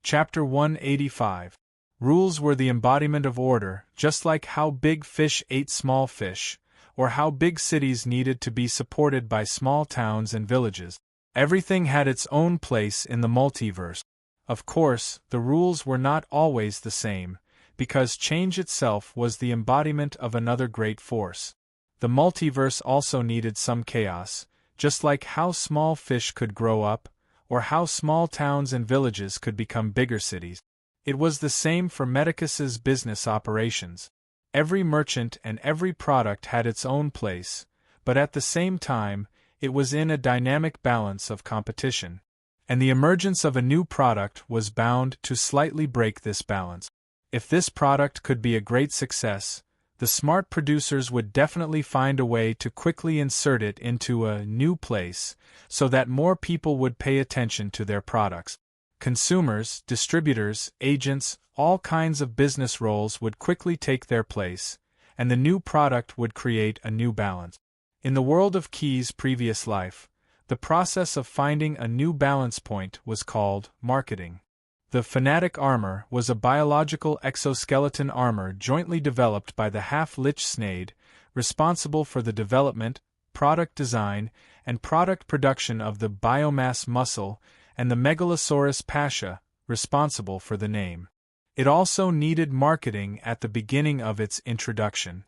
Chapter 185. Rules were the embodiment of order, just like how big fish ate small fish, or how big cities needed to be supported by small towns and villages. Everything had its own place in the multiverse. Of course, the rules were not always the same, because change itself was the embodiment of another great force. The multiverse also needed some chaos, just like how small fish could grow up, or how small towns and villages could become bigger cities. It was the same for Medicus's business operations. Every merchant and every product had its own place, but at the same time, it was in a dynamic balance of competition. And the emergence of a new product was bound to slightly break this balance. If this product could be a great success, the smart producers would definitely find a way to quickly insert it into a new place, so that more people would pay attention to their products. Consumers, distributors, agents, all kinds of business roles would quickly take their place, and the new product would create a new balance. In the world of Key's previous life, the process of finding a new balance point was called marketing. The Fanatic Armor was a biological exoskeleton armor jointly developed by the half-lich Snade, responsible for the development, product design, and product production of the biomass muscle, and the Megalosaurus Pasha, responsible for the name. It also needed marketing at the beginning of its introduction.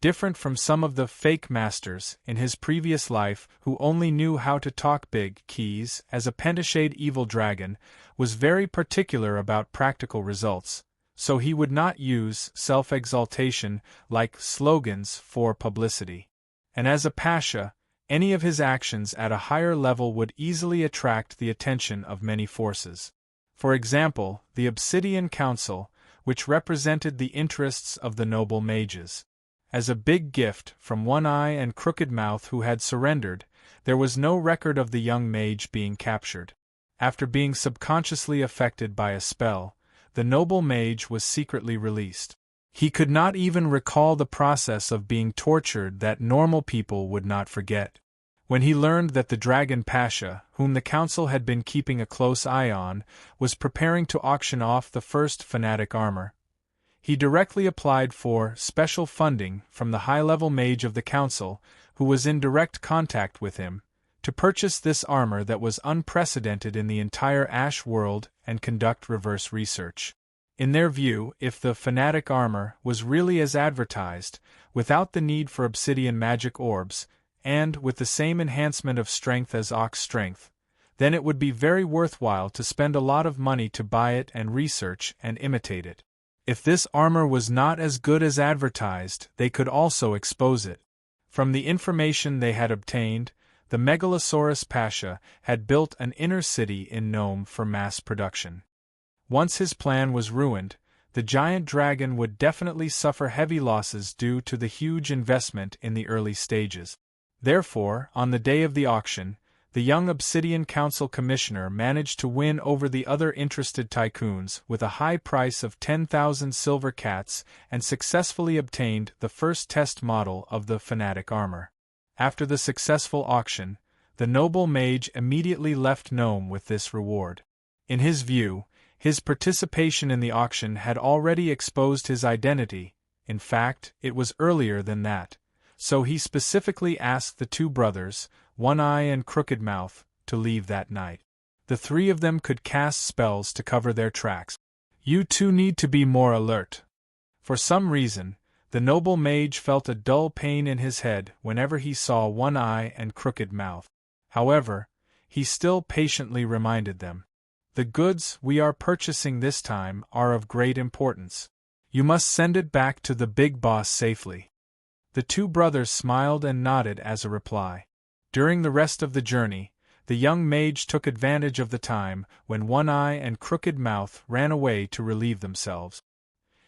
Different from some of the fake masters in his previous life who only knew how to talk big, Keys, as a pentashade evil dragon, was very particular about practical results, so he would not use self-exaltation like slogans for publicity. And as a Pasha, any of his actions at a higher level would easily attract the attention of many forces. For example, the Obsidian Council, which represented the interests of the noble mages. As a big gift from One Eye and Crooked Mouth who had surrendered, there was no record of the young mage being captured. After being subconsciously affected by a spell, the noble mage was secretly released. He could not even recall the process of being tortured that normal people would not forget. When he learned that the Dragon Pasha, whom the council had been keeping a close eye on, was preparing to auction off the first Fanatic Armor, he directly applied for special funding from the high-level mage of the council, who was in direct contact with him, to purchase this armor that was unprecedented in the entire Ash world and conduct reverse research. In their view, if the Fanatic Armor was really as advertised, without the need for obsidian magic orbs, and with the same enhancement of strength as Ox strength, then it would be very worthwhile to spend a lot of money to buy it and research and imitate it. If this armor was not as good as advertised, they could also expose it. From the information they had obtained, the Megalosaurus Pasha had built an inner city in Nome for mass production. Once his plan was ruined, the giant dragon would definitely suffer heavy losses due to the huge investment in the early stages. Therefore, on the day of the auction, the young Obsidian Council Commissioner managed to win over the other interested tycoons with a high price of 10,000 silver cats and successfully obtained the first test model of the Fanatic Armor. After the successful auction, the noble mage immediately left Nome with this reward. In his view, his participation in the auction had already exposed his identity. In fact, it was earlier than that. So he specifically asked the two brothers, One Eye and Crooked Mouth, to leave that night. The three of them could cast spells to cover their tracks. You two need to be more alert. For some reason, the noble mage felt a dull pain in his head whenever he saw One Eye and Crooked Mouth. However, he still patiently reminded them. The goods we are purchasing this time are of great importance. You must send it back to the big boss safely. The two brothers smiled and nodded as a reply. During the rest of the journey, the young mage took advantage of the time when One Eye and Crooked Mouth ran away to relieve themselves.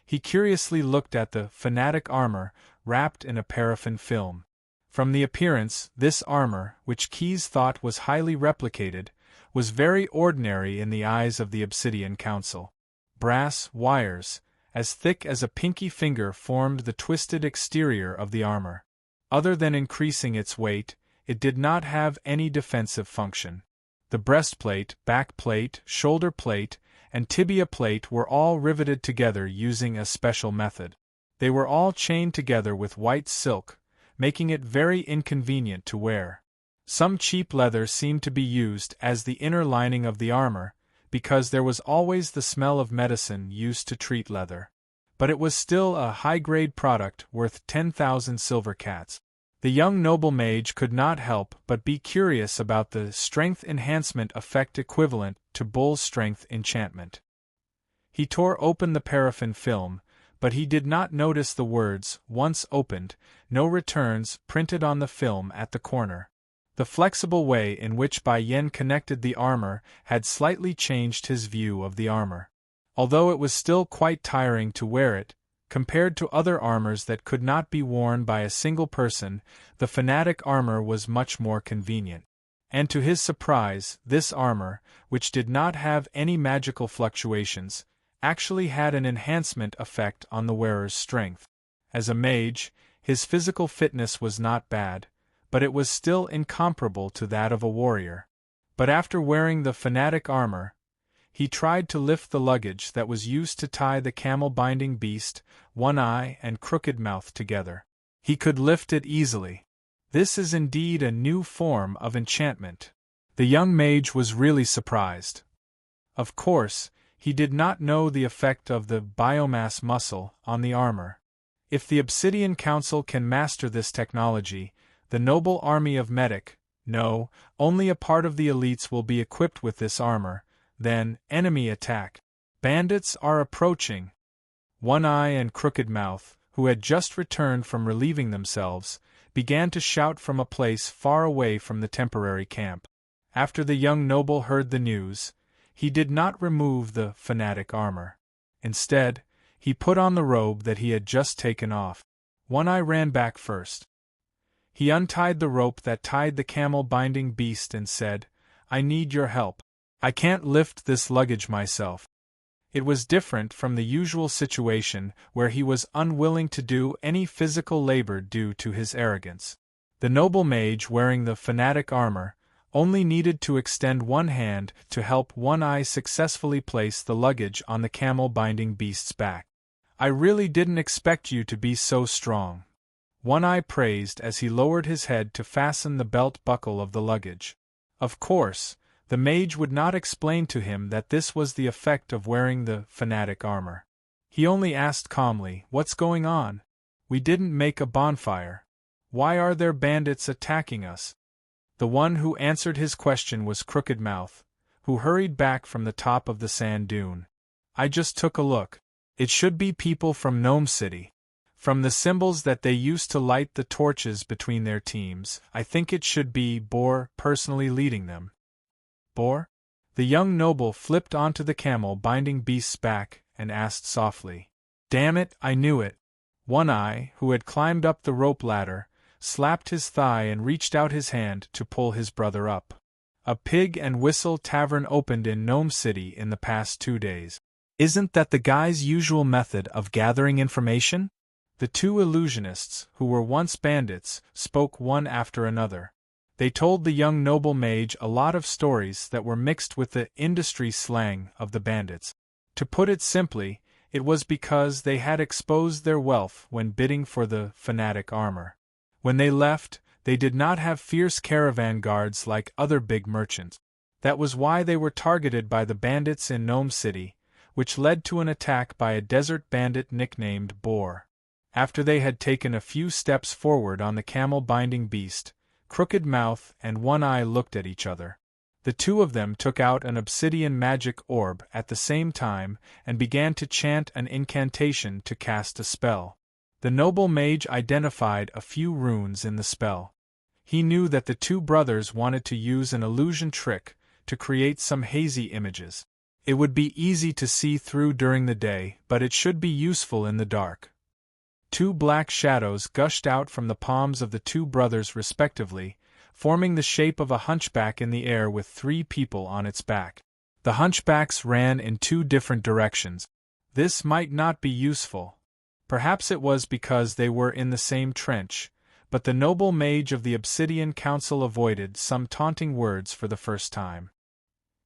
He curiously looked at the Fanatic Armor wrapped in a paraffin film. From the appearance, this armor, which Keys thought was highly replicated, was very ordinary in the eyes of the Obsidian Council. Brass wires, as thick as a pinky finger, formed the twisted exterior of the armor. Other than increasing its weight, it did not have any defensive function. The breastplate, backplate, shoulder plate, and tibia plate were all riveted together using a special method. They were all chained together with white silk, making it very inconvenient to wear. Some cheap leather seemed to be used as the inner lining of the armor, because there was always the smell of medicine used to treat leather. But it was still a high-grade product worth 10,000 silver cats. The young noble mage could not help but be curious about the strength enhancement effect equivalent to bull's strength enchantment. He tore open the paraffin film, but he did not notice the words, once opened, no returns, printed on the film at the corner. The flexible way in which Bai Yen connected the armor had slightly changed his view of the armor. Although it was still quite tiring to wear it, compared to other armors that could not be worn by a single person, the fanatic armor was much more convenient. And to his surprise, this armor, which did not have any magical fluctuations, actually had an enhancement effect on the wearer's strength. As a mage, his physical fitness was not bad, but it was still incomparable to that of a warrior. But after wearing the fanatic armor, he tried to lift the luggage that was used to tie the camel-binding beast, One Eye and Crooked Mouth together. He could lift it easily. This is indeed a new form of enchantment. The young mage was really surprised. Of course, he did not know the effect of the biomass muscle on the armor. If the Obsidian Council can master this technology, the noble army of Medic, no, only a part of the elites will be equipped with this armor. Then, enemy attack. Bandits are approaching. One Eye and Crooked Mouth, who had just returned from relieving themselves, began to shout from a place far away from the temporary camp. After the young noble heard the news, he did not remove the fanatic armor. Instead, he put on the robe that he had just taken off. One Eye ran back first. He untied the rope that tied the camel-binding beast and said, "I need your help. I can't lift this luggage myself." It was different from the usual situation where he was unwilling to do any physical labor due to his arrogance. The noble mage wearing the fanatic armor only needed to extend one hand to help One Eye successfully place the luggage on the camel-binding beast's back. "I really didn't expect you to be so strong," One Eye praised as he lowered his head to fasten the belt buckle of the luggage. Of course, the mage would not explain to him that this was the effect of wearing the fanatic armor. He only asked calmly, "What's going on? We didn't make a bonfire. Why are there bandits attacking us?" The one who answered his question was Crooked Mouth, who hurried back from the top of the sand dune. "I just took a look. It should be people from Gnome City. From the symbols that they used to light the torches between their teams, I think it should be Boar personally leading them." "Boar?" The young noble flipped onto the camel-binding beast's back and asked softly. "Damn it, I knew it." One Eye, who had climbed up the rope ladder, slapped his thigh and reached out his hand to pull his brother up. A Pig and Whistle tavern opened in Gnome City in the past 2 days. Isn't that the guy's usual method of gathering information? The two illusionists, who were once bandits, spoke one after another. They told the young noble mage a lot of stories that were mixed with the industry slang of the bandits. To put it simply, it was because they had exposed their wealth when bidding for the fanatic armor. When they left, they did not have fierce caravan guards like other big merchants. That was why they were targeted by the bandits in Gnome City, which led to an attack by a desert bandit nicknamed Boar. After they had taken a few steps forward on the camel-binding beast, Crooked Mouth and One Eye looked at each other. The two of them took out an obsidian magic orb at the same time and began to chant an incantation to cast a spell. The noble mage identified a few runes in the spell. He knew that the two brothers wanted to use an illusion trick to create some hazy images. It would be easy to see through during the day, but it should be useful in the dark. 2 black shadows gushed out from the palms of the two brothers respectively, forming the shape of a hunchback in the air with 3 people on its back. The hunchbacks ran in 2 different directions. This might not be useful. Perhaps it was because they were in the same trench, but the noble mage of the Obsidian Council avoided some taunting words for the first time.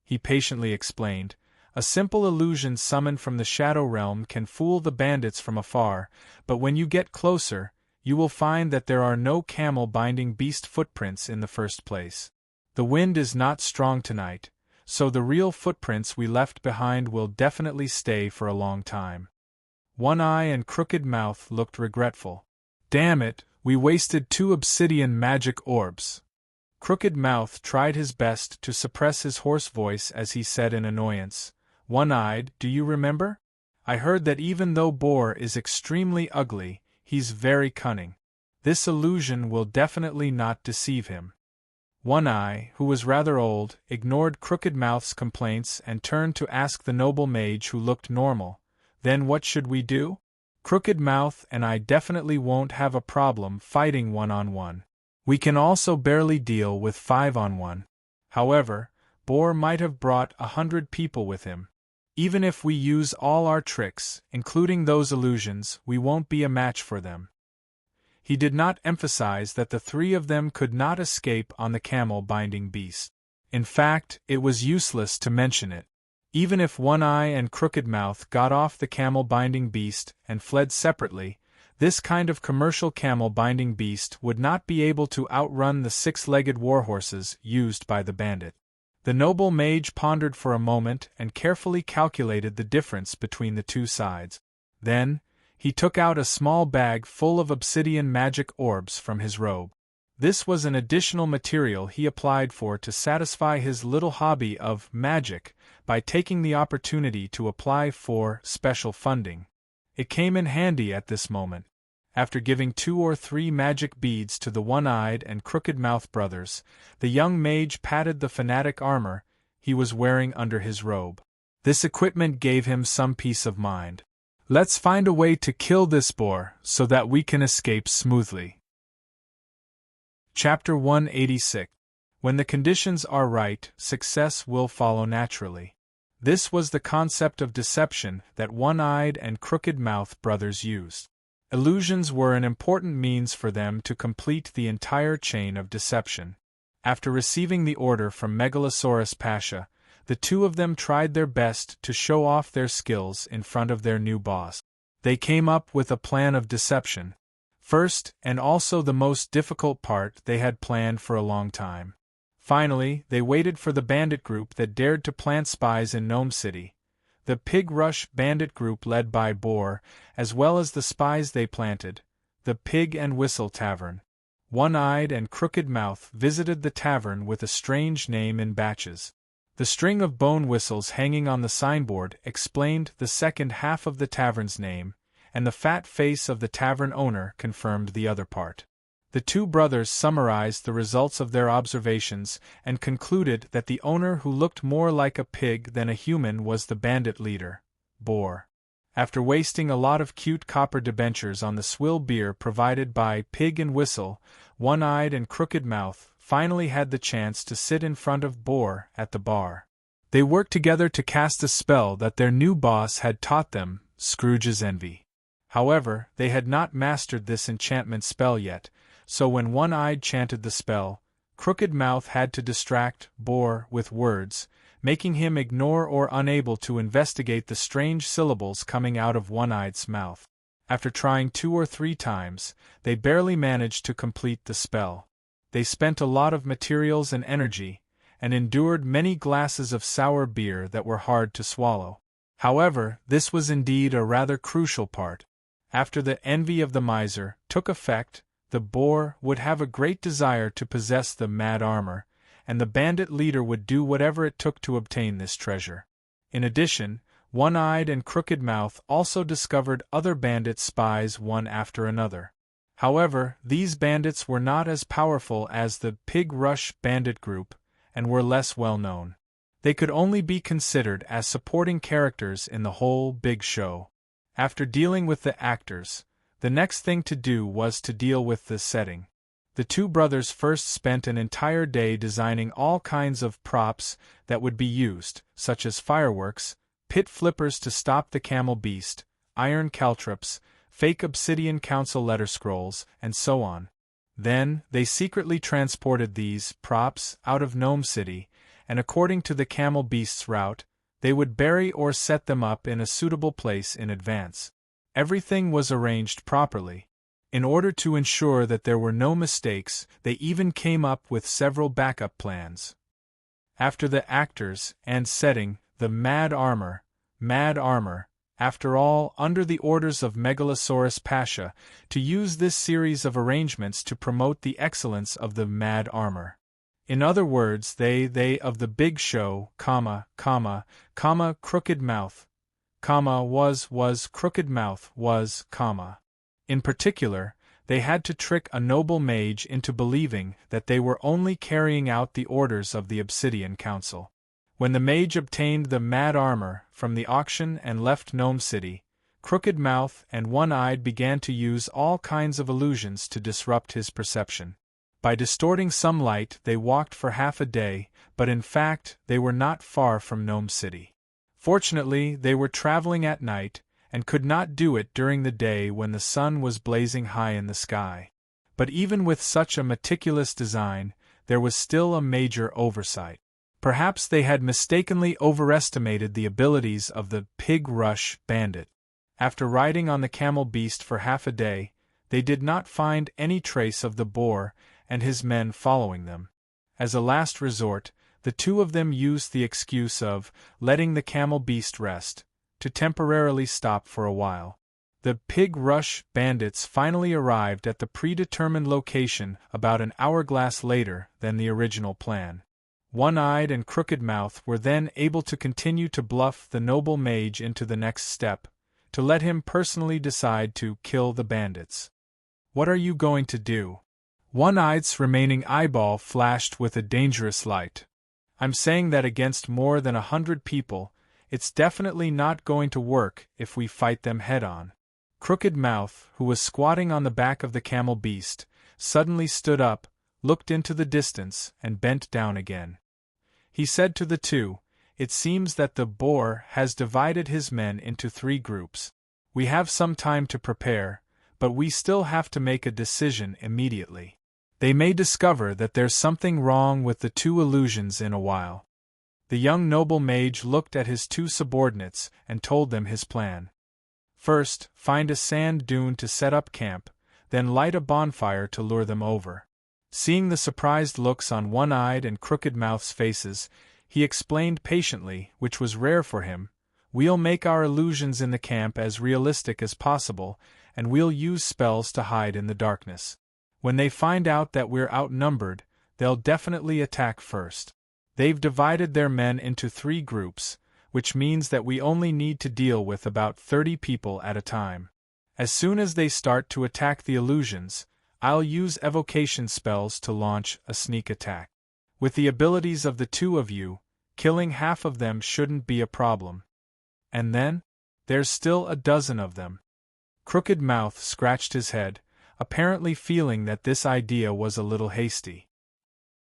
He patiently explained, A simple illusion summoned from the Shadow Realm can fool the bandits from afar, but when you get closer, you will find that there are no camel-binding beast footprints in the first place. The wind is not strong tonight, so the real footprints we left behind will definitely stay for a long time. One Eye and Crooked Mouth looked regretful. Damn it, we wasted 2 obsidian magic orbs. Crooked Mouth tried his best to suppress his hoarse voice as he said in annoyance, One-Eyed, do you remember? I heard that even though Boar is extremely ugly, he's very cunning. This illusion will definitely not deceive him. One Eye, who was rather old, ignored Crooked Mouth's complaints and turned to ask the noble mage who looked normal, Then what should we do? Crooked Mouth and I definitely won't have a problem fighting one-on-one. We can also barely deal with 5-on-1. However, Boar might have brought 100 people with him. Even if we use all our tricks, including those illusions, we won't be a match for them. He did not emphasize that the 3 of them could not escape on the camel-binding beast. In fact, it was useless to mention it. Even if One Eye and Crooked Mouth got off the camel-binding beast and fled separately, this kind of commercial camel-binding beast would not be able to outrun the 6-legged warhorses used by the bandit. The noble mage pondered for a moment and carefully calculated the difference between the 2 sides. Then, he took out a small bag full of obsidian magic orbs from his robe. This was an additional material he applied for to satisfy his little hobby of magic by taking the opportunity to apply for special funding. It came in handy at this moment. After giving 2 or 3 magic beads to the One-Eyed and Crooked Mouth brothers, the young mage patted the fanatic armor he was wearing under his robe. This equipment gave him some peace of mind. Let's find a way to kill this boar so that we can escape smoothly. Chapter 186. When the conditions are right, success will follow naturally. This was the concept of deception that One-Eyed and Crooked Mouth brothers used. Illusions were an important means for them to complete the entire chain of deception. After receiving the order from Megalosaurus Pasha, the 2 of them tried their best to show off their skills in front of their new boss. They came up with a plan of deception. First, and also the most difficult part they had planned for a long time. Finally, they waited for the bandit group that dared to plant spies in Gnome City. The Pig Rush bandit group led by Boar, as well as the spies they planted, the Pig and Whistle Tavern. One-Eyed and Crooked Mouth visited the tavern with a strange name in batches. The string of bone whistles hanging on the signboard explained the second half of the tavern's name, and the fat face of the tavern owner confirmed the other part. The 2 brothers summarized the results of their observations and concluded that the owner who looked more like a pig than a human was the bandit leader, Boar. After wasting a lot of cute copper debentures on the swill beer provided by Pig and Whistle, One-Eyed and Crooked Mouth finally had the chance to sit in front of Boar at the bar. They worked together to cast a spell that their new boss had taught them, Scrooge's Envy. However, they had not mastered this enchantment spell yet, so when One-Eyed chanted the spell, Crooked Mouth had to distract Boar with words, making him ignore or unable to investigate the strange syllables coming out of One-Eyed's mouth. After trying 2 or 3 times, they barely managed to complete the spell. They spent a lot of materials and energy, and endured many glasses of sour beer that were hard to swallow. However, this was indeed a rather crucial part. After the envy of the miser took effect, the Boar would have a great desire to possess the mad armor, and the bandit leader would do whatever it took to obtain this treasure. In addition, One-Eyed and Crooked Mouth also discovered other bandit spies one after another. However, these bandits were not as powerful as the Pig Rush bandit group, and were less well known. They could only be considered as supporting characters in the whole big show. After dealing with the actors, the next thing to do was to deal with the setting. The 2 brothers first spent an entire day designing all kinds of props that would be used, such as fireworks, pit flippers to stop the camel beast, iron caltrops, fake obsidian council letter scrolls, and so on. Then, they secretly transported these props out of Gnome City, and according to the camel beast's route, they would bury or set them up in a suitable place in advance. Everything was arranged properly. In order to ensure that there were no mistakes, they even came up with several backup plans. After the actors and setting, the mad armor, after all, under the orders of Megalosaurus Pasha, to use this series of arrangements to promote the excellence of the mad armor. In other words, they of the big show, crooked mouth, crooked mouth was, In particular, they had to trick a noble mage into believing that they were only carrying out the orders of the Obsidian Council. When the mage obtained the mad armor from the auction and left Gnome City, Crooked Mouth and One-Eyed began to use all kinds of illusions to disrupt his perception. By distorting some light, they walked for half a day, but in fact, they were not far from Gnome City. Fortunately, they were traveling at night, and could not do it during the day when the sun was blazing high in the sky. But even with such a meticulous design, there was still a major oversight. Perhaps they had mistakenly overestimated the abilities of the Pig Rush bandit. After riding on the camel beast for half a day, they did not find any trace of the boar and his men following them. As a last resort, the two of them used the excuse of letting the camel beast rest, to temporarily stop for a while. The Pig Rush bandits finally arrived at the predetermined location about an hourglass later than the original plan. One-Eyed and Crooked Mouth were then able to continue to bluff the noble mage into the next step, to let him personally decide to kill the bandits. "What are you going to do?" One-Eyed's remaining eyeball flashed with a dangerous light. "I'm saying that against more than 100 people, it's definitely not going to work if we fight them head-on." Crooked Mouth, who was squatting on the back of the camel beast, suddenly stood up, looked into the distance, and bent down again. He said to the two, "It seems that the boar has divided his men into 3 groups. We have some time to prepare, but we still have to make a decision immediately. They may discover that there's something wrong with the 2 illusions in a while." The young noble mage looked at his 2 subordinates and told them his plan. First, find a sand dune to set up camp, then light a bonfire to lure them over. Seeing the surprised looks on One-Eyed and Crooked Mouth's faces, he explained patiently, which was rare for him, "We'll make our illusions in the camp as realistic as possible, and we'll use spells to hide in the darkness. When they find out that we're outnumbered, they'll definitely attack first. They've divided their men into 3 groups, which means that we only need to deal with about 30 people at a time. As soon as they start to attack the illusions, I'll use evocation spells to launch a sneak attack. With the abilities of the 2 of you, killing half of them shouldn't be a problem. And then? There's still a dozen of them." Crooked Mouth scratched his head, apparently feeling that this idea was a little hasty.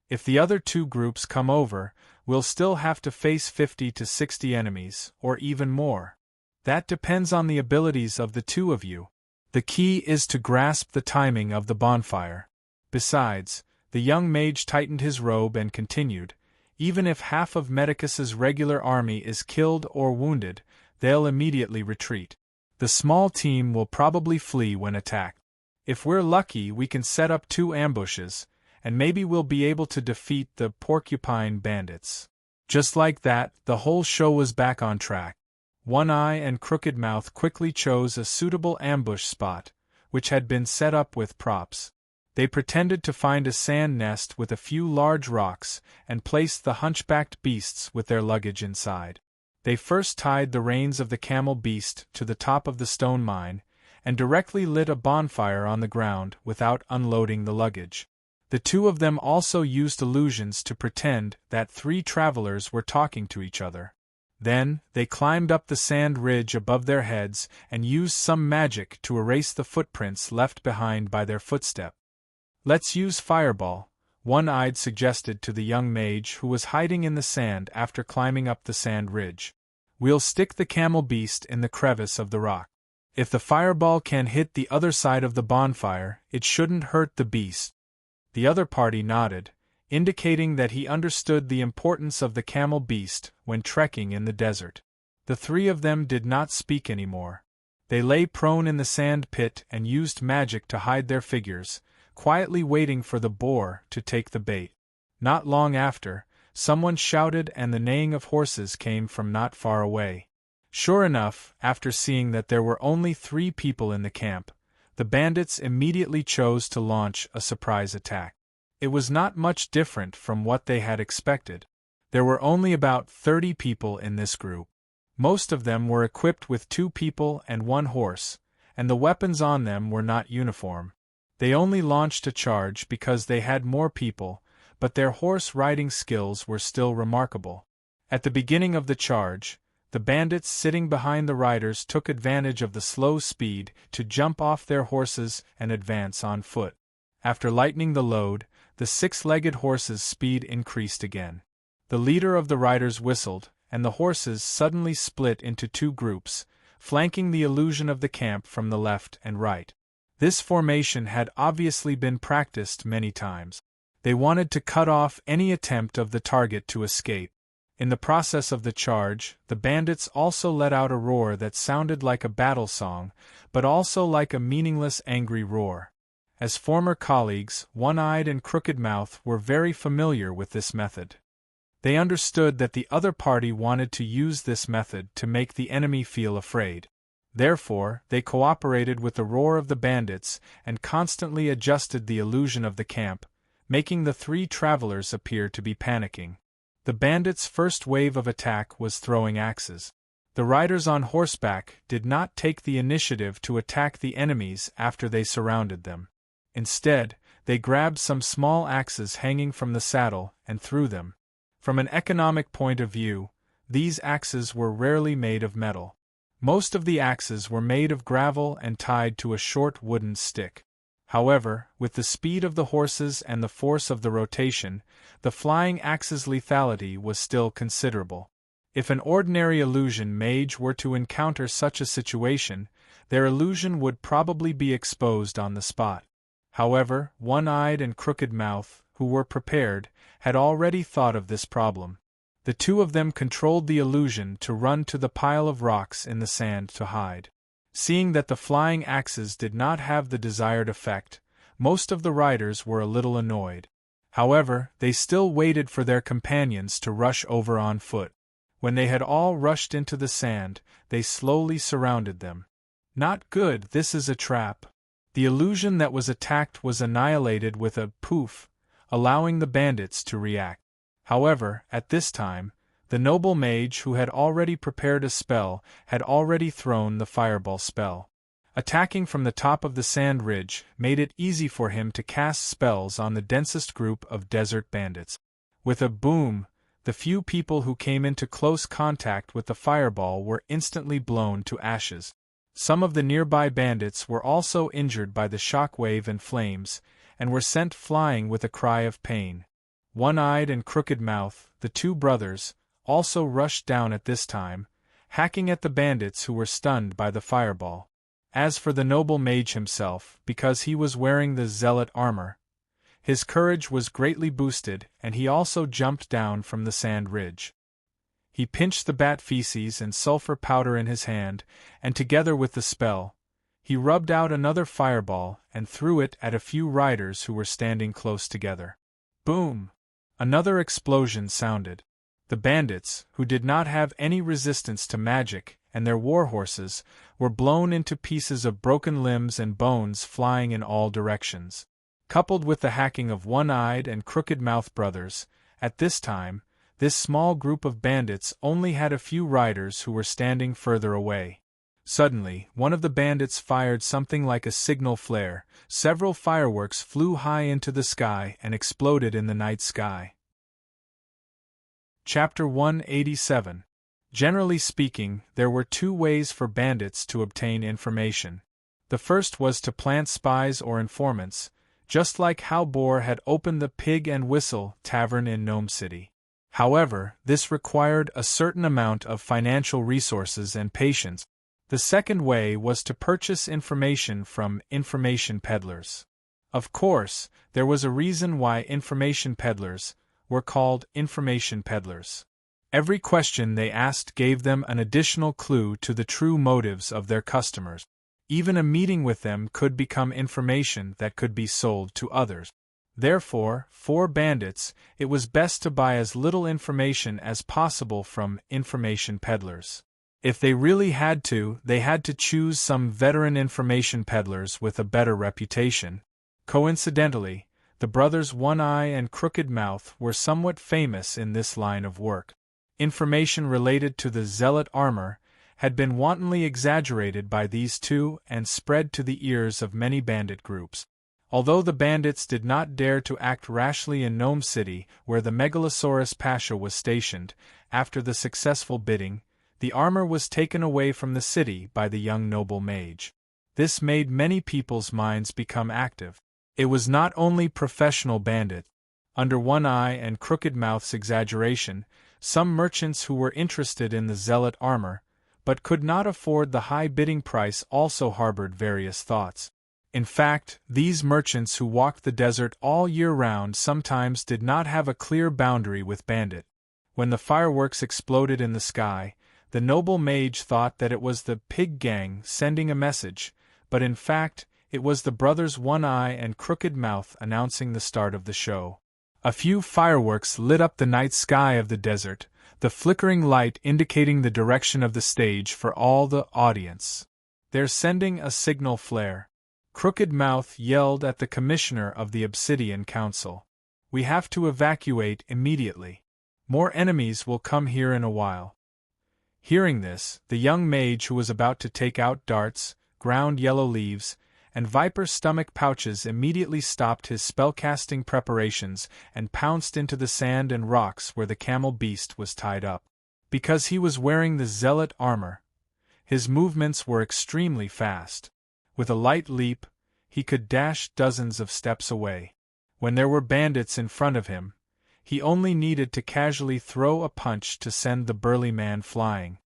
"If the other 2 groups come over, we'll still have to face 50 to 60 enemies, or even more. That depends on the abilities of the 2 of you. The key is to grasp the timing of the bonfire. Besides," the young mage tightened his robe and continued, "even if half of Medicus's regular army is killed or wounded, they'll immediately retreat. The small team will probably flee when attacked. If we're lucky, we can set up 2 ambushes, and maybe we'll be able to defeat the Porcupine bandits." Just like that, the whole show was back on track. One-Eye and Crooked Mouth quickly chose a suitable ambush spot, which had been set up with props. They pretended to find a sand nest with a few large rocks and placed the hunchbacked beasts with their luggage inside. They first tied the reins of the camel beast to the top of the stone mine, and directly lit a bonfire on the ground without unloading the luggage. The 2 of them also used illusions to pretend that 3 travelers were talking to each other. Then, they climbed up the sand ridge above their heads and used some magic to erase the footprints left behind by their footstep. "Let's use Fireball," One-Eyed suggested to the young mage who was hiding in the sand after climbing up the sand ridge. "We'll stick the camel beast in the crevice of the rock. If the fireball can hit the other side of the bonfire, it shouldn't hurt the beast." The other party nodded, indicating that he understood the importance of the camel beast when trekking in the desert. The three of them did not speak anymore. They lay prone in the sand pit and used magic to hide their figures, quietly waiting for the boar to take the bait. Not long after, someone shouted and the neighing of horses came from not far away. Sure enough, after seeing that there were only 3 people in the camp, the bandits immediately chose to launch a surprise attack. It was not much different from what they had expected. There were only about 30 people in this group. Most of them were equipped with 2 people and 1 horse, and the weapons on them were not uniform. They only launched a charge because they had more people, but their horse riding skills were still remarkable. At the beginning of the charge, the bandits sitting behind the riders took advantage of the slow speed to jump off their horses and advance on foot. After lightening the load, the 6-legged horses' speed increased again. The leader of the riders whistled, and the horses suddenly split into 2 groups, flanking the illusion of the camp from the left and right. This formation had obviously been practiced many times. They wanted to cut off any attempt of the target to escape. In the process of the charge, the bandits also let out a roar that sounded like a battle song, but also like a meaningless angry roar. As former colleagues, One-Eyed and Crooked Mouth were very familiar with this method. They understood that the other party wanted to use this method to make the enemy feel afraid. Therefore, they cooperated with the roar of the bandits and constantly adjusted the illusion of the camp, making the 3 travelers appear to be panicking. The bandits' first wave of attack was throwing axes. The riders on horseback did not take the initiative to attack the enemies after they surrounded them. Instead, they grabbed some small axes hanging from the saddle and threw them. From an economic point of view, these axes were rarely made of metal. Most of the axes were made of gravel and tied to a short wooden stick. However, with the speed of the horses and the force of the rotation, the flying axe's lethality was still considerable. If an ordinary illusion mage were to encounter such a situation, their illusion would probably be exposed on the spot. However, One-Eyed and Crooked Mouth, who were prepared, had already thought of this problem. The 2 of them controlled the illusion to run to the pile of rocks in the sand to hide. Seeing that the flying axes did not have the desired effect, most of the riders were a little annoyed. However, they still waited for their companions to rush over on foot. When they had all rushed into the sand, they slowly surrounded them. Not good, this is a trap. The illusion that was attacked was annihilated with a poof, allowing the bandits to react. However, at this time, the noble mage who had already prepared a spell had already thrown the fireball spell. Attacking from the top of the sand ridge made it easy for him to cast spells on the densest group of desert bandits. With a boom, the few people who came into close contact with the fireball were instantly blown to ashes. Some of the nearby bandits were also injured by the shockwave and flames, and were sent flying with a cry of pain. One-Eyed and Crooked Mouth, the 2 brothers, also rushed down at this time, hacking at the bandits who were stunned by the fireball. As for the noble mage himself, because he was wearing the zealot armor, his courage was greatly boosted and he also jumped down from the sand ridge. He pinched the bat feces and sulfur powder in his hand, and together with the spell, he rubbed out another fireball and threw it at a few riders who were standing close together. Boom! Another explosion sounded. The bandits, who did not have any resistance to magic, and their warhorses, were blown into pieces of broken limbs and bones flying in all directions. Coupled with the hacking of One-Eyed and Crooked Mouth brothers, at this time, this small group of bandits only had a few riders who were standing further away. Suddenly, one of the bandits fired something like a signal flare. Several fireworks flew high into the sky and exploded in the night sky. Chapter 187. Generally speaking, there were 2 ways for bandits to obtain information. The first was to plant spies or informants, just like how Boar had opened the Pig and Whistle tavern in Gnome City. However, this required a certain amount of financial resources and patience. The second way was to purchase information from information peddlers. Of course, there was a reason why information peddlers were called information peddlers. Every question they asked gave them an additional clue to the true motives of their customers. Even a meeting with them could become information that could be sold to others. Therefore, for bandits, it was best to buy as little information as possible from information peddlers. If they really had to, they had to choose some veteran information peddlers with a better reputation. Coincidentally, the brothers One Eye and Crooked Mouth were somewhat famous in this line of work. Information related to the zealot armor had been wantonly exaggerated by these two and spread to the ears of many bandit groups. Although the bandits did not dare to act rashly in Gnome City, where the Megalosaurus Pasha was stationed, after the successful bidding, the armor was taken away from the city by the young noble mage. This made many people's minds become active. It was not only professional bandits. Under One Eye and Crooked Mouth's exaggeration, some merchants who were interested in the zealot armor, but could not afford the high bidding price, also harbored various thoughts. In fact, these merchants who walked the desert all year round sometimes did not have a clear boundary with bandit. When the fireworks exploded in the sky, the noble mage thought that it was the pig gang sending a message, but in fact, it was the brothers One Eye and Crooked Mouth announcing the start of the show. A few fireworks lit up the night sky of the desert, the flickering light indicating the direction of the stage for all the audience. "They're sending a signal flare," Crooked Mouth yelled at the commissioner of the Obsidian Council. "We have to evacuate immediately. More enemies will come here in a while." Hearing this, the young mage who was about to take out darts, ground yellow leaves, and viper stomach pouches immediately stopped his spellcasting preparations and pounced into the sand and rocks where the camel beast was tied up. Because he was wearing the zealot armor, his movements were extremely fast. With a light leap, he could dash dozens of steps away. When there were bandits in front of him, he only needed to casually throw a punch to send the burly man flying.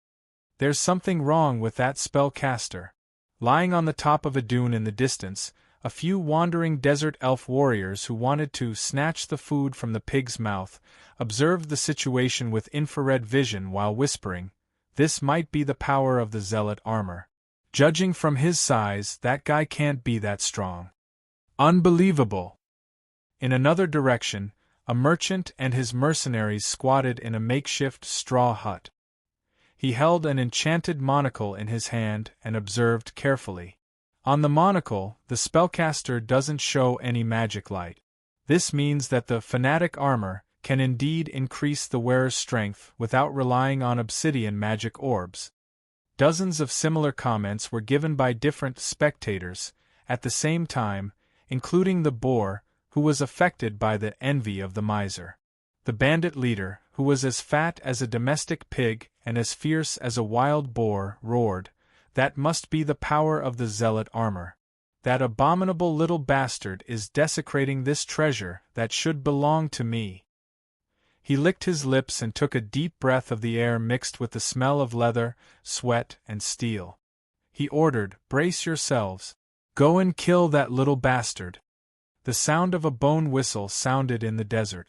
There's something wrong with that spellcaster. Lying on the top of a dune in the distance, a few wandering desert elf warriors who wanted to snatch the food from the pig's mouth observed the situation with infrared vision while whispering, "This might be the power of the zealot armor. Judging from his size, that guy can't be that strong. Unbelievable." In another direction, a merchant and his mercenaries squatted in a makeshift straw hut. He held an enchanted monocle in his hand and observed carefully. On the monocle, the spellcaster doesn't show any magic light. This means that the fanatic armor can indeed increase the wearer's strength without relying on obsidian magic orbs. Dozens of similar comments were given by different spectators at the same time, including the boar, who was affected by the envy of the miser. The bandit leader, who was as fat as a domestic pig and as fierce as a wild boar, roared, "That must be the power of the zealot armor. That abominable little bastard is desecrating this treasure that should belong to me." He licked his lips and took a deep breath of the air mixed with the smell of leather, sweat, and steel. He ordered, "Brace yourselves. Go and kill that little bastard." The sound of a bone whistle sounded in the desert.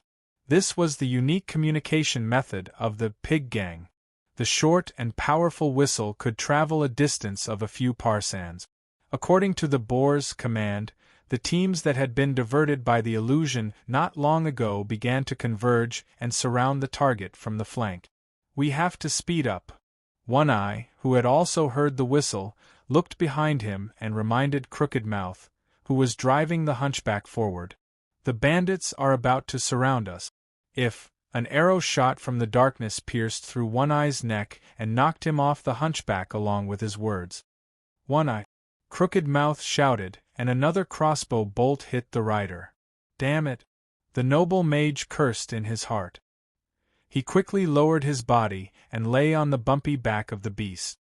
This was the unique communication method of the pig gang. The short and powerful whistle could travel a distance of a few parsangs. According to the boar's command, the teams that had been diverted by the illusion not long ago began to converge and surround the target from the flank. "We have to speed up." One Eye, who had also heard the whistle, looked behind him and reminded Crooked Mouth, who was driving the hunchback forward. "The bandits are about to surround us." If an arrow shot from the darkness pierced through One Eye's neck and knocked him off the hunchback along with his words. "One Eye!" Crooked Mouth shouted, and another crossbow bolt hit the rider. "Damn it!" the noble mage cursed in his heart. He quickly lowered his body and lay on the bumpy back of the beast.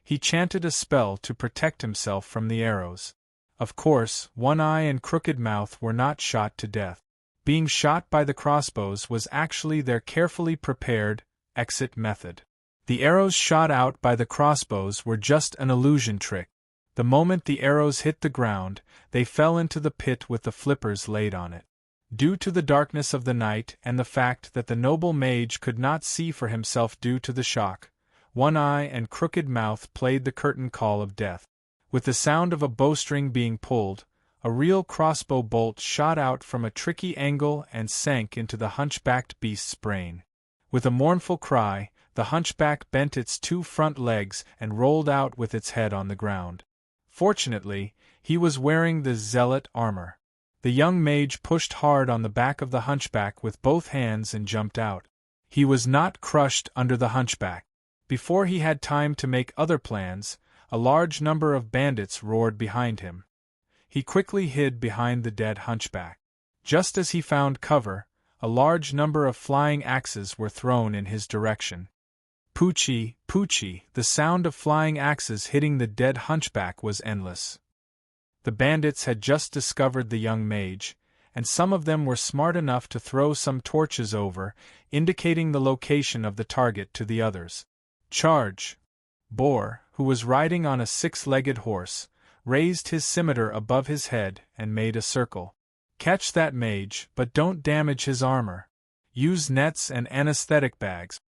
He chanted a spell to protect himself from the arrows. Of course, One Eye and Crooked Mouth were not shot to death. Being shot by the crossbows was actually their carefully prepared exit method. The arrows shot out by the crossbows were just an illusion trick. The moment the arrows hit the ground, they fell into the pit with the flippers laid on it. Due to the darkness of the night and the fact that the noble mage could not see for himself due to the shock, one eye and crooked mouth played the curtain call of death. With the sound of a bowstring being pulled, a real crossbow bolt shot out from a tricky angle and sank into the hunchbacked beast's brain. With a mournful cry, the hunchback bent its 2 front legs and rolled out with its head on the ground. Fortunately, he was wearing the zealot armor. The young mage pushed hard on the back of the hunchback with both hands and jumped out. He was not crushed under the hunchback. Before he had time to make other plans, a large number of bandits roared behind him. He quickly hid behind the dead hunchback. Just as he found cover, a large number of flying axes were thrown in his direction. Poochie, poochie, the sound of flying axes hitting the dead hunchback was endless. The bandits had just discovered the young mage, and some of them were smart enough to throw some torches over, indicating the location of the target to the others. Charge! Boar, who was riding on a 6-legged horse, raised his scimitar above his head and made a circle. Catch that mage, but don't damage his armor. Use nets and anesthetic bags.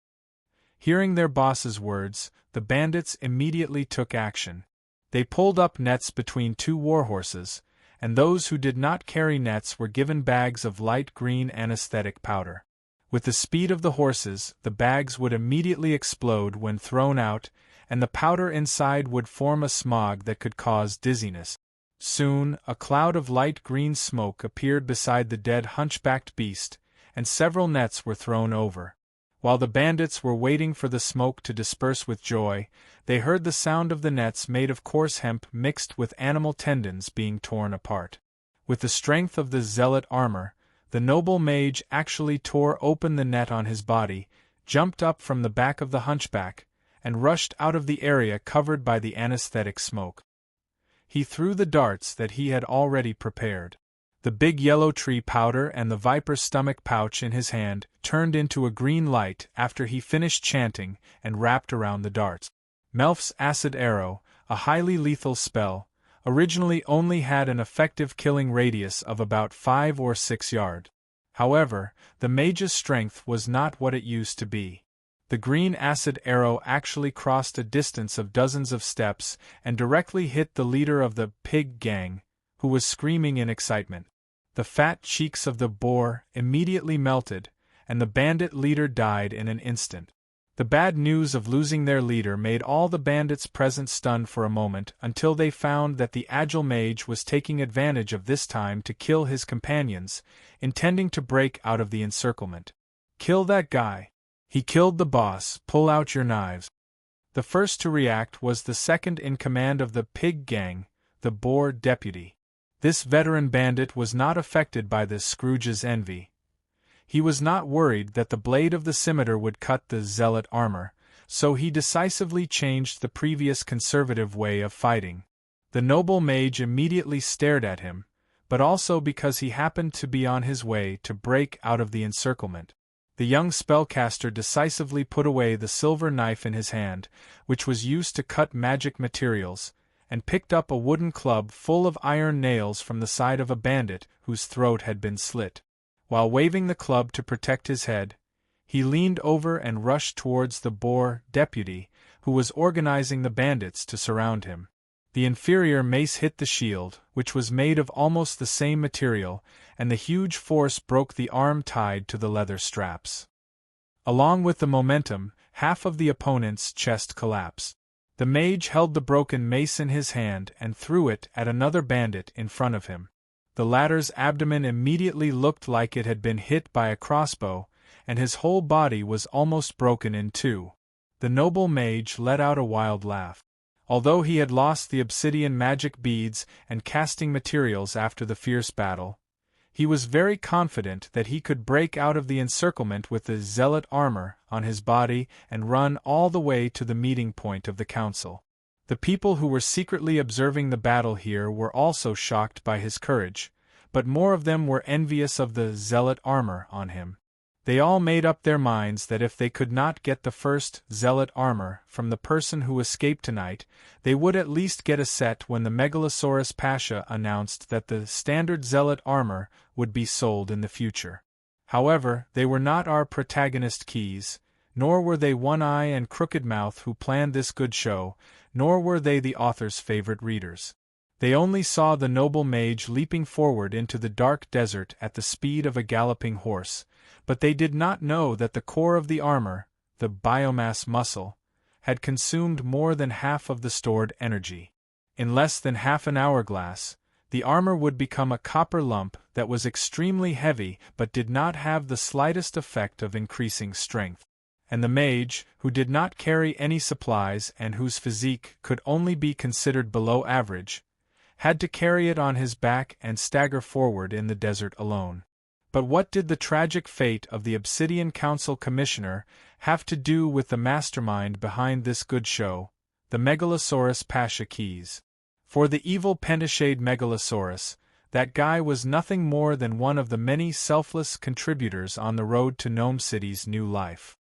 Hearing their boss's words, the bandits immediately took action. They pulled up nets between 2 warhorses, and those who did not carry nets were given bags of light green anesthetic powder. With the speed of the horses, the bags would immediately explode when thrown out, and the powder inside would form a smog that could cause dizziness. Soon, a cloud of light green smoke appeared beside the dead hunchbacked beast, and several nets were thrown over. While the bandits were waiting for the smoke to disperse with joy, they heard the sound of the nets made of coarse hemp mixed with animal tendons being torn apart. With the strength of the zealot armor, the noble mage actually tore open the net on his body, jumped up from the back of the hunchback, and rushed out of the area covered by the anesthetic smoke. He threw the darts that he had already prepared. The big yellow tree powder and the viper's stomach pouch in his hand turned into a green light after he finished chanting and wrapped around the darts. Melf's acid arrow, a highly lethal spell, originally only had an effective killing radius of about 5 or 6 yards. However, the mage's strength was not what it used to be. The green acid arrow actually crossed a distance of dozens of steps and directly hit the leader of the pig gang, who was screaming in excitement. The fat cheeks of the boar immediately melted, and the bandit leader died in an instant. The bad news of losing their leader made all the bandits present stunned for a moment until they found that the agile mage was taking advantage of this time to kill his companions, intending to break out of the encirclement. Kill that guy. He killed the boss, pull out your knives. The first to react was the second in command of the pig gang, the boar deputy. This veteran bandit was not affected by the Scrooge's envy. He was not worried that the blade of the scimitar would cut the zealot armor, so he decisively changed the previous conservative way of fighting. The noble mage immediately stared at him, but also because he happened to be on his way to break out of the encirclement. The young spellcaster decisively put away the silver knife in his hand, which was used to cut magic materials, and picked up a wooden club full of iron nails from the side of a bandit whose throat had been slit. While waving the club to protect his head, he leaned over and rushed towards the boar deputy, who was organizing the bandits to surround him. The inferior mace hit the shield, which was made of almost the same material, and the huge force broke the arm tied to the leather straps. Along with the momentum, half of the opponent's chest collapsed. The mage held the broken mace in his hand and threw it at another bandit in front of him. The latter's abdomen immediately looked like it had been hit by a crossbow, and his whole body was almost broken in 2. The noble mage let out a wild laugh. Although he had lost the obsidian magic beads and casting materials after the fierce battle, he was very confident that he could break out of the encirclement with the zealot armor on his body and run all the way to the meeting point of the council. The people who were secretly observing the battle here were also shocked by his courage, but more of them were envious of the zealot armor on him. They all made up their minds that if they could not get the first zealot armor from the person who escaped tonight, they would at least get a set when the Megalosaurus Pasha announced that the standard zealot armor would be sold in the future. However, they were not our protagonist Keys, nor were they One Eye and Crooked Mouth who planned this good show, nor were they the author's favorite readers. They only saw the noble mage leaping forward into the dark desert at the speed of a galloping horse, but they did not know that the core of the armor, the biomass muscle, had consumed more than half of the stored energy. In less than half an hourglass, the armor would become a copper lump that was extremely heavy but did not have the slightest effect of increasing strength. And the mage, who did not carry any supplies and whose physique could only be considered below average, had to carry it on his back and stagger forward in the desert alone. But what did the tragic fate of the Obsidian Council Commissioner have to do with the mastermind behind this good show, the Megalosaurus Pasha Keys? For the evil pentashade Megalosaurus, that guy was nothing more than one of the many selfless contributors on the road to Gnome City's new life.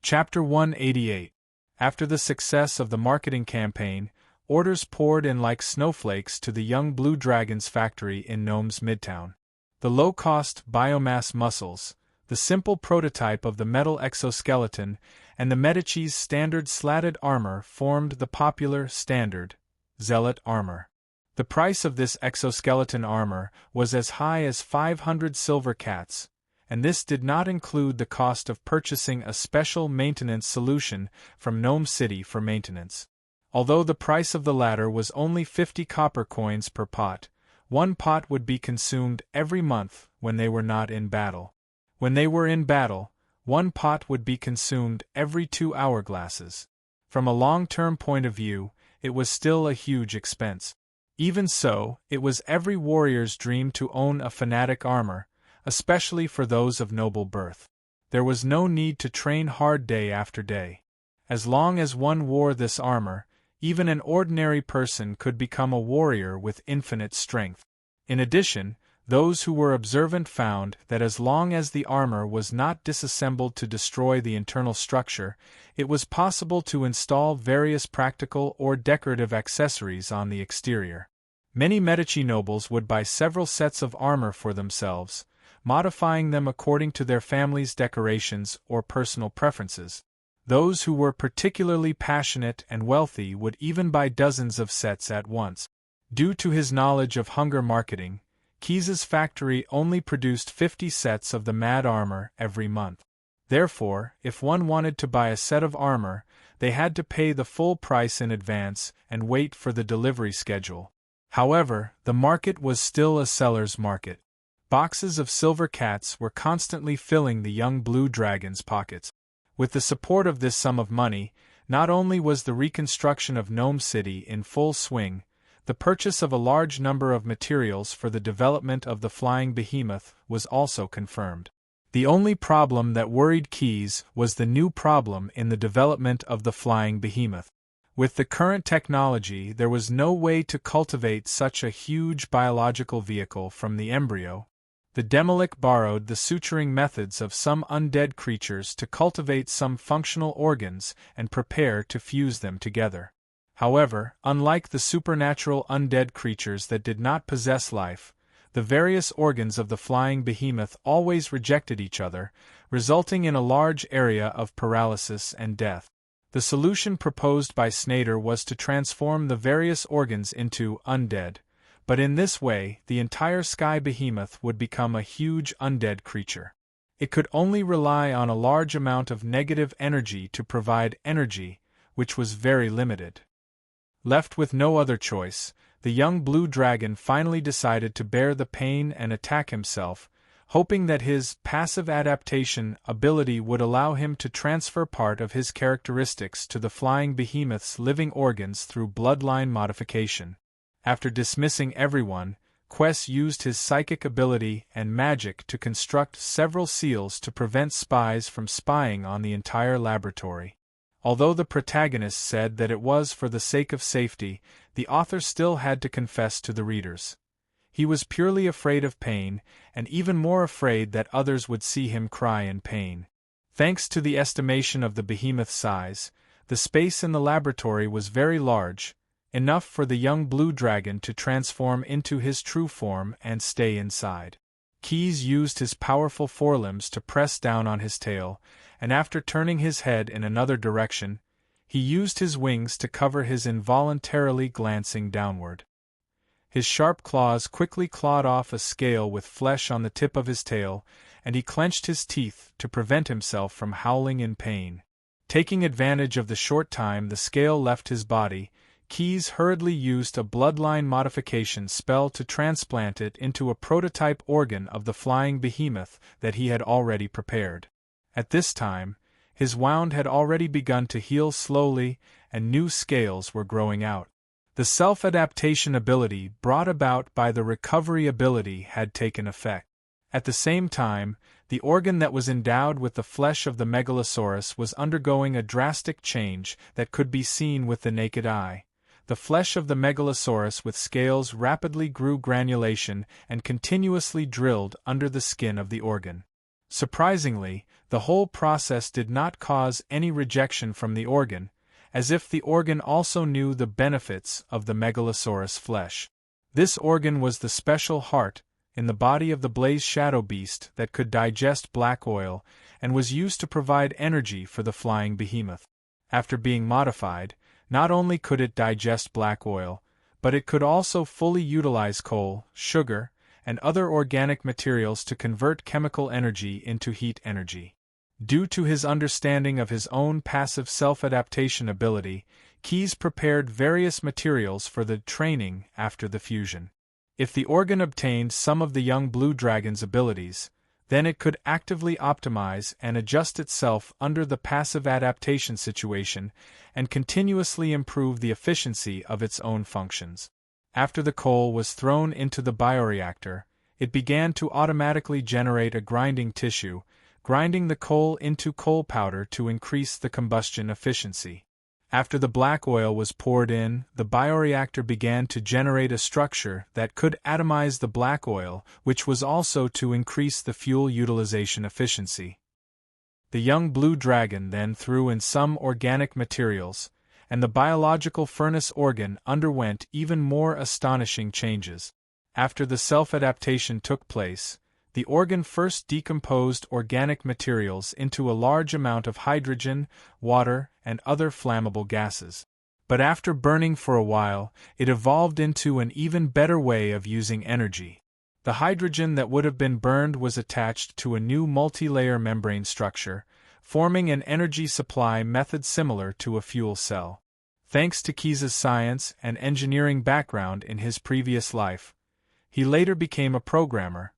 Chapter 188. After the success of the marketing campaign, orders poured in like snowflakes to the young Blue Dragon's factory in Gnome's Midtown. The low-cost biomass muscles, the simple prototype of the metal exoskeleton, and the Medici's standard slatted armor formed the popular standard zealot armor. The price of this exoskeleton armor was as high as 500 silver cats, and this did not include the cost of purchasing a special maintenance solution from Gnome City for maintenance. Although the price of the latter was only 50 copper coins per pot, one pot would be consumed every month when they were not in battle. When they were in battle, one pot would be consumed every 2 hourglasses. From a long-term point of view, it was still a huge expense. Even so, it was every warrior's dream to own a fanatic armor, especially for those of noble birth. There was no need to train hard day after day. As long as one wore this armor, even an ordinary person could become a warrior with infinite strength. In addition, those who were observant found that as long as the armor was not disassembled to destroy the internal structure, it was possible to install various practical or decorative accessories on the exterior. Many Medici nobles would buy several sets of armor for themselves, modifying them according to their family's decorations or personal preferences. Those who were particularly passionate and wealthy would even buy dozens of sets at once. Due to his knowledge of hunger marketing, Keys's factory only produced 50 sets of the Mad Armor every month. Therefore, if one wanted to buy a set of armor, they had to pay the full price in advance and wait for the delivery schedule. However, the market was still a seller's market. Boxes of silver cats were constantly filling the young Blue Dragon's pockets. With the support of this sum of money, not only was the reconstruction of Gnome City in full swing, the purchase of a large number of materials for the development of the flying behemoth was also confirmed. The only problem that worried Keys was the new problem in the development of the flying behemoth. With the current technology, there was no way to cultivate such a huge biological vehicle from the embryo. The Demolic borrowed the suturing methods of some undead creatures to cultivate some functional organs and prepare to fuse them together. However, unlike the supernatural undead creatures that did not possess life, the various organs of the flying behemoth always rejected each other, resulting in a large area of paralysis and death. The solution proposed by Snader was to transform the various organs into undead, but in this way the entire sky behemoth would become a huge undead creature. It could only rely on a large amount of negative energy to provide energy, which was very limited. Left with no other choice, the young Blue Dragon finally decided to bear the pain and attack himself, hoping that his passive adaptation ability would allow him to transfer part of his characteristics to the flying behemoth's living organs through bloodline modification. After dismissing everyone, Quess used his psychic ability and magic to construct several seals to prevent spies from spying on the entire laboratory. Although the protagonist said that it was for the sake of safety, the author still had to confess to the readers. He was purely afraid of pain, and even more afraid that others would see him cry in pain. Thanks to the estimation of the behemoth's size, the space in the laboratory was very large, enough for the young blue dragon to transform into his true form and stay inside. Keys used his powerful forelimbs to press down on his tail, and after turning his head in another direction, he used his wings to cover his involuntarily glancing downward. His sharp claws quickly clawed off a scale with flesh on the tip of his tail, and he clenched his teeth to prevent himself from howling in pain. Taking advantage of the short time the scale left his body, Keys hurriedly used a bloodline modification spell to transplant it into a prototype organ of the flying behemoth that he had already prepared. At this time, his wound had already begun to heal slowly, and new scales were growing out. The self-adaptation ability brought about by the recovery ability had taken effect. At the same time, the organ that was endowed with the flesh of the megalosaurus was undergoing a drastic change that could be seen with the naked eye. The flesh of the megalosaurus with scales rapidly grew granulation and continuously drilled under the skin of the organ. Surprisingly, the whole process did not cause any rejection from the organ, as if the organ also knew the benefits of the megalosaurus flesh. This organ was the special heart in the body of the blaze shadow beast that could digest black oil and was used to provide energy for the flying behemoth. After being modified, not only could it digest black oil, but it could also fully utilize coal, sugar, and other organic materials to convert chemical energy into heat energy. Due to his understanding of his own passive self-adaptation ability, Keys prepared various materials for the training after the fusion. If the organ obtained some of the young blue dragon's abilities, then it could actively optimize and adjust itself under the passive adaptation situation and continuously improve the efficiency of its own functions. After the coal was thrown into the bioreactor, it began to automatically generate a grinding tissue, grinding the coal into coal powder to increase the combustion efficiency. After the black oil was poured in, the bioreactor began to generate a structure that could atomize the black oil, which was also to increase the fuel utilization efficiency. The young blue dragon then threw in some organic materials, and the biological furnace organ underwent even more astonishing changes. After the self-adaptation took place, the organ first decomposed organic materials into a large amount of hydrogen, water, and other flammable gases. But after burning for a while, it evolved into an even better way of using energy. The hydrogen that would have been burned was attached to a new multi-layer membrane structure, forming an energy supply method similar to a fuel cell. Thanks to Keys's science and engineering background in his previous life, he later became a programmer.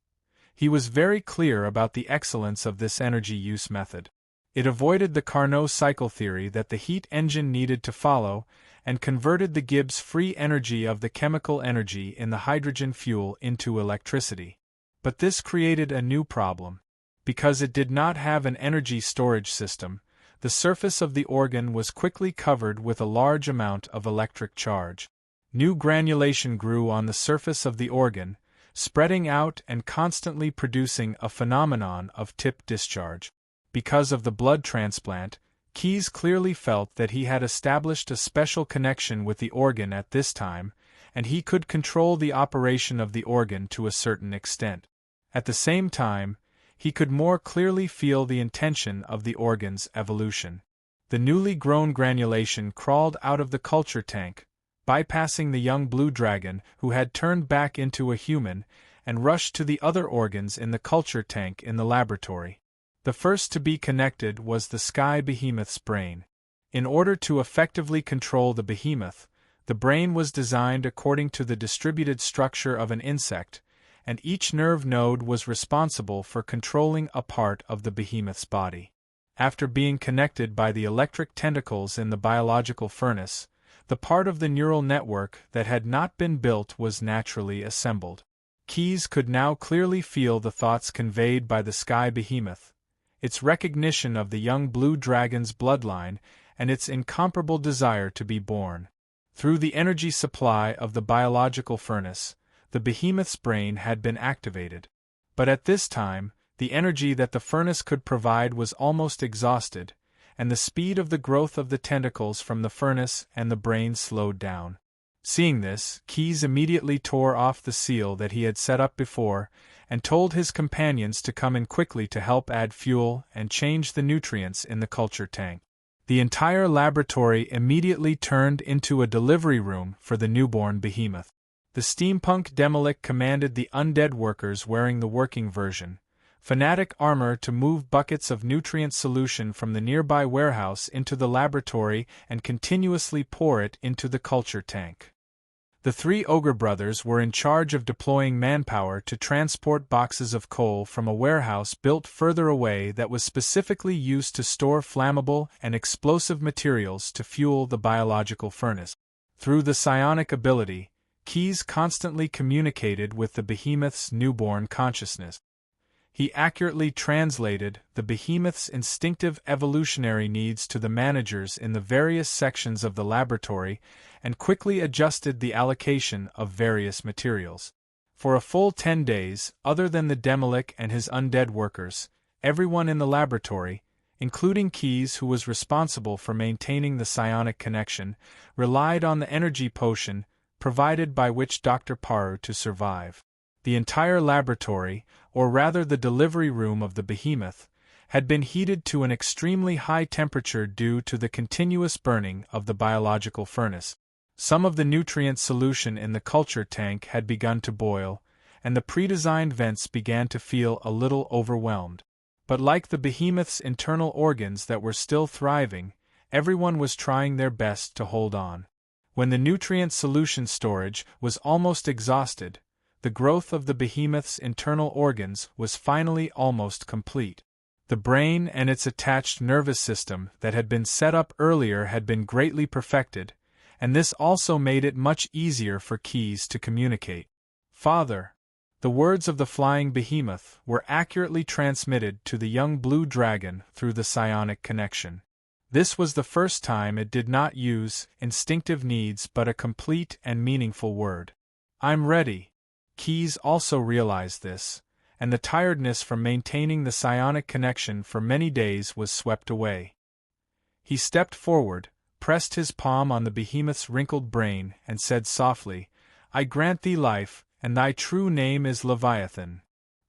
He was very clear about the excellence of this energy use method. It avoided the Carnot cycle theory that the heat engine needed to follow, and converted the Gibbs free energy of the chemical energy in the hydrogen fuel into electricity. But this created a new problem. Because it did not have an energy storage system, the surface of the organ was quickly covered with a large amount of electric charge. New granulation grew on the surface of the organ, spreading out and constantly producing a phenomenon of tip discharge. Because of the blood transplant, Keys clearly felt that he had established a special connection with the organ at this time, and he could control the operation of the organ to a certain extent. At the same time, he could more clearly feel the intention of the organ's evolution. The newly grown granulation crawled out of the culture tank, bypassing the young blue dragon who had turned back into a human, and rushed to the other organs in the culture tank in the laboratory. The first to be connected was the sky behemoth's brain. In order to effectively control the behemoth, the brain was designed according to the distributed structure of an insect, and each nerve node was responsible for controlling a part of the behemoth's body. After being connected by the electric tentacles in the biological furnace, the part of the neural network that had not been built was naturally assembled. Keys could now clearly feel the thoughts conveyed by the sky behemoth, its recognition of the young blue dragon's bloodline, and its incomparable desire to be born. Through the energy supply of the biological furnace, the behemoth's brain had been activated. But at this time, the energy that the furnace could provide was almost exhausted, and the speed of the growth of the tentacles from the furnace and the brain slowed down. Seeing this, Keyes immediately tore off the seal that he had set up before, and told his companions to come in quickly to help add fuel and change the nutrients in the culture tank. The entire laboratory immediately turned into a delivery room for the newborn behemoth. The steampunk Demolic commanded the undead workers wearing the working version, fanatic armor to move buckets of nutrient solution from the nearby warehouse into the laboratory and continuously pour it into the culture tank. The three Ogre brothers were in charge of deploying manpower to transport boxes of coal from a warehouse built further away that was specifically used to store flammable and explosive materials to fuel the biological furnace. Through the psionic ability, Keyes constantly communicated with the behemoth's newborn consciousness. He accurately translated the behemoth's instinctive evolutionary needs to the managers in the various sections of the laboratory and quickly adjusted the allocation of various materials. For a full 10 days, other than the Demolic and his undead workers, everyone in the laboratory, including Keyes who was responsible for maintaining the psionic connection, relied on the energy potion provided by which Dr. Paru to survive. The entire laboratory, or rather the delivery room of the behemoth, had been heated to an extremely high temperature due to the continuous burning of the biological furnace. Some of the nutrient solution in the culture tank had begun to boil, and the pre-designed vents began to feel a little overwhelmed. But like the behemoth's internal organs that were still thriving, everyone was trying their best to hold on. When the nutrient solution storage was almost exhausted, the growth of the behemoth's internal organs was finally almost complete. The brain and its attached nervous system that had been set up earlier had been greatly perfected, and this also made it much easier for Keyes to communicate. "Father." The words of the flying behemoth were accurately transmitted to the young blue dragon through the psionic connection. This was the first time it did not use instinctive needs but a complete and meaningful word. "I'm ready." Keyes also realized this, and the tiredness from maintaining the psionic connection for many days was swept away. He stepped forward, pressed his palm on the behemoth's wrinkled brain, and said softly, "I grant thee life, and thy true name is Leviathan."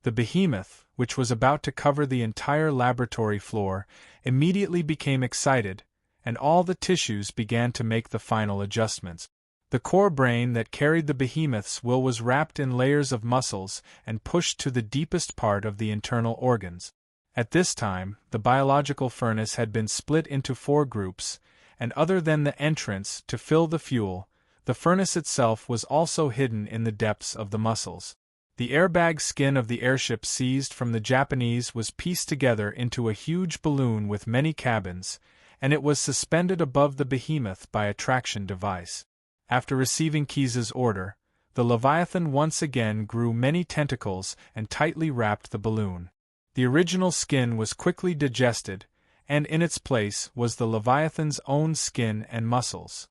The behemoth, which was about to cover the entire laboratory floor, immediately became excited, and all the tissues began to make the final adjustments. The core brain that carried the behemoth's will was wrapped in layers of muscles and pushed to the deepest part of the internal organs. At this time, the biological furnace had been split into 4 groups, and other than the entrance to fill the fuel, the furnace itself was also hidden in the depths of the muscles. The airbag skin of the airship seized from the Japanese was pieced together into a huge balloon with many cabins, and it was suspended above the behemoth by a traction device. After receiving Keyes's order, the Leviathan once again grew many tentacles and tightly wrapped the balloon. The original skin was quickly digested, and in its place was the Leviathan's own skin and muscles.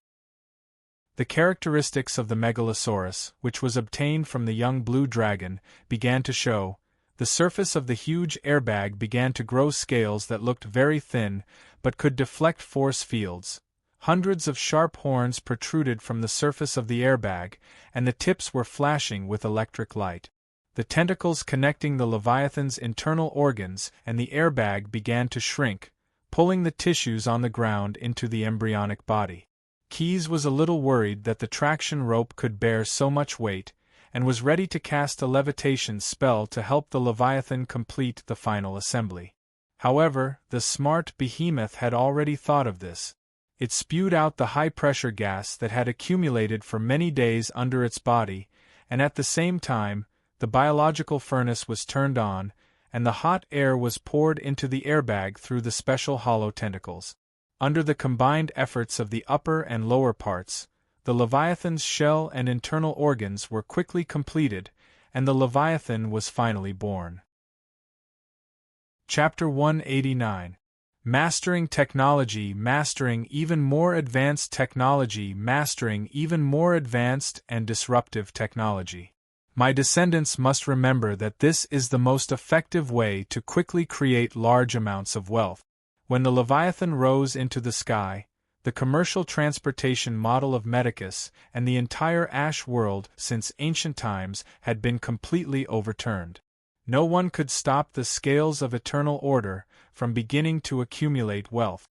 The characteristics of the Megalosaurus, which was obtained from the young blue dragon, began to show. The surface of the huge airbag began to grow scales that looked very thin but could deflect force fields. Hundreds of sharp horns protruded from the surface of the airbag, and the tips were flashing with electric light. The tentacles connecting the Leviathan's internal organs and the airbag began to shrink, pulling the tissues on the ground into the embryonic body. Keyes was a little worried that the traction rope could bear so much weight, and was ready to cast a levitation spell to help the Leviathan complete the final assembly. However, the smart behemoth had already thought of this. It spewed out the high-pressure gas that had accumulated for many days under its body, and at the same time, the biological furnace was turned on, and the hot air was poured into the airbag through the special hollow tentacles. Under the combined efforts of the upper and lower parts, the Leviathan's shell and internal organs were quickly completed, and the Leviathan was finally born. Chapter 189. Mastering Technology, Mastering Even More Advanced Technology, Mastering Even More Advanced and Disruptive Technology. My descendants must remember that this is the most effective way to quickly create large amounts of wealth. When the Leviathan rose into the sky, the commercial transportation model of Medicus and the entire Ash world since ancient times had been completely overturned. No one could stop the scales of eternal order from beginning to accumulate wealth.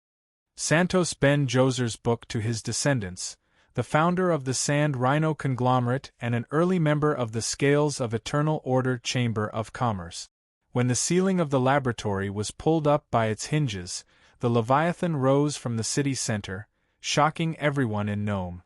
Santos Ben Jozer's book to his descendants, the founder of the Sand Rhino conglomerate and an early member of the Scales of Eternal Order Chamber of Commerce. When the ceiling of the laboratory was pulled up by its hinges, the Leviathan rose from the city center, shocking everyone in Nome.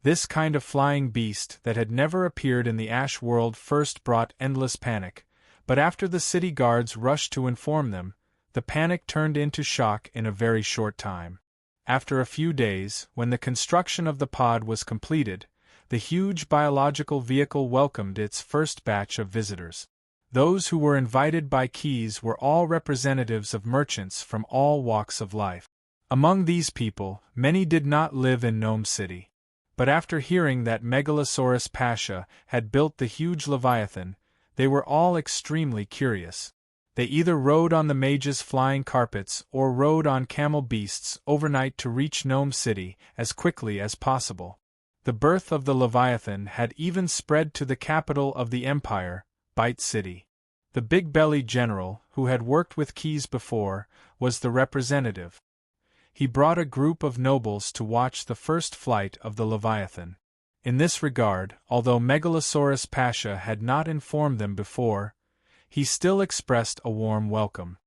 This kind of flying beast that had never appeared in the Ash world first brought endless panic, but after the city guards rushed to inform them, the panic turned into shock in a very short time. After a few days, when the construction of the pod was completed, the huge biological vehicle welcomed its first batch of visitors. Those who were invited by Keys were all representatives of merchants from all walks of life. Among these people, many did not live in Nome City. But after hearing that Megalosaurus Pasha had built the huge Leviathan, they were all extremely curious. They either rode on the mage's flying carpets or rode on camel beasts overnight to reach Nome City as quickly as possible. The birth of the Leviathan had even spread to the capital of the empire, Bite City. The big-bellied general, who had worked with Keys before, was the representative. He brought a group of nobles to watch the first flight of the Leviathan. In this regard, although Megalosaurus Pasha had not informed them before, he still expressed a warm welcome.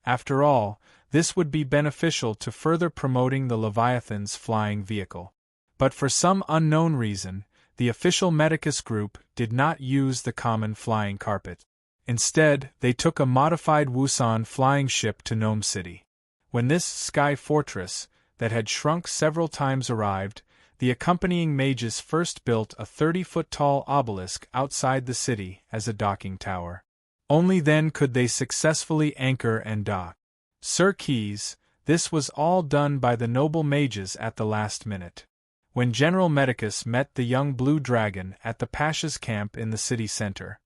After all, this would be beneficial to further promoting the Leviathan's flying vehicle. But for some unknown reason, the official Medicus group did not use the common flying carpet. Instead, they took a modified Wusan flying ship to Nome City. When this sky fortress, that had shrunk several times, arrived, the accompanying mages first built a 30-foot-tall obelisk outside the city as a docking tower. Only then could they successfully anchor and dock. Sir Keys, this was all done by the noble mages at the last minute. When General Medicus met the young blue dragon at the Pasha's camp in the city center,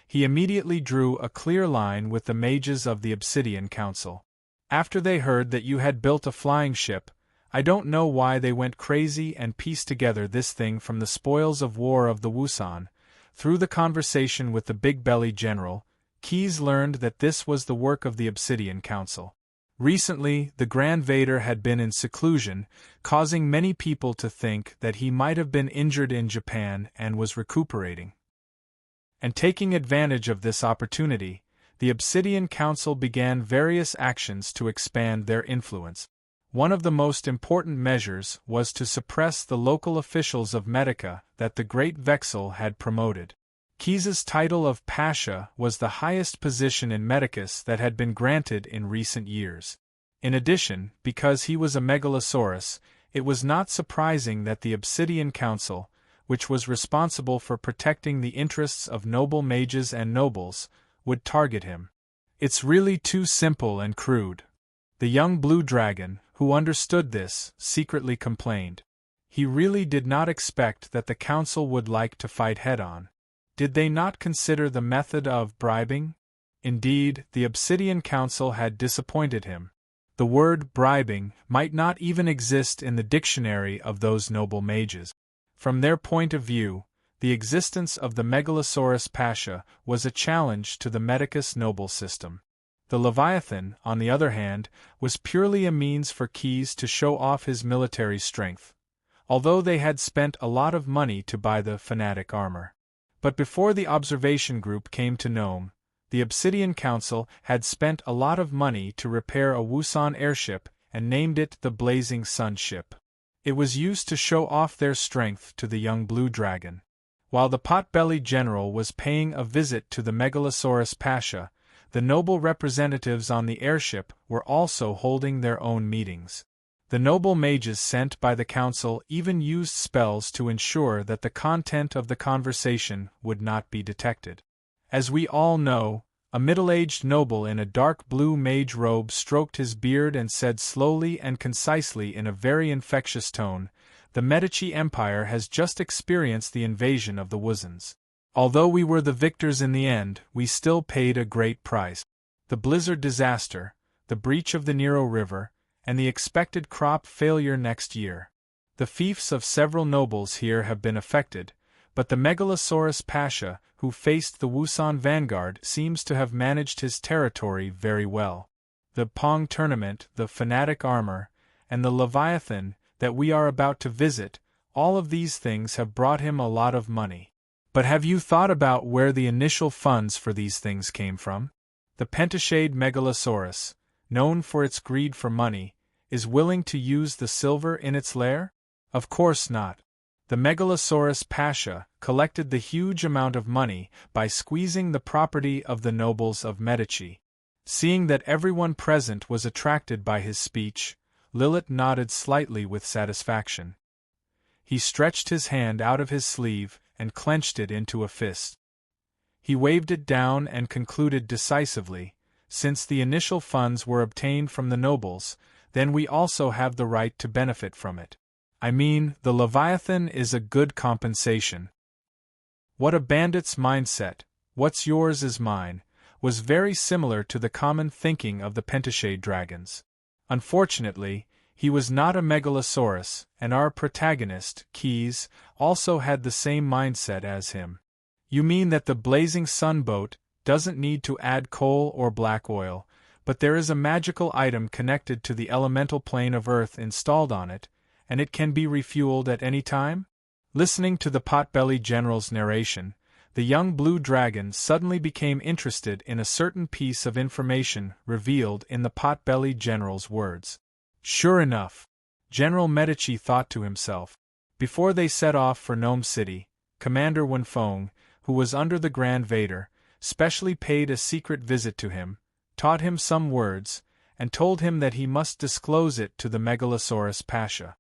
he immediately drew a clear line with the mages of the Obsidian Council. After they heard that you had built a flying ship, I don't know why they went crazy and pieced together this thing from the spoils of war of the Wusan. Through the conversation with the big-bellied general, Keys learned that this was the work of the Obsidian Council. Recently, the Grand Vader had been in seclusion, causing many people to think that he might have been injured in Japan and was recuperating. And taking advantage of this opportunity, the Obsidian Council began various actions to expand their influence. One of the most important measures was to suppress the local officials of Medica that the Great Vexil had promoted. Keys's title of Pasha was the highest position in Medicus that had been granted in recent years. In addition, because he was a Megalosaurus, it was not surprising that the Obsidian Council, which was responsible for protecting the interests of noble mages and nobles, would target him. It's really too simple and crude. The young blue dragon, who understood this, secretly complained. He really did not expect that the council would like to fight head-on. Did they not consider the method of bribing? Indeed, the Obsidian Council had disappointed him. The word bribing might not even exist in the dictionary of those noble mages. From their point of view, the existence of the Megalosaurus Pasha was a challenge to the Medicus noble system. The Leviathan, on the other hand, was purely a means for Keys to show off his military strength, although they had spent a lot of money to buy the fanatic armor. But before the observation group came to Nome, the Obsidian Council had spent a lot of money to repair a Wusan airship and named it the Blazing Sun ship. It was used to show off their strength to the young blue dragon. While the pot-bellied general was paying a visit to the Megalosaurus Pasha, the noble representatives on the airship were also holding their own meetings. The noble mages sent by the council even used spells to ensure that the content of the conversation would not be detected. As we all know, a middle-aged noble in a dark blue mage robe stroked his beard and said slowly and concisely in a very infectious tone, "The Medici Empire has just experienced the invasion of the Wuzans. Although we were the victors in the end, we still paid a great price. The blizzard disaster, the breach of the Nero River, and the expected crop failure next year. The fiefs of several nobles here have been affected, but the Megalosaurus Pasha, who faced the Wusan vanguard, seems to have managed his territory very well. The Pong tournament, the fanatic armor, and the Leviathan that we are about to visit, all of these things have brought him a lot of money. But have you thought about where the initial funds for these things came from? The pentashade Megalosaurus, known for its greed for money, is willing to use the silver in its lair? Of course not. The Megalosaurus Pasha collected the huge amount of money by squeezing the property of the nobles of Medici. Seeing that everyone present was attracted by his speech, Lilith nodded slightly with satisfaction. He stretched his hand out of his sleeve and clenched it into a fist. He waved it down and concluded decisively, since the initial funds were obtained from the nobles, then we also have the right to benefit from it. I mean, the Leviathan is a good compensation. What a bandit's mindset, what's yours is mine, was very similar to the common thinking of the pentashade dragons. Unfortunately, he was not a Megalosaurus, and our protagonist, Keys, also had the same mindset as him. You mean that the blazing sun boat doesn't need to add coal or black oil, but there is a magical item connected to the elemental plane of Earth installed on it, and it can be refueled at any time? Listening to the Potbelly General's narration, the young blue dragon suddenly became interested in a certain piece of information revealed in the Potbelly General's words. Sure enough, General Medici thought to himself. Before they set off for Gnome City, Commander Wenfeng, who was under the Grand Vader, specially paid a secret visit to him, taught him some words, and told him that he must disclose it to the Megalosaurus Pasha.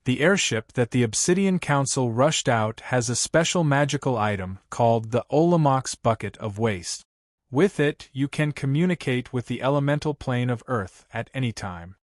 The airship that the Obsidian Council rushed out has a special magical item called the Olamox Bucket of Waste. With it, you can communicate with the elemental plane of Earth at any time.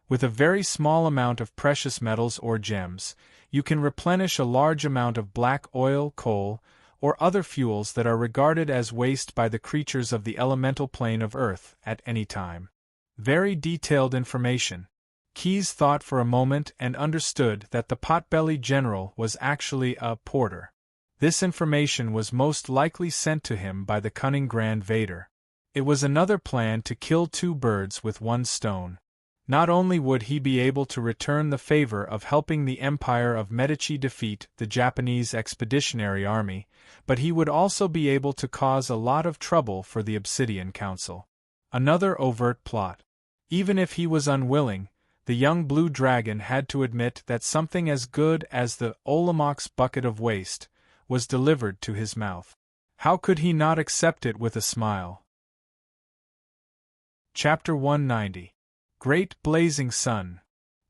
With a very small amount of precious metals or gems, you can replenish a large amount of black oil, coal, or other fuels that are regarded as waste by the creatures of the elemental plane of Earth at any time. Very detailed information. Keys thought for a moment and understood that the Potbelly General was actually a porter. This information was most likely sent to him by the cunning Grand Vader. It was another plan to kill two birds with one stone. Not only would he be able to return the favor of helping the Empire of Medici defeat the Japanese Expeditionary Army, but he would also be able to cause a lot of trouble for the Obsidian Council. Another overt plot. Even if he was unwilling, the young blue dragon had to admit that something as good as the Olamox Bucket of Waste was delivered to his mouth. How could he not accept it with a smile? Chapter 190. Great Blazing Sun.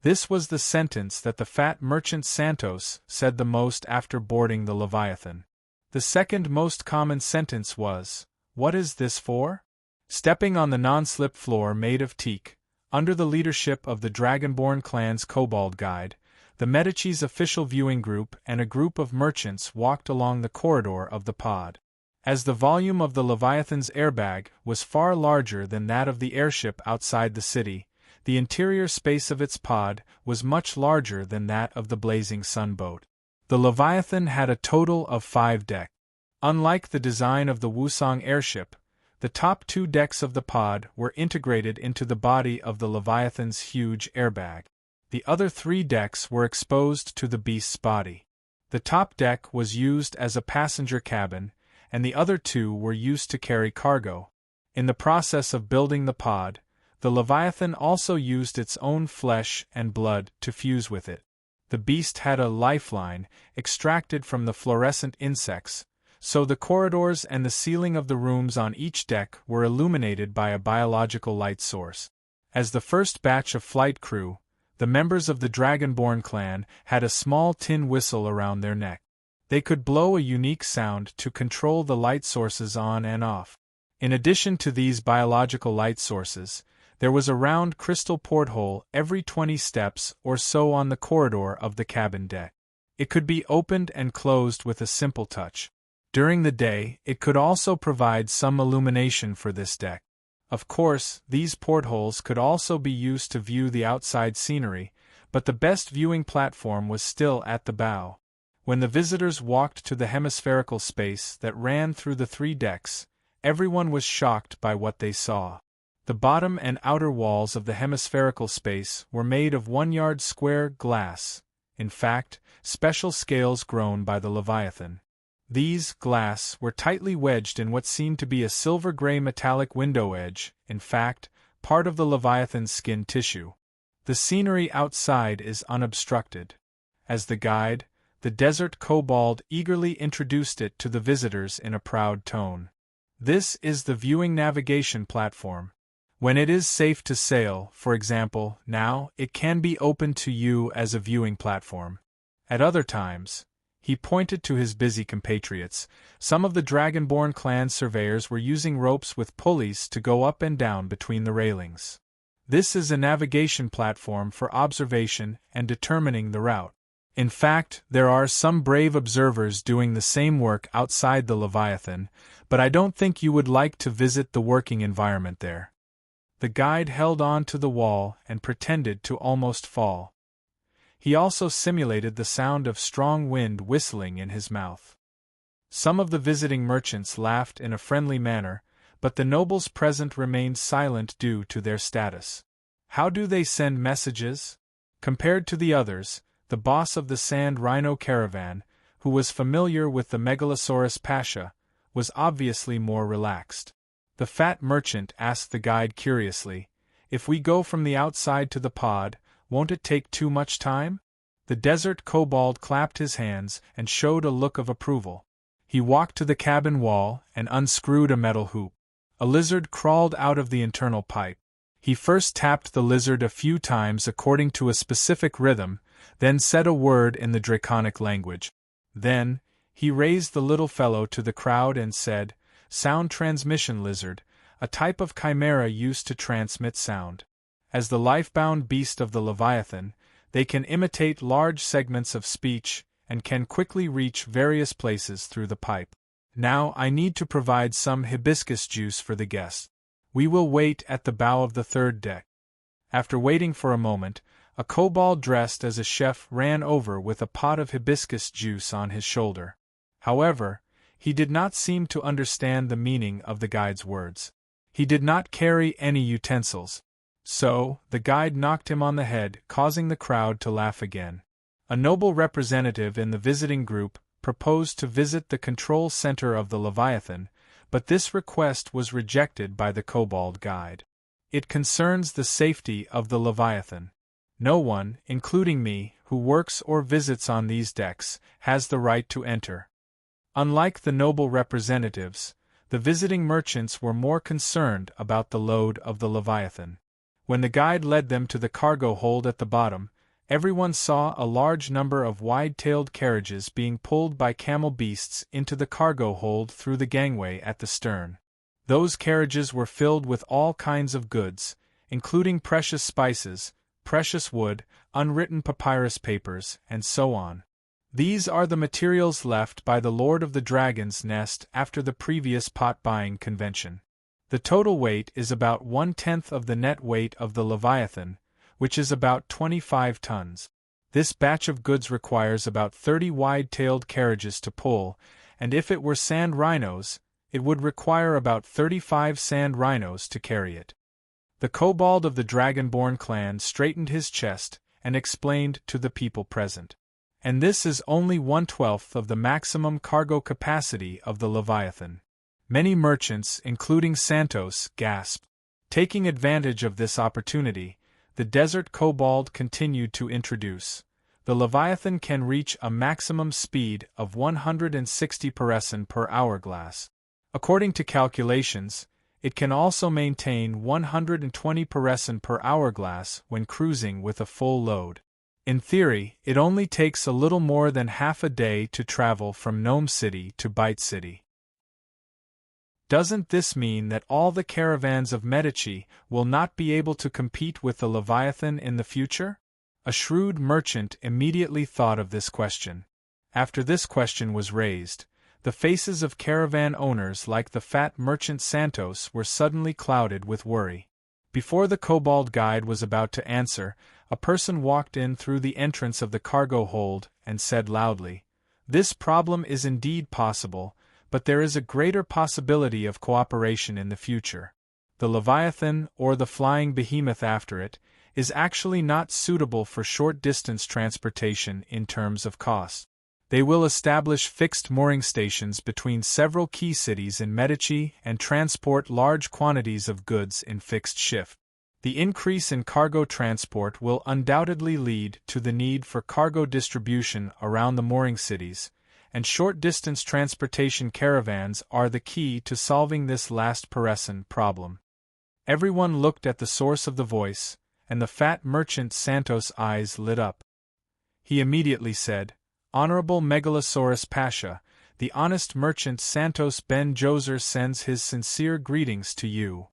This was the sentence that the fat merchant Santos said the most after boarding the Leviathan. The second most common sentence was, "What is this for?" Stepping on the non-slip floor made of teak, under the leadership of the Dragonborn clan's kobold guide, the Medici's official viewing group and a group of merchants walked along the corridor of the pod. As the volume of the Leviathan's airbag was far larger than that of the airship outside the city, the interior space of its pod was much larger than that of the blazing sun boat. The Leviathan had a total of 5 decks. Unlike the design of the Wusong airship, the top 2 decks of the pod were integrated into the body of the Leviathan's huge airbag. The other 3 decks were exposed to the beast's body. The top deck was used as a passenger cabin, and the other 2 were used to carry cargo. In the process of building the pod, the Leviathan also used its own flesh and blood to fuse with it. The beast had a lifeline extracted from the fluorescent insects, so the corridors and the ceiling of the rooms on each deck were illuminated by a biological light source. As the first batch of flight crew, the members of the Dragonborn clan had a small tin whistle around their neck. They could blow a unique sound to control the light sources on and off. In addition to these biological light sources, there was a round crystal porthole every 20 steps or so on the corridor of the cabin deck. It could be opened and closed with a simple touch. During the day, it could also provide some illumination for this deck. Of course, these portholes could also be used to view the outside scenery, but the best viewing platform was still at the bow. When the visitors walked to the hemispherical space that ran through the 3 decks, everyone was shocked by what they saw. The bottom and outer walls of the hemispherical space were made of 1-yard square glass, in fact, special scales grown by the Leviathan. These glass were tightly wedged in what seemed to be a silver-gray metallic window edge, in fact, part of the Leviathan's skin tissue. The scenery outside is unobstructed. As the guide, the desert kobold eagerly introduced it to the visitors in a proud tone. This is the viewing navigation platform. When it is safe to sail, for example, now, it can be opened to you as a viewing platform. At other times, he pointed to his busy compatriots, some of the Dragonborn clan surveyors were using ropes with pulleys to go up and down between the railings. This is a navigation platform for observation and determining the route. In fact, there are some brave observers doing the same work outside the Leviathan, but I don't think you would like to visit the working environment there. The guide held on to the wall and pretended to almost fall. He also simulated the sound of strong wind whistling in his mouth. Some of the visiting merchants laughed in a friendly manner, but the nobles present remained silent due to their status. How do they send messages? Compared to the others, the boss of the Sand Rhino caravan, who was familiar with the Megalosaurus Pasha, was obviously more relaxed. The fat merchant asked the guide curiously, "If we go from the outside to the pod, won't it take too much time?" The desert kobold clapped his hands and showed a look of approval. He walked to the cabin wall and unscrewed a metal hoop. A lizard crawled out of the internal pipe. He first tapped the lizard a few times according to a specific rhythm, then said a word in the draconic language. Then, he raised the little fellow to the crowd and said, "Sound transmission lizard, a type of chimera used to transmit sound. As the life-bound beast of the Leviathan, they can imitate large segments of speech and can quickly reach various places through the pipe. Now I need to provide some hibiscus juice for the guests. We will wait at the bow of the 3rd deck." After waiting for a moment, a kobold dressed as a chef ran over with a pot of hibiscus juice on his shoulder. However, he did not seem to understand the meaning of the guide's words. He did not carry any utensils. So, the guide knocked him on the head, causing the crowd to laugh again. A noble representative in the visiting group proposed to visit the control center of the Leviathan, but this request was rejected by the kobold guide. It concerns the safety of the Leviathan. No one, including me, who works or visits on these decks, has the right to enter. Unlike the noble representatives, the visiting merchants were more concerned about the load of the Leviathan. When the guide led them to the cargo hold at the bottom, everyone saw a large number of wide-tailed carriages being pulled by camel beasts into the cargo hold through the gangway at the stern. Those carriages were filled with all kinds of goods, including precious spices, precious wood, unwritten papyrus papers, and so on. These are the materials left by the Lord of the Dragon's Nest after the previous pot-buying convention. The total weight is about 1/10 of the net weight of the Leviathan, which is about 25 tons. This batch of goods requires about 30 wide-tailed carriages to pull, and if it were sand rhinos, it would require about 35 sand rhinos to carry it. The kobold of the Dragonborn clan straightened his chest and explained to the people present. And this is only 1/12 of the maximum cargo capacity of the Leviathan. Many merchants, including Santos, gasped. Taking advantage of this opportunity, the desert kobold continued to introduce. The Leviathan can reach a maximum speed of 160 parasan per hourglass. According to calculations, it can also maintain 120 parasan per hourglass when cruising with a full load. In theory, it only takes a little more than half a day to travel from Gnome City to Bite City. Doesn't this mean that all the caravans of Medici will not be able to compete with the Leviathan in the future? A shrewd merchant immediately thought of this question. After this question was raised, The faces of caravan owners like the fat merchant Santos were suddenly clouded with worry. Before the kobold guide was about to answer, a person walked in through the entrance of the cargo hold and said loudly, "This problem is indeed possible, but there is a greater possibility of cooperation in the future. The Leviathan, or the flying behemoth after it, is actually not suitable for short-distance transportation in terms of cost. They will establish fixed mooring stations between several key cities in Medici and transport large quantities of goods in fixed shift. The increase in cargo transport will undoubtedly lead to the need for cargo distribution around the mooring cities, and short-distance transportation caravans are the key to solving this last Parecen problem." Everyone looked at the source of the voice, and the fat merchant Santos' eyes lit up. He immediately said, "Honorable Megalosaurus Pasha, the honest merchant Santos Ben Joser sends his sincere greetings to you."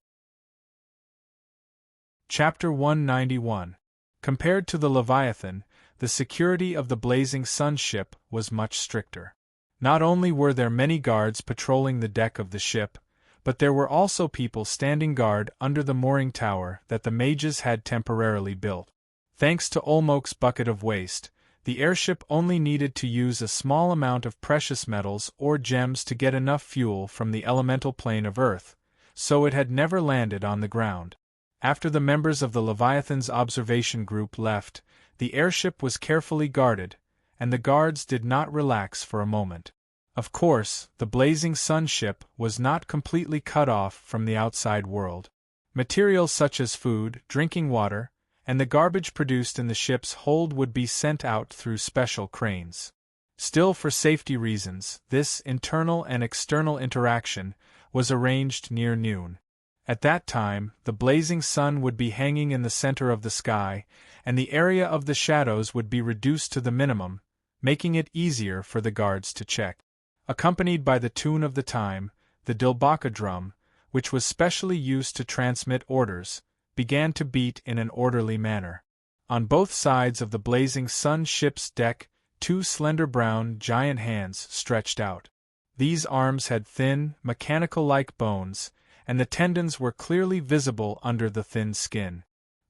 Chapter 191. Compared to the Leviathan, the security of the Blazing Sun ship was much stricter. Not only were there many guards patrolling the deck of the ship, but there were also people standing guard under the mooring tower that the mages had temporarily built. Thanks to Olmoc's bucket of waste, the airship only needed to use a small amount of precious metals or gems to get enough fuel from the elemental plane of Earth, so it had never landed on the ground. After the members of the Leviathan's observation group left, the airship was carefully guarded, and the guards did not relax for a moment. Of course, the Blazing Sun ship was not completely cut off from the outside world. Materials such as food, drinking water, and the garbage produced in the ship's hold would be sent out through special cranes. Still, for safety reasons, this internal and external interaction was arranged near noon. At that time, the blazing sun would be hanging in the center of the sky, and the area of the shadows would be reduced to the minimum, making it easier for the guards to check. Accompanied by the tune of the time, the Dilbaka drum, which was specially used to transmit orders, began to beat in an orderly manner. On both sides of the blazing sun ship's deck, two slender brown giant hands stretched out. These arms had thin, mechanical-like bones, and the tendons were clearly visible under the thin skin.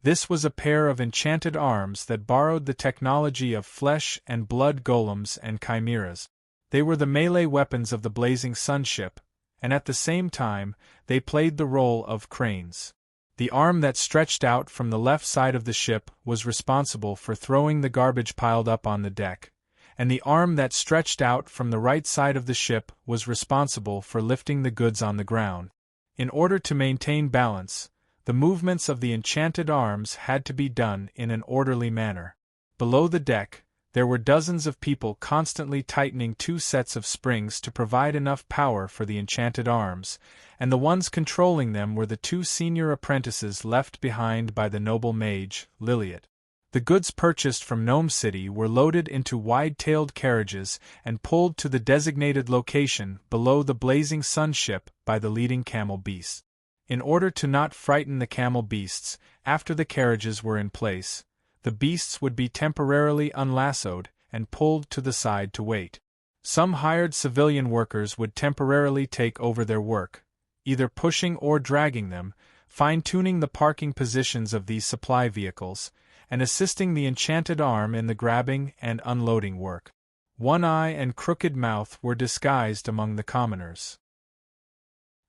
This was a pair of enchanted arms that borrowed the technology of flesh and blood golems and chimeras. They were the melee weapons of the blazing sun ship, and at the same time, they played the role of cranes. The arm that stretched out from the left side of the ship was responsible for throwing the garbage piled up on the deck, and the arm that stretched out from the right side of the ship was responsible for lifting the goods on the ground. In order to maintain balance, the movements of the enchanted arms had to be done in an orderly manner. Below the deck, there were dozens of people constantly tightening two sets of springs to provide enough power for the enchanted arms, and the ones controlling them were the two senior apprentices left behind by the noble mage, Liliot. The goods purchased from Gnome City were loaded into wide-tailed carriages and pulled to the designated location below the blazing sun ship by the leading camel beasts. In order to not frighten the camel beasts, after the carriages were in place, the beasts would be temporarily unlassoed and pulled to the side to wait. Some hired civilian workers would temporarily take over their work, either pushing or dragging them, fine-tuning the parking positions of these supply vehicles, and assisting the enchanted arm in the grabbing and unloading work. One Eye and Crooked Mouth were disguised among the commoners.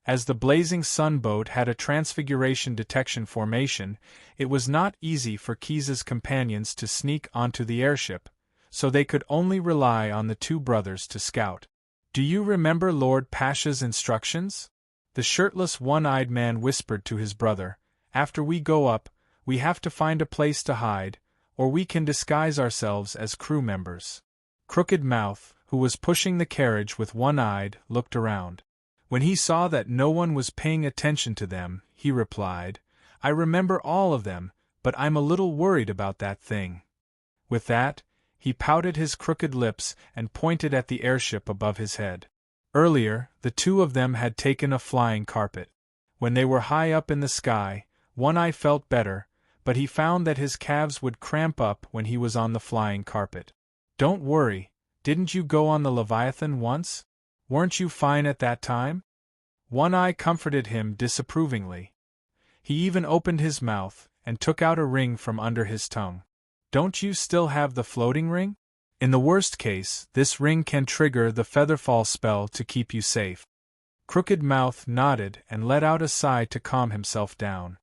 As the blazing sun boat had a transfiguration detection formation, it was not easy for Keys's companions to sneak onto the airship, so they could only rely on the two brothers to scout. "Do you remember Lord Pasha's instructions?" the shirtless one-eyed man whispered to his brother. "After we go up, we have to find a place to hide, or we can disguise ourselves as crew members." Crooked Mouth, who was pushing the carriage with one-eyed, looked around. When he saw that no one was paying attention to them, he replied, "I remember all of them, but I'm a little worried about that thing." With that, he pouted his crooked lips and pointed at the airship above his head. Earlier, the two of them had taken a flying carpet. When they were high up in the sky, One Eye felt better, but he found that his calves would cramp up when he was on the flying carpet. "Don't worry, didn't you go on the Leviathan once?" Weren't you fine at that time? One Eye comforted him disapprovingly. He even opened his mouth and took out a ring from under his tongue. Don't you still have the floating ring? In the worst case, this ring can trigger the featherfall spell to keep you safe. Crooked Mouth nodded and let out a sigh to calm himself down.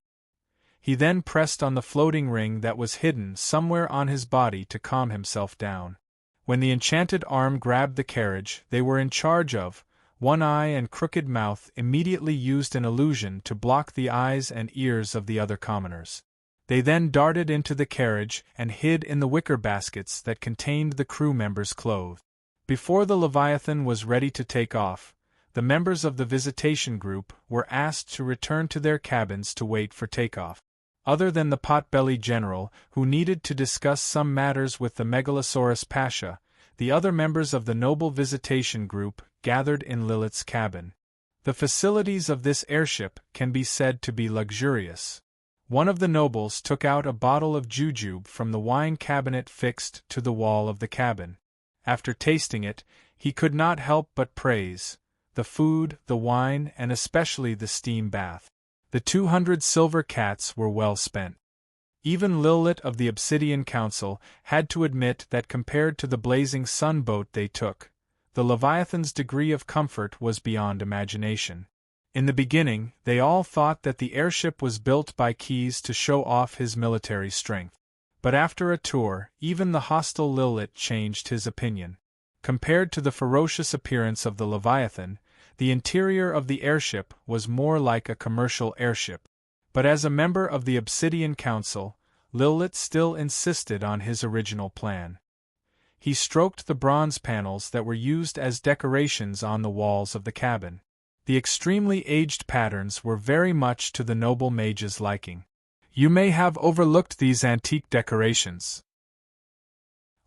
He then pressed on the floating ring that was hidden somewhere on his body to calm himself down. When the enchanted arm grabbed the carriage they were in charge of, One Eye and Crooked Mouth immediately used an illusion to block the eyes and ears of the other commoners. They then darted into the carriage and hid in the wicker baskets that contained the crew members' clothes. Before the Leviathan was ready to take off, the members of the visitation group were asked to return to their cabins to wait for takeoff. Other than the pot-bellied general, who needed to discuss some matters with the Megalosaurus Pasha, the other members of the noble visitation group gathered in Lilith's cabin. The facilities of this airship can be said to be luxurious. One of the nobles took out a bottle of jujube from the wine cabinet fixed to the wall of the cabin. After tasting it, he could not help but praise the food, the wine, and especially the steam bath. The 200 silver cats were well spent. Even Lilith of the Obsidian Council had to admit that compared to the blazing sun boat they took, the Leviathan's degree of comfort was beyond imagination. In the beginning, they all thought that the airship was built by Keyes to show off his military strength. But after a tour, even the hostile Lilith changed his opinion. Compared to the ferocious appearance of the Leviathan, the interior of the airship was more like a commercial airship. But as a member of the Obsidian Council, Lilith still insisted on his original plan. He stroked the bronze panels that were used as decorations on the walls of the cabin. The extremely aged patterns were very much to the noble mage's liking. You may have overlooked these antique decorations.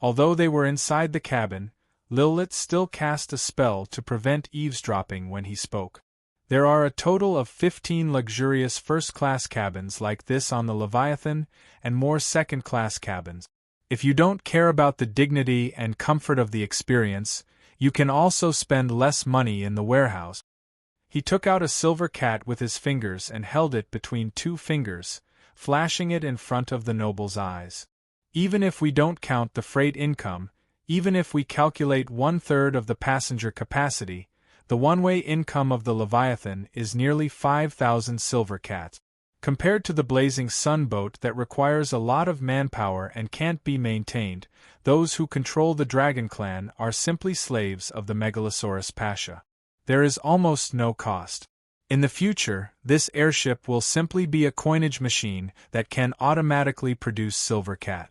Although they were inside the cabin, Lilith still cast a spell to prevent eavesdropping when he spoke. There are a total of 15 luxurious first-class cabins like this on the Leviathan, and more second-class cabins. If you don't care about the dignity and comfort of the experience, you can also spend less money in the warehouse. He took out a silver cat with his fingers and held it between two fingers, flashing it in front of the noble's eyes. Even if we don't count the freight income, even if we calculate 1/3 of the passenger capacity, the one-way income of the Leviathan is nearly 5,000 silver cats. Compared to the blazing sun boat that requires a lot of manpower and can't be maintained, those who control the Dragon Clan are simply slaves of the Megalosaurus Pasha. There is almost no cost. In the future, this airship will simply be a coinage machine that can automatically produce silver cat.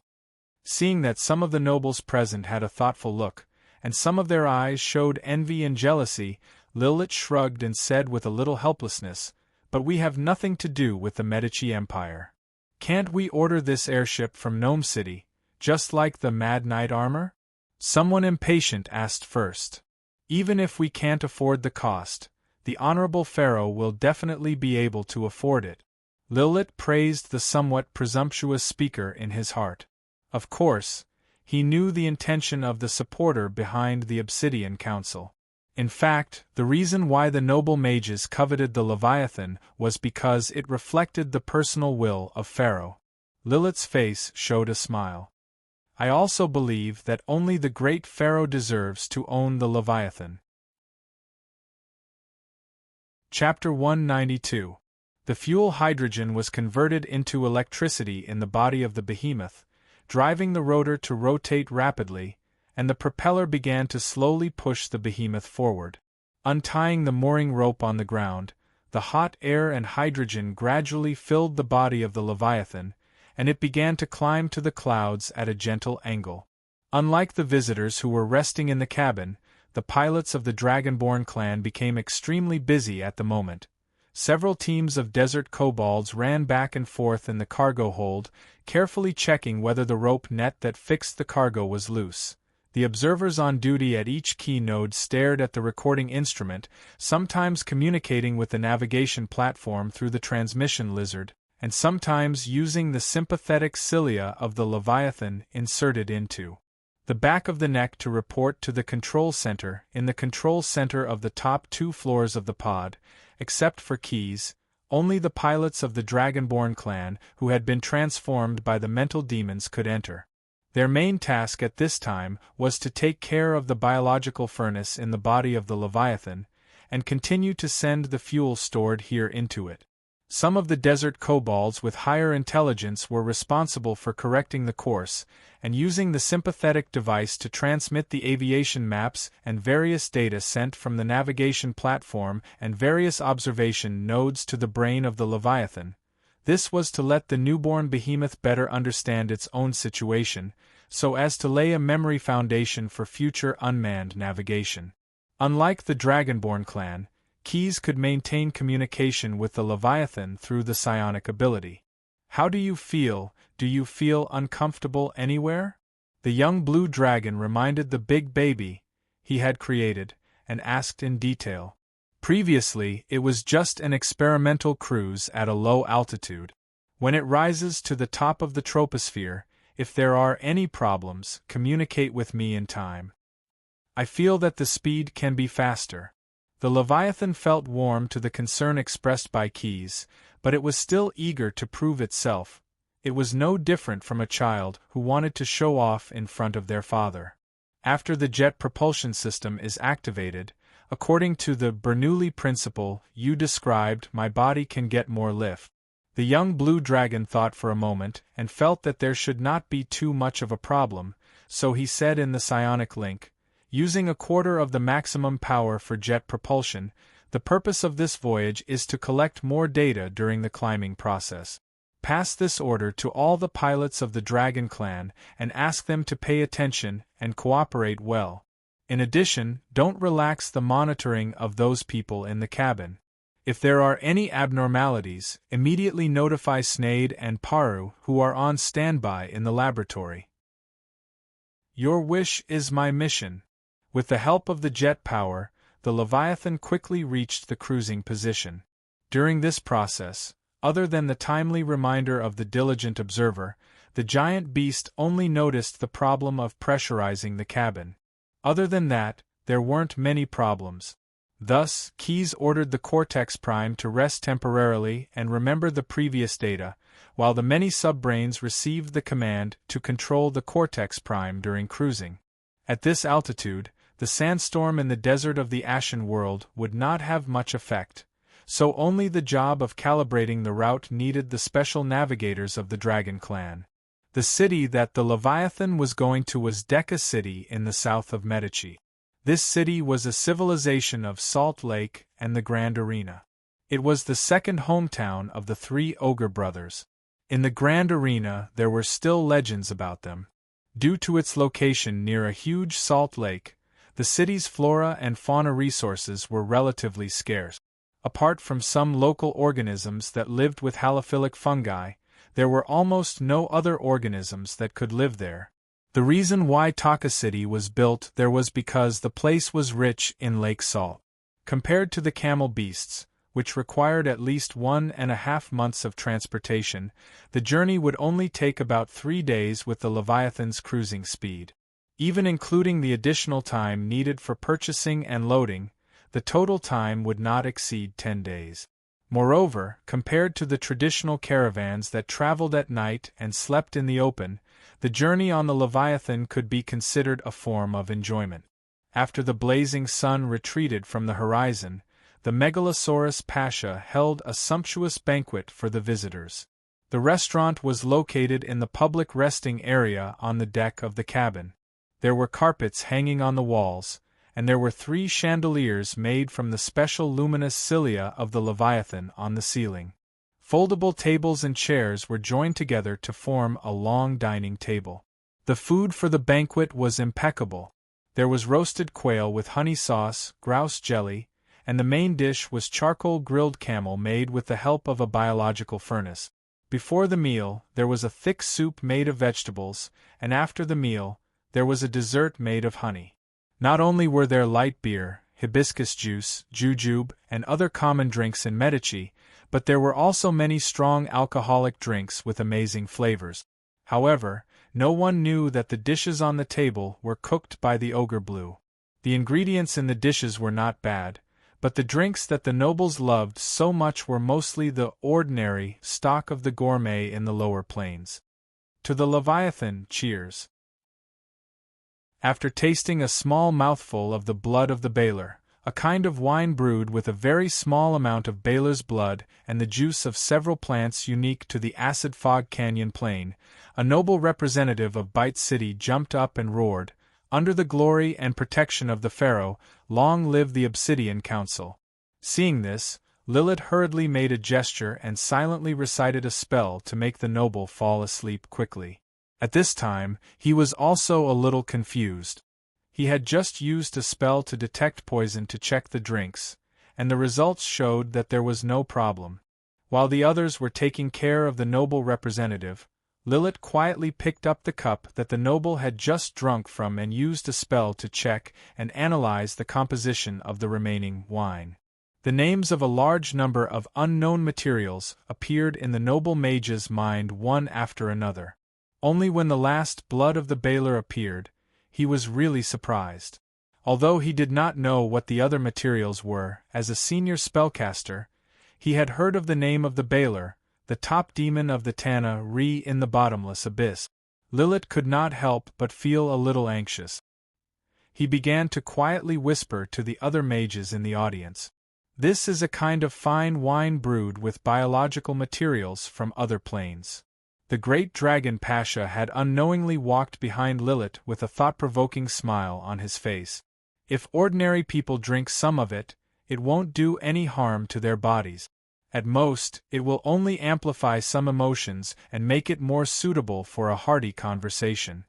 Seeing that some of the nobles present had a thoughtful look, and some of their eyes showed envy and jealousy, Lilith shrugged and said with a little helplessness, "But we have nothing to do with the Medici Empire. Can't we order this airship from Gnome City, just like the Mad Knight armor?" Someone impatient asked first. "Even if we can't afford the cost, the Honorable Pharaoh will definitely be able to afford it." Lilith praised the somewhat presumptuous speaker in his heart. Of course, he knew the intention of the supporter behind the Obsidian Council. In fact, the reason why the noble mages coveted the Leviathan was because it reflected the personal will of Pharaoh. Lilith's face showed a smile. "I also believe that only the great Pharaoh deserves to own the Leviathan." Chapter 192. The fuel hydrogen was converted into electricity in the body of the behemoth, driving the rotor to rotate rapidly, and the propeller began to slowly push the behemoth forward. Untying the mooring rope on the ground, the hot air and hydrogen gradually filled the body of the Leviathan, and it began to climb to the clouds at a gentle angle. Unlike the visitors who were resting in the cabin, the pilots of the Dragonborn clan became extremely busy at the moment. Several teams of desert kobolds ran back and forth in the cargo hold, carefully checking whether the rope net that fixed the cargo was loose. The observers on duty at each key node stared at the recording instrument, sometimes communicating with the navigation platform through the transmission lizard, and sometimes using the sympathetic cilia of the Leviathan inserted into the back of the neck to report to the control center in the control center of the top 2 floors of the pod. Except for Keys, only the pilots of the Dragonborn clan who had been transformed by the mental demons could enter. Their main task at this time was to take care of the biological furnace in the body of the Leviathan, and continue to send the fuel stored here into it. Some of the desert kobolds with higher intelligence were responsible for correcting the course, and using the sympathetic device to transmit the aviation maps and various data sent from the navigation platform and various observation nodes to the brain of the Leviathan. This was to let the newborn behemoth better understand its own situation, so as to lay a memory foundation for future unmanned navigation. Unlike the Dragonborn clan, Keys could maintain communication with the Leviathan through the psionic ability. "How do you feel? Do you feel uncomfortable anywhere?" The young blue dragon reminded the big baby he had created, and asked in detail. Previously, it was just an experimental cruise at a low altitude. When it rises to the top of the troposphere, if there are any problems, communicate with me in time. I feel that the speed can be faster. The Leviathan felt warm to the concern expressed by Keys, but it was still eager to prove itself. It was no different from a child who wanted to show off in front of their father. After the jet propulsion system is activated, according to the Bernoulli principle you described, my body can get more lift. The young blue dragon thought for a moment and felt that there should not be too much of a problem, so he said in the psionic link, "Using a quarter of the maximum power for jet propulsion, the purpose of this voyage is to collect more data during the climbing process. Pass this order to all the pilots of the Dragon Clan and ask them to pay attention and cooperate well. In addition, don't relax the monitoring of those people in the cabin. If there are any abnormalities, immediately notify Snade and Paru, who are on standby in the laboratory. Your wish is my mission." With the help of the jet power, the Leviathan quickly reached the cruising position. During this process, other than the timely reminder of the diligent observer, the giant beast only noticed the problem of pressurizing the cabin. Other than that, there weren't many problems. Thus, Keys ordered the Cortex Prime to rest temporarily and remember the previous data, while the many subbrains received the command to control the Cortex Prime during cruising. At this altitude, the sandstorm in the desert of the Ashen World would not have much effect, so only the job of calibrating the route needed the special navigators of the Dragon Clan. The city that the Leviathan was going to was Deca City in the south of Medici. This city was a civilization of Salt Lake and the Grand Arena. It was the second hometown of the 3 Ogre brothers. In the Grand Arena there were still legends about them. Due to its location near a huge salt lake, the city's flora and fauna resources were relatively scarce. Apart from some local organisms that lived with halophilic fungi, there were almost no other organisms that could live there. The reason why Taka City was built there was because the place was rich in lake salt. Compared to the camel beasts, which required at least 1.5 months of transportation, the journey would only take about 3 days with the Leviathan's cruising speed. Even including the additional time needed for purchasing and loading, the total time would not exceed 10 days. Moreover, compared to the traditional caravans that traveled at night and slept in the open, the journey on the Leviathan could be considered a form of enjoyment. After the blazing sun retreated from the horizon, the Megalosaurus Pasha held a sumptuous banquet for the visitors. The restaurant was located in the public resting area on the deck of the cabin. There were carpets hanging on the walls, and there were 3 chandeliers made from the special luminous cilia of the Leviathan on the ceiling. Foldable tables and chairs were joined together to form a long dining table. The food for the banquet was impeccable. There was roasted quail with honey sauce, grouse jelly, and the main dish was charcoal grilled camel made with the help of a biological furnace. Before the meal, there was a thick soup made of vegetables, and after the meal, there was a dessert made of honey. Not only were there light beer, hibiscus juice, jujube, and other common drinks in Medici, but there were also many strong alcoholic drinks with amazing flavors. However, no one knew that the dishes on the table were cooked by the ogre Blue. The ingredients in the dishes were not bad, but the drinks that the nobles loved so much were mostly the ordinary stock of the gourmet in the lower plains. To the Leviathan, cheers! After tasting a small mouthful of the blood of the Baler, a kind of wine brewed with a very small amount of Baler's blood and the juice of several plants unique to the acid Fog Canyon plain, a noble representative of Bite City jumped up and roared, "Under the glory and protection of the Pharaoh, long live the Obsidian Council." Seeing this, Lilith hurriedly made a gesture and silently recited a spell to make the noble fall asleep quickly. At this time, he was also a little confused. He had just used a spell to detect poison to check the drinks, and the results showed that there was no problem. While the others were taking care of the noble representative, Lilith quietly picked up the cup that the noble had just drunk from and used a spell to check and analyze the composition of the remaining wine. The names of a large number of unknown materials appeared in the noble mage's mind one after another. Only when the last blood of the Baler appeared, he was really surprised. Although he did not know what the other materials were, as a senior spellcaster, he had heard of the name of the Baler, the top demon of the Tana Re in the bottomless abyss. Lilith could not help but feel a little anxious. He began to quietly whisper to the other mages in the audience, "This is a kind of fine wine brewed with biological materials from other planes." The great dragon Pasha had unknowingly walked behind Lilith with a thought-provoking smile on his face. If ordinary people drink some of it, it won't do any harm to their bodies. At most, it will only amplify some emotions and make it more suitable for a hearty conversation.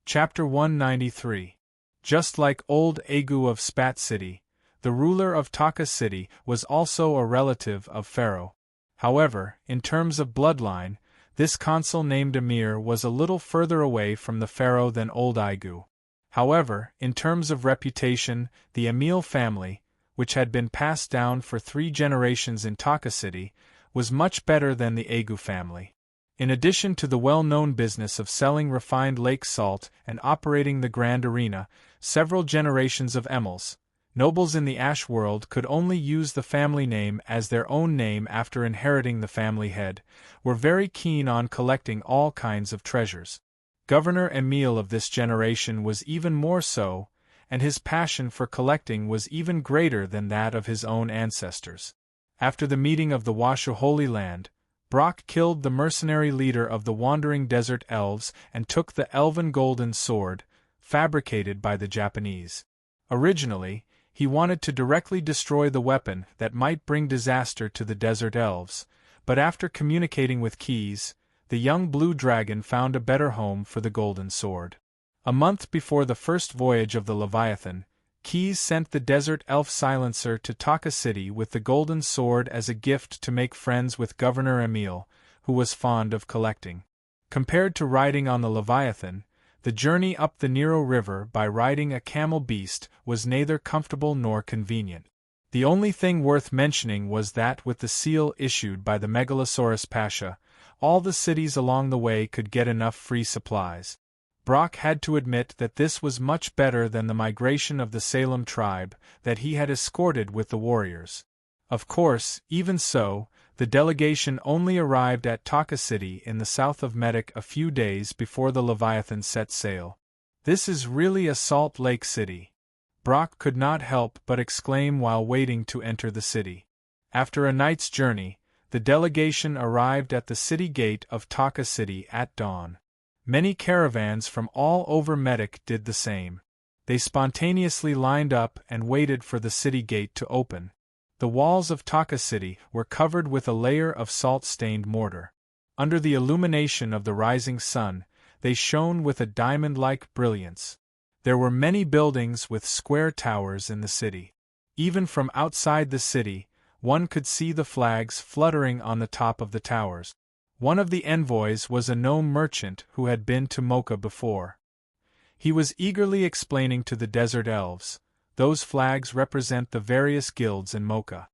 Chapter 193. Just like old Agu of Spat City, the ruler of Taka City was also a relative of Pharaoh. However, in terms of bloodline, this consul named Emir was a little further away from the pharaoh than old Agu. However, in terms of reputation, the Emil family, which had been passed down for 3 generations in Taka City, was much better than the Agu family. In addition to the well-known business of selling refined lake salt and operating the Grand Arena, several generations of Emils, nobles in the Ash world, could only use the family name as their own name after inheriting the family head, were very keen on collecting all kinds of treasures. Governor Emil of this generation was even more so, and his passion for collecting was even greater than that of his own ancestors. After the meeting of the Washu Holy Land, Brock killed the mercenary leader of the wandering desert elves and took the elven golden sword, fabricated by the Japanese. Originally, he wanted to directly destroy the weapon that might bring disaster to the desert elves, but after communicating with Keys, the young blue dragon found a better home for the golden sword. A month before the first voyage of the Leviathan, Keys sent the desert elf silencer to Taka City with the golden sword as a gift to make friends with Governor Emil, who was fond of collecting. Compared to riding on the Leviathan, the journey up the Nero River by riding a camel beast was neither comfortable nor convenient. The only thing worth mentioning was that with the seal issued by the Megalosaurus Pasha, all the cities along the way could get enough free supplies. Brock had to admit that this was much better than the migration of the Salem tribe that he had escorted with the warriors. Of course, even so, the delegation only arrived at Taka City in the south of Medak a few days before the Leviathan set sail. "This is really a salt lake city," Brock could not help but exclaim while waiting to enter the city. After a night's journey, the delegation arrived at the city gate of Taka City at dawn. Many caravans from all over Medak did the same. They spontaneously lined up and waited for the city gate to open. The walls of Taka City were covered with a layer of salt-stained mortar. Under the illumination of the rising sun, they shone with a diamond-like brilliance. There were many buildings with square towers in the city. Even from outside the city, one could see the flags fluttering on the top of the towers. One of the envoys was a gnome merchant who had been to Mocha before. He was eagerly explaining to the desert elves, "Those flags represent the various guilds in Mocha.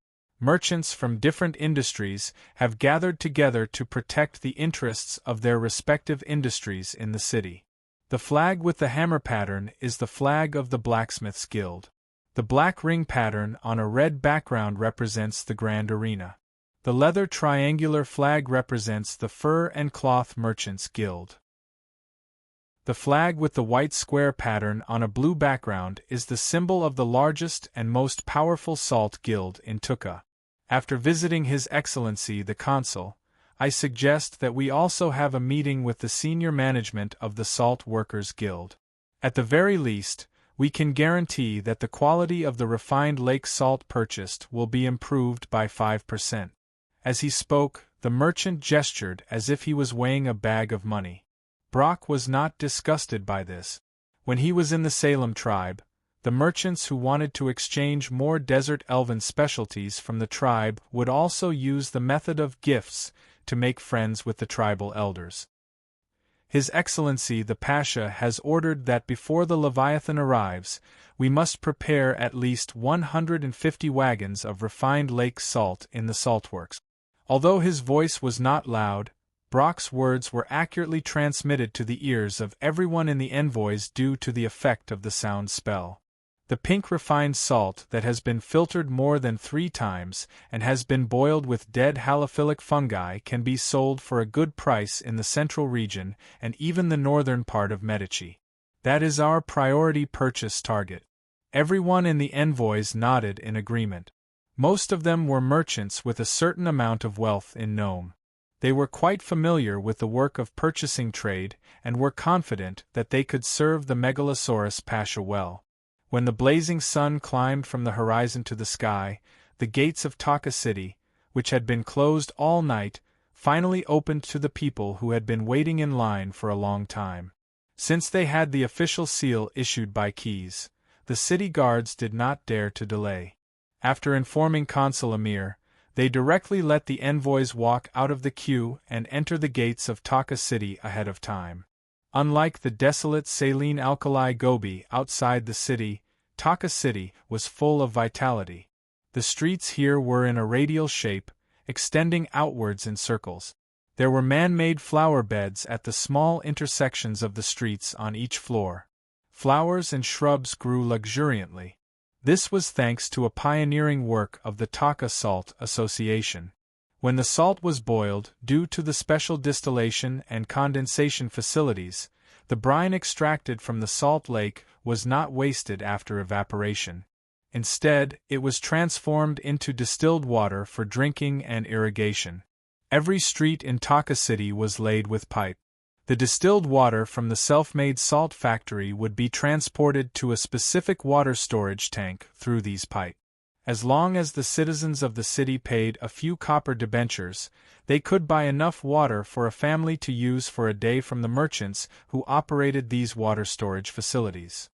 Merchants from different industries have gathered together to protect the interests of their respective industries in the city. The flag with the hammer pattern is the flag of the Blacksmiths' Guild. The black ring pattern on a red background represents the Grand Arena. The leather triangular flag represents the Fur and Cloth Merchants' Guild. The flag with the white square pattern on a blue background is the symbol of the largest and most powerful salt guild in Tukka. After visiting His Excellency the Consul, I suggest that we also have a meeting with the senior management of the Salt Workers Guild. At the very least, we can guarantee that the quality of the refined lake salt purchased will be improved by 5%. As he spoke, the merchant gestured as if he was weighing a bag of money. Brock was not disgusted by this. When he was in the Salem tribe, the merchants who wanted to exchange more desert elven specialties from the tribe would also use the method of gifts to make friends with the tribal elders. His Excellency the Pasha has ordered that before the Leviathan arrives, we must prepare at least 150 wagons of refined lake salt in the saltworks. Although his voice was not loud, Brock's words were accurately transmitted to the ears of everyone in the envoys due to the effect of the sound spell. The pink refined salt that has been filtered more than 3 times and has been boiled with dead halophilic fungi can be sold for a good price in the central region and even the northern part of Medici. That is our priority purchase target. Everyone in the envoys nodded in agreement. Most of them were merchants with a certain amount of wealth in Nome. They were quite familiar with the work of purchasing trade and were confident that they could serve the Megalosaurus Pasha well. When the blazing sun climbed from the horizon to the sky, the gates of Taka City, which had been closed all night, finally opened to the people who had been waiting in line for a long time. Since they had the official seal issued by Keys, the city guards did not dare to delay. After informing Consul Amir, they directly let the envoys walk out of the queue and enter the gates of Taka City ahead of time. Unlike the desolate saline alkali Gobi outside the city, Taka City was full of vitality. The streets here were in a radial shape, extending outwards in circles. There were man-made flower beds at the small intersections of the streets on each floor. Flowers and shrubs grew luxuriantly. This was thanks to a pioneering work of the Taka Salt Association. When the salt was boiled, due to the special distillation and condensation facilities, the brine extracted from the salt lake was not wasted after evaporation. Instead, it was transformed into distilled water for drinking and irrigation. Every street in Taka City was laid with pipe. The distilled water from the self-made salt factory would be transported to a specific water storage tank through these pipes. As long as the citizens of the city paid a few copper debentures, they could buy enough water for a family to use for a day from the merchants who operated these water storage facilities.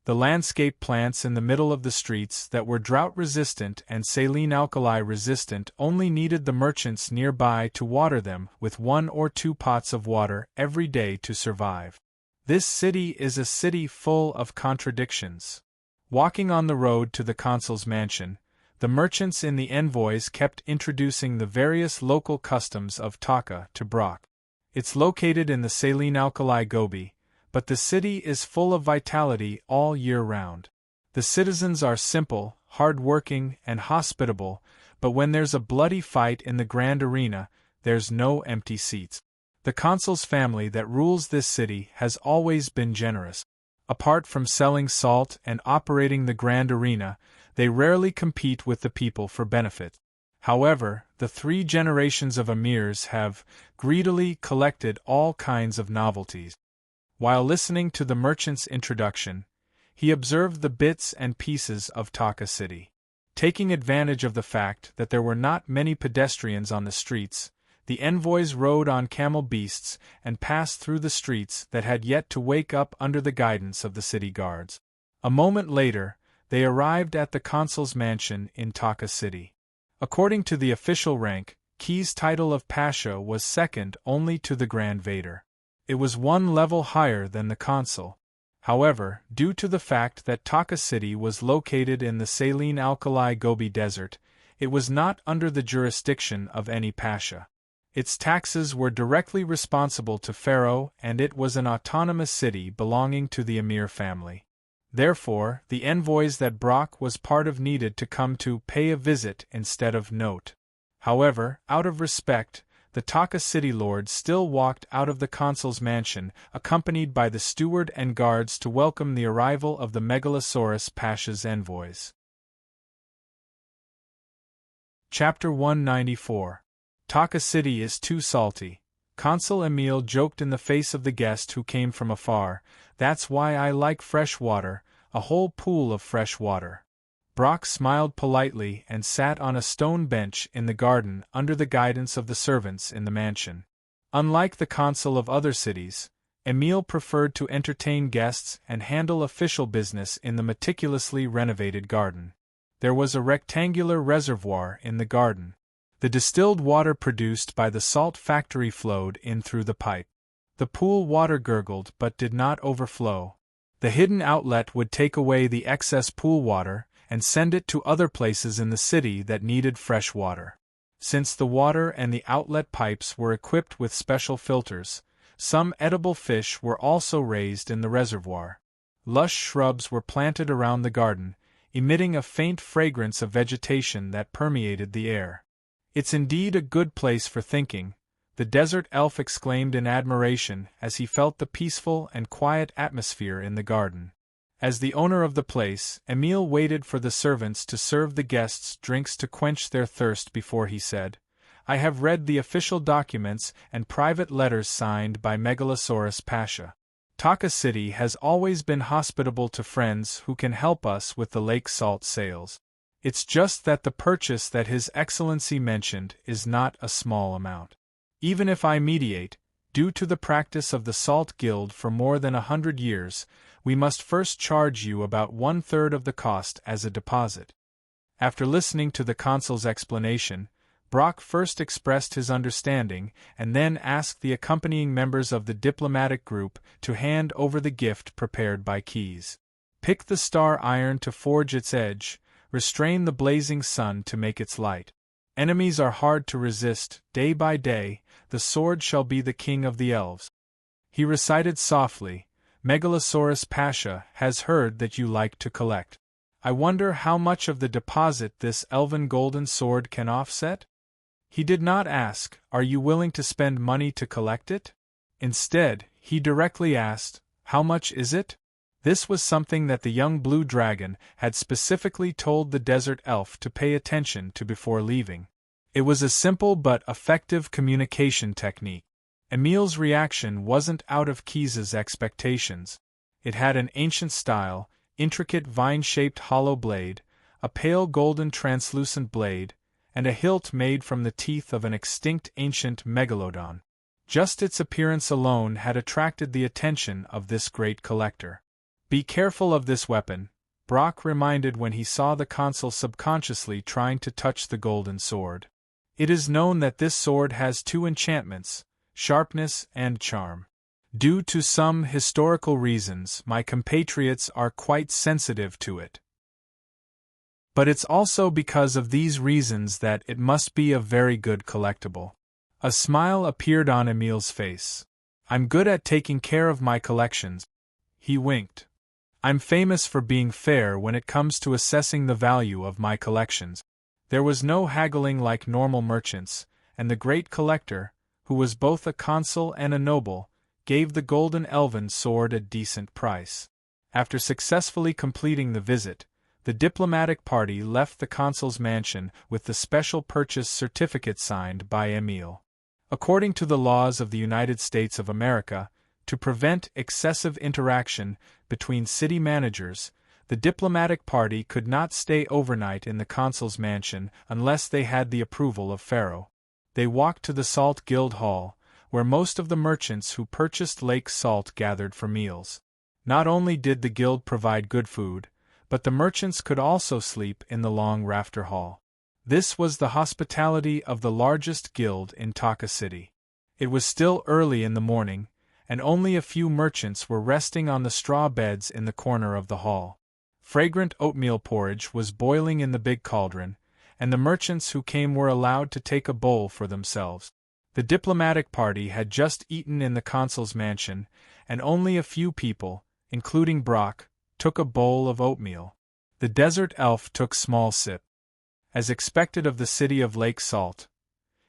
The landscape plants in the middle of the streets that were drought-resistant and saline alkali-resistant only needed the merchants nearby to water them with 1 or 2 pots of water every day to survive. This city is a city full of contradictions. Walking on the road to the consul's mansion, the merchants in the envoys kept introducing the various local customs of Taka to Brock. It's located in the saline alkali Gobi, but the city is full of vitality all year round. The citizens are simple, hard-working, and hospitable, but when there's a bloody fight in the Grand Arena, there's no empty seats. The consul's family that rules this city has always been generous. Apart from selling salt and operating the Grand Arena, they rarely compete with the people for benefit. However, the 3 generations of emirs have greedily collected all kinds of novelties. While listening to the merchant's introduction, he observed the bits and pieces of Taka City. Taking advantage of the fact that there were not many pedestrians on the streets, the envoys rode on camel beasts and passed through the streets that had yet to wake up under the guidance of the city guards. A moment later, they arrived at the consul's mansion in Taka City. According to the official rank, Key's title of Pasha was second only to the Grand Vader. It was 1 level higher than the consul. However, due to the fact that Taka City was located in the saline alkali Gobi Desert, It was not under the jurisdiction of any pasha. Its taxes were directly responsible to Pharaoh, and it was an autonomous city belonging to the emir family. Therefore, the envoys that Brock was part of needed to come to pay a visit instead of note. However, out of respect, the Taka city lord still walked out of the consul's mansion, accompanied by the steward and guards to welcome the arrival of the Megalosaurus Pasha's envoys. Chapter 194. Taka City is too salty. Consul Emile joked in the face of the guest who came from afar, "That's why I like fresh water, a whole pool of fresh water." Brock smiled politely and sat on a stone bench in the garden under the guidance of the servants in the mansion. Unlike the consul of other cities, Emile preferred to entertain guests and handle official business in the meticulously renovated garden. There was a rectangular reservoir in the garden. The distilled water produced by the salt factory flowed in through the pipe. The pool water gurgled but did not overflow. The hidden outlet would take away the excess pool water and send it to other places in the city that needed fresh water. Since the water and the outlet pipes were equipped with special filters, some edible fish were also raised in the reservoir. Lush shrubs were planted around the garden, emitting a faint fragrance of vegetation that permeated the air. "It's indeed a good place for thinking," the desert elf exclaimed in admiration as he felt the peaceful and quiet atmosphere in the garden. As the owner of the place, Emile waited for the servants to serve the guests drinks to quench their thirst before he said, "I have read the official documents and private letters signed by Megalosaurus Pasha. Taka City has always been hospitable to friends who can help us with the lake salt sales. It's just that the purchase that His Excellency mentioned is not a small amount. Even if I mediate, due to the practice of the Salt Guild for more than 100 years, we must first charge you about 1/3 of the cost as a deposit." After listening to the consul's explanation, Brock first expressed his understanding and then asked the accompanying members of the diplomatic group to hand over the gift prepared by Keys. "Pick the star iron to forge its edge, restrain the blazing sun to make its light. Enemies are hard to resist, day by day, the sword shall be the king of the elves." He recited softly, "Megalosaurus Pasha has heard that you like to collect. I wonder how much of the deposit this elven golden sword can offset?" He did not ask, "Are you willing to spend money to collect it?" Instead, he directly asked, "How much is it?" This was something that the young blue dragon had specifically told the desert elf to pay attention to before leaving. It was a simple but effective communication technique. Emile's reaction wasn't out of Keys's expectations. It had an ancient style, intricate vine-shaped hollow blade, a pale golden translucent blade, and a hilt made from the teeth of an extinct ancient megalodon. Just its appearance alone had attracted the attention of this great collector. "Be careful of this weapon," Brock reminded when he saw the consul subconsciously trying to touch the golden sword. "It is known that this sword has 2 enchantments, sharpness and charm. Due to some historical reasons, my compatriots are quite sensitive to it. But it's also because of these reasons that it must be a very good collectible." A smile appeared on Emile's face. "I'm good at taking care of my collections." He winked. "I'm famous for being fair when it comes to assessing the value of my collections." There was no haggling like normal merchants, and the great collector, who was both a consul and a noble, gave the golden elven sword a decent price. After successfully completing the visit, the diplomatic party left the consul's mansion with the special purchase certificate signed by Emile. According to the laws of the United States of America, to prevent excessive interaction between city managers, the diplomatic party could not stay overnight in the consul's mansion unless they had the approval of Pharaoh. They walked to the Salt Guild Hall, where most of the merchants who purchased lake salt gathered for meals. Not only did the guild provide good food, but the merchants could also sleep in the long rafter hall. This was the hospitality of the largest guild in Taka City. It was still early in the morning, and only a few merchants were resting on the straw beds in the corner of the hall. Fragrant oatmeal porridge was boiling in the big cauldron, and the merchants who came were allowed to take a bowl for themselves. The diplomatic party had just eaten in the consul's mansion, and only a few people, including Brock, took a bowl of oatmeal. The desert elf took small sip. As expected of the city of lake salt,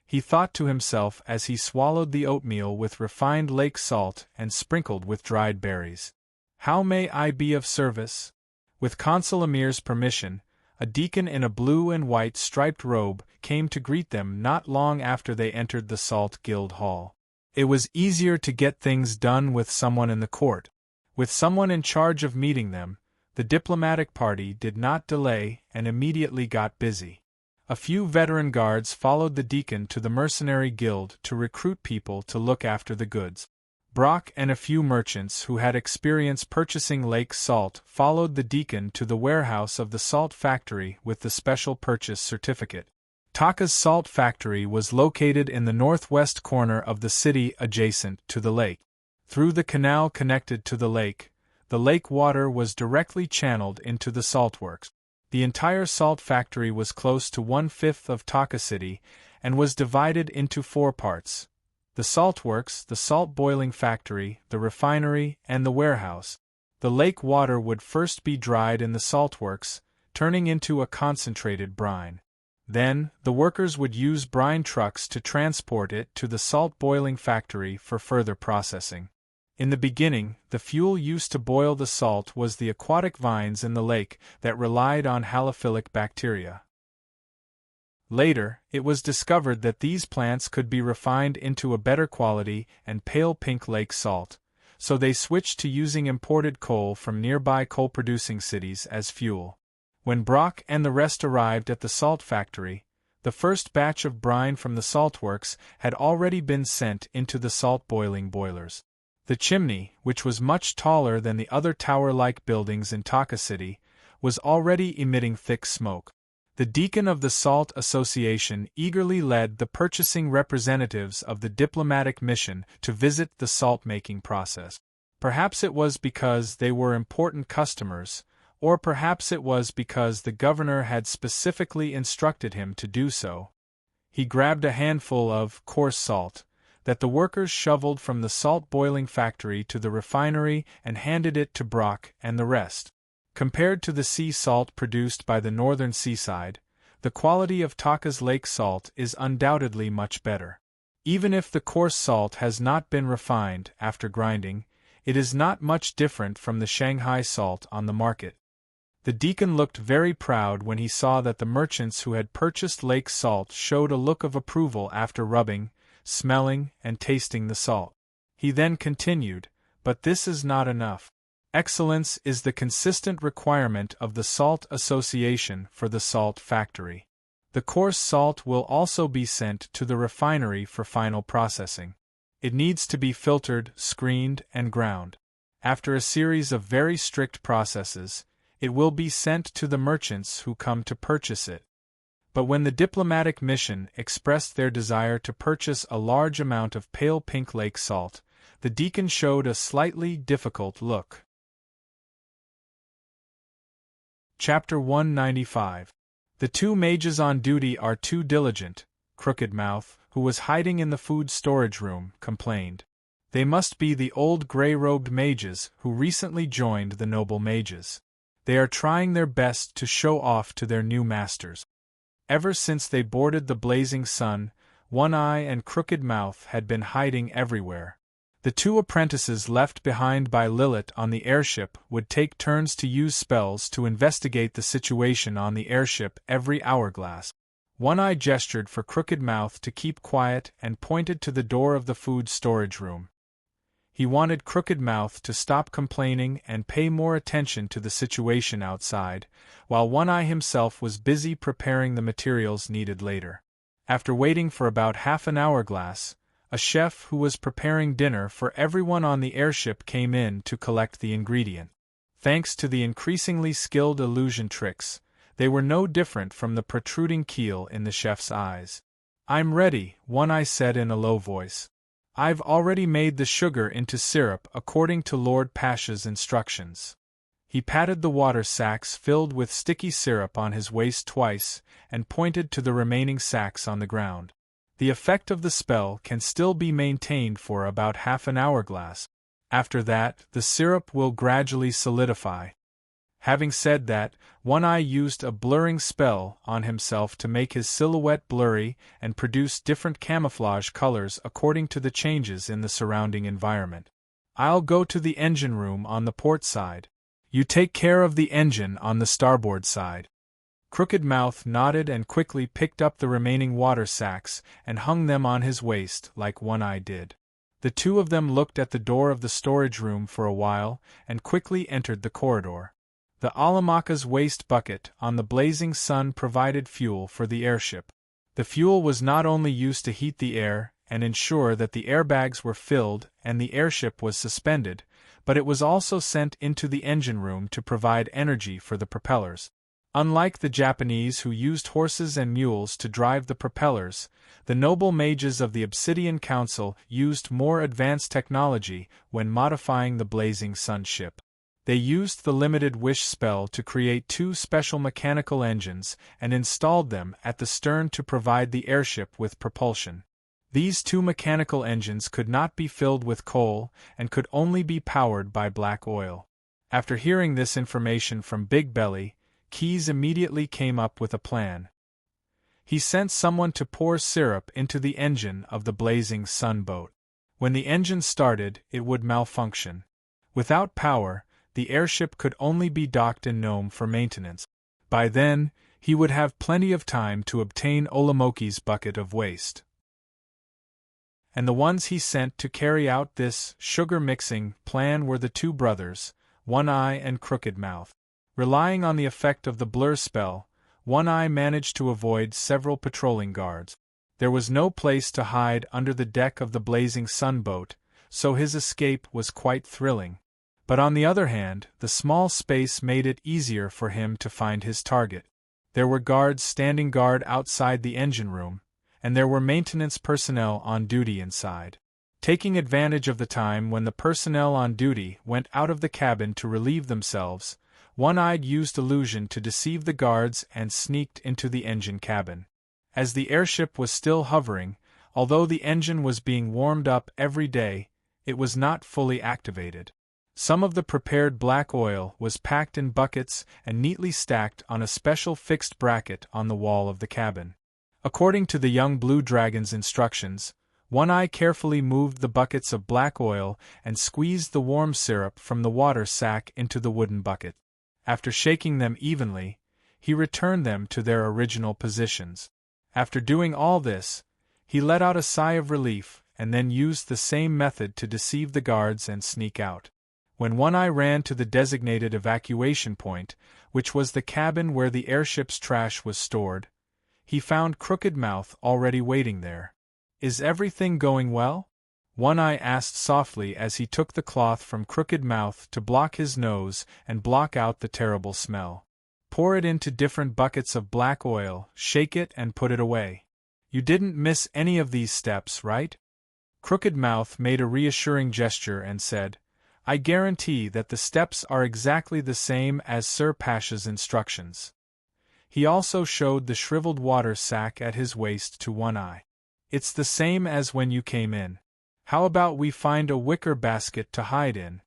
he thought to himself as he swallowed the oatmeal with refined lake salt and sprinkled with dried berries. How may I be of service? With Consul Emir's permission, a deacon in a blue and white striped robe came to greet them not long after they entered the Salt Guild Hall. It was easier to get things done with someone in the court. With someone in charge of meeting them, the diplomatic party did not delay and immediately got busy. A few veteran guards followed the deacon to the mercenary guild to recruit people to look after the goods. Brock and a few merchants who had experience purchasing lake salt followed the deacon to the warehouse of the salt factory with the special purchase certificate. Taka's salt factory was located in the northwest corner of the city adjacent to the lake. Through the canal connected to the lake water was directly channeled into the saltworks. The entire salt factory was close to 1/5 of Taka City and was divided into 4 parts: the saltworks, the salt boiling factory, the refinery, and the warehouse. The lake water would first be dried in the saltworks, turning into a concentrated brine. Then, the workers would use brine trucks to transport it to the salt boiling factory for further processing. In the beginning, the fuel used to boil the salt was the aquatic vines in the lake that relied on halophilic bacteria. Later, it was discovered that these plants could be refined into a better quality and pale pink lake salt, so they switched to using imported coal from nearby coal-producing cities as fuel. When Brock and the rest arrived at the salt factory, the first batch of brine from the saltworks had already been sent into the salt boiling boilers. The chimney, which was much taller than the other tower-like buildings in Taka City, was already emitting thick smoke. The deacon of the Salt Association eagerly led the purchasing representatives of the diplomatic mission to visit the salt-making process. Perhaps it was because they were important customers, or perhaps it was because the governor had specifically instructed him to do so. He grabbed a handful of coarse salt that the workers shoveled from the salt boiling factory to the refinery and handed it to Brock and the rest. Compared to the sea salt produced by the northern seaside, the quality of Taka's lake salt is undoubtedly much better. Even if the coarse salt has not been refined after grinding, it is not much different from the Shanghai salt on the market. The deacon looked very proud when he saw that the merchants who had purchased lake salt showed a look of approval after rubbing, smelling, and tasting the salt. He then continued, "But this is not enough. Excellence is the consistent requirement of the Salt Association for the salt factory. The coarse salt will also be sent to the refinery for final processing. It needs to be filtered, screened, and ground. After a series of very strict processes, it will be sent to the merchants who come to purchase it." But when the diplomatic mission expressed their desire to purchase a large amount of pale pink lake salt, the deacon showed a slightly difficult look. Chapter 195. The 2 mages on duty are too diligent, Crooked Mouth, who was hiding in the food storage room, complained. They must be the old gray-robed mages who recently joined the noble mages. They are trying their best to show off to their new masters. Ever since they boarded the Blazing Sun, One Eye and Crooked Mouth had been hiding everywhere. The 2 apprentices left behind by Lilith on the airship would take turns to use spells to investigate the situation on the airship every hourglass. One Eye gestured for Crooked Mouth to keep quiet and pointed to the door of the food storage room. He wanted Crooked Mouth to stop complaining and pay more attention to the situation outside, while One Eye himself was busy preparing the materials needed later. After waiting for about half an hourglass, a chef who was preparing dinner for everyone on the airship came in to collect the ingredient. Thanks to the increasingly skilled illusion tricks, they were no different from the protruding keel in the chef's eyes. "I'm ready," One Eye said in a low voice. "I've already made the sugar into syrup according to Lord Pasha's instructions. He patted the water sacks filled with sticky syrup on his waist twice, and pointed to the remaining sacks on the ground. The effect of the spell can still be maintained for about half an hourglass. After that, the syrup will gradually solidify. Having said that, One Eye used a blurring spell on himself to make his silhouette blurry and produce different camouflage colors according to the changes in the surrounding environment. I'll go to the engine room on the port side. You take care of the engine on the starboard side. Crooked Mouth nodded and quickly picked up the remaining water sacks and hung them on his waist like One Eye did. The two of them looked at the door of the storage room for a while and quickly entered the corridor. The Alamaka's waste bucket on the blazing sun provided fuel for the airship. The fuel was not only used to heat the air and ensure that the airbags were filled and the airship was suspended, but it was also sent into the engine room to provide energy for the propellers. Unlike the Japanese who used horses and mules to drive the propellers, the noble mages of the Obsidian Council used more advanced technology when modifying the blazing sun ship. They used the limited wish spell to create two special mechanical engines and installed them at the stern to provide the airship with propulsion. These two mechanical engines could not be filled with coal and could only be powered by black oil. After hearing this information from Big Belly, Keys immediately came up with a plan. He sent someone to pour syrup into the engine of the blazing sun boat. When the engine started, it would malfunction. Without power, the airship could only be docked in Nome for maintenance. By then, he would have plenty of time to obtain Olamoki's bucket of waste. And the ones he sent to carry out this sugar-mixing plan were the two brothers, One Eye and Crooked Mouth. Relying on the effect of the blur spell, One Eye managed to avoid several patrolling guards. There was no place to hide under the deck of the blazing sun boat, so his escape was quite thrilling. But on the other hand, the small space made it easier for him to find his target. There were guards standing guard outside the engine room, and there were maintenance personnel on duty inside. Taking advantage of the time when the personnel on duty went out of the cabin to relieve themselves, One-Eyed used illusion to deceive the guards and sneaked into the engine cabin. As the airship was still hovering, although the engine was being warmed up every day, it was not fully activated. Some of the prepared black oil was packed in buckets and neatly stacked on a special fixed bracket on the wall of the cabin. According to the young Blue Dragon's instructions, One Eye carefully moved the buckets of black oil and squeezed the warm syrup from the water sack into the wooden bucket. After shaking them evenly, he returned them to their original positions. After doing all this, he let out a sigh of relief and then used the same method to deceive the guards and sneak out. When One Eye ran to the designated evacuation point, which was the cabin where the airship's trash was stored, he found Crooked Mouth already waiting there. "Is everything going well?" One Eye asked softly as he took the cloth from Crooked Mouth to block his nose and block out the terrible smell. "Pour it into different buckets of black oil, shake it and put it away. You didn't miss any of these steps, right?" Crooked Mouth made a reassuring gesture and said, "I guarantee that the steps are exactly the same as Sir Pasha's instructions." He also showed the shriveled water sack at his waist to One Eye. "It's the same as when you came in. How about we find a wicker basket to hide in?"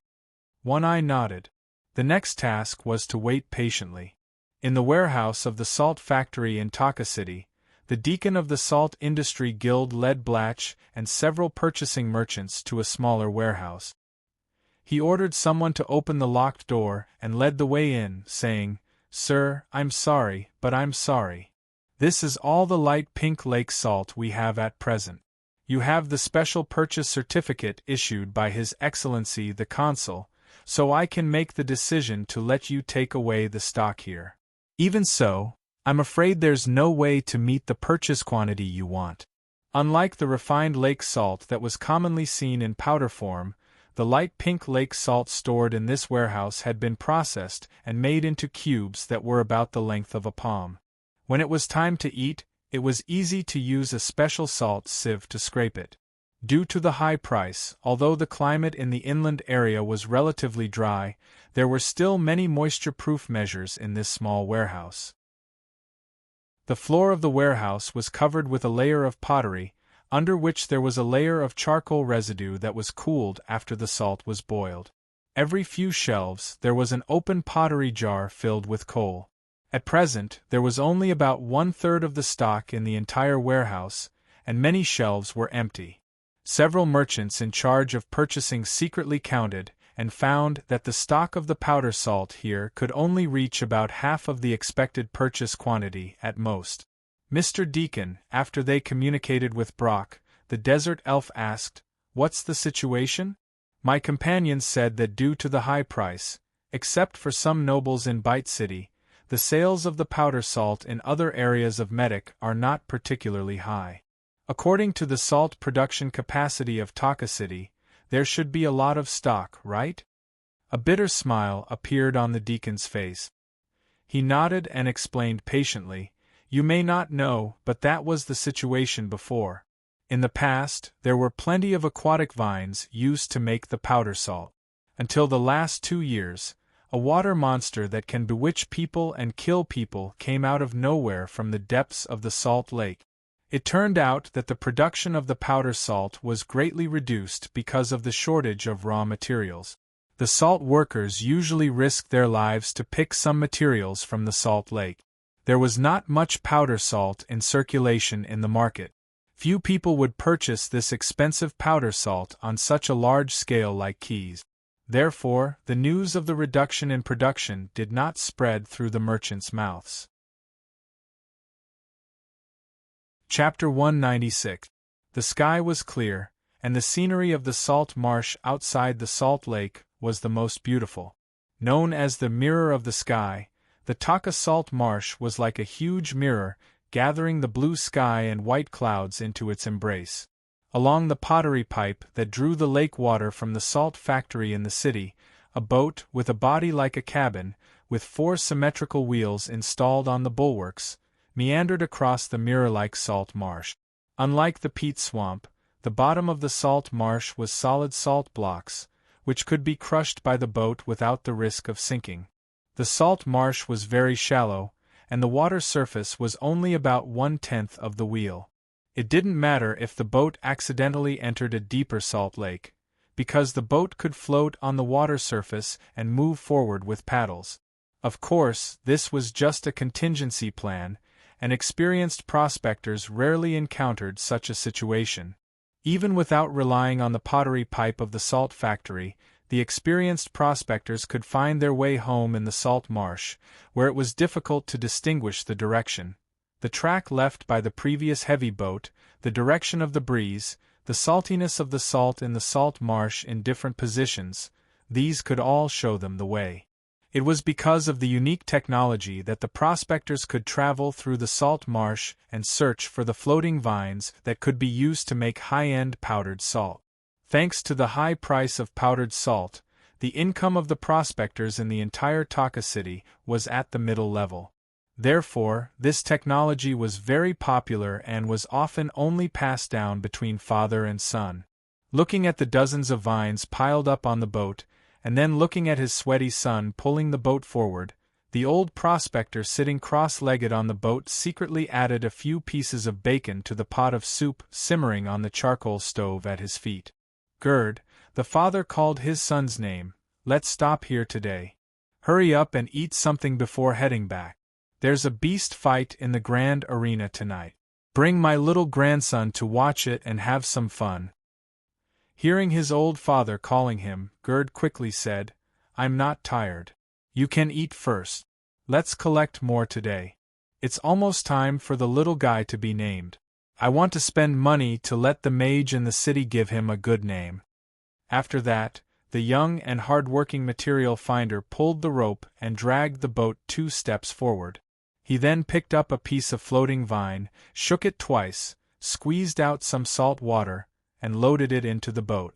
One Eye nodded. The next task was to wait patiently. In the warehouse of the salt factory in Taka City, the deacon of the Salt Industry Guild led Blatch and several purchasing merchants to a smaller warehouse. He ordered someone to open the locked door and led the way in, saying, "Sir, I'm sorry, but I'm sorry. This is all the light pink lake salt we have at present. You have the special purchase certificate issued by His Excellency the Consul, so I can make the decision to let you take away the stock here. Even so, I'm afraid there's no way to meet the purchase quantity you want." Unlike the refined lake salt that was commonly seen in powder form, the light pink lake salt stored in this warehouse had been processed and made into cubes that were about the length of a palm. When it was time to eat, it was easy to use a special salt sieve to scrape it. Due to the high price, although the climate in the inland area was relatively dry, There were still many moisture-proof measures in this small warehouse. The floor of the warehouse was covered with a layer of pottery, under which there was a layer of charcoal residue that was cooled after the salt was boiled. Every few shelves there was an open pottery jar filled with coal. At present, there was only about 1/3 of the stock in the entire warehouse, and many shelves were empty. Several merchants in charge of purchasing secretly counted, and found that the stock of the powder salt here could only reach about half of the expected purchase quantity at most. Mr. Deacon, after they communicated with Brock, the desert elf asked, "What's the situation?" My companions said that due to the high price, except for some nobles in Bite City, the sales of the powder salt in other areas of Medic are not particularly high. According to the salt production capacity of Taka City, there should be a lot of stock, right? A bitter smile appeared on the deacon's face. He nodded and explained patiently, "You may not know, but that was the situation before. In the past, there were plenty of aquatic vines used to make the powder salt. Until the last 2 years, a water monster that can bewitch people and kill people came out of nowhere from the depths of the salt lake. It turned out that the production of the powder salt was greatly reduced because of the shortage of raw materials. The salt workers usually risked their lives to pick some materials from the salt lake. There was not much powder salt in circulation in the market. Few people would purchase this expensive powder salt on such a large scale like Keys. Therefore, the news of the reduction in production did not spread through the merchants' mouths. Chapter 196. The sky was clear, and the scenery of the salt marsh outside the salt lake was the most beautiful. Known as the Mirror of the Sky, the Taka Salt Marsh was like a huge mirror, gathering the blue sky and white clouds into its embrace. Along the pottery pipe that drew the lake water from the salt factory in the city, a boat with a body like a cabin, with 4 symmetrical wheels installed on the bulwarks, meandered across the mirror-like salt marsh. Unlike the peat swamp, the bottom of the salt marsh was solid salt blocks, which could be crushed by the boat without the risk of sinking. The salt marsh was very shallow, and the water surface was only about 1/10 of the wheel. It didn't matter if the boat accidentally entered a deeper salt lake, because the boat could float on the water surface and move forward with paddles. Of course, this was just a contingency plan, and experienced prospectors rarely encountered such a situation. Even without relying on the pottery pipe of the salt factory, the experienced prospectors could find their way home in the salt marsh, where it was difficult to distinguish the direction. The track left by the previous heavy boat, the direction of the breeze, the saltiness of the salt in the salt marsh in different positions, these could all show them the way. It was because of the unique technology that the prospectors could travel through the salt marsh and search for the floating vines that could be used to make high-end powdered salt. Thanks to the high price of powdered salt, the income of the prospectors in the entire Taka City was at the middle level. Therefore, this technology was very popular and was often only passed down between father and son. Looking at the dozens of vines piled up on the boat, and then looking at his sweaty son pulling the boat forward, the old prospector sitting cross-legged on the boat secretly added a few pieces of bacon to the pot of soup simmering on the charcoal stove at his feet. "Gerd," the father called his son's name, "let's stop here today. Hurry up and eat something before heading back. There's a beast fight in the grand arena tonight. Bring my little grandson to watch it and have some fun." Hearing his old father calling him, Gerd quickly said, "I'm not tired. You can eat first. Let's collect more today. It's almost time for the little guy to be named. I want to spend money to let the mage in the city give him a good name." After that, the young and hard-working material finder pulled the rope and dragged the boat 2 steps forward. He then picked up a piece of floating vine, shook it twice, squeezed out some salt water, and loaded it into the boat.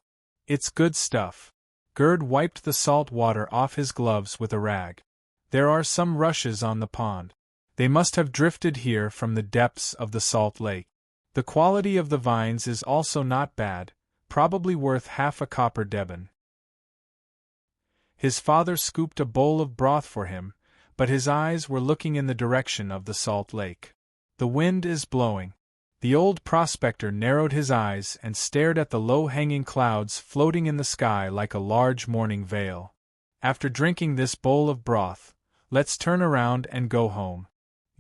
"It's good stuff." Gerd wiped the salt water off his gloves with a rag. "There are some rushes on the pond. They must have drifted here from the depths of the salt lake. The quality of the vines is also not bad, probably worth half a copper deben." His father scooped a bowl of broth for him, but his eyes were looking in the direction of the salt lake. The wind is blowing. The old prospector narrowed his eyes and stared at the low-hanging clouds floating in the sky like a large morning veil. After drinking this bowl of broth, let's turn around and go home.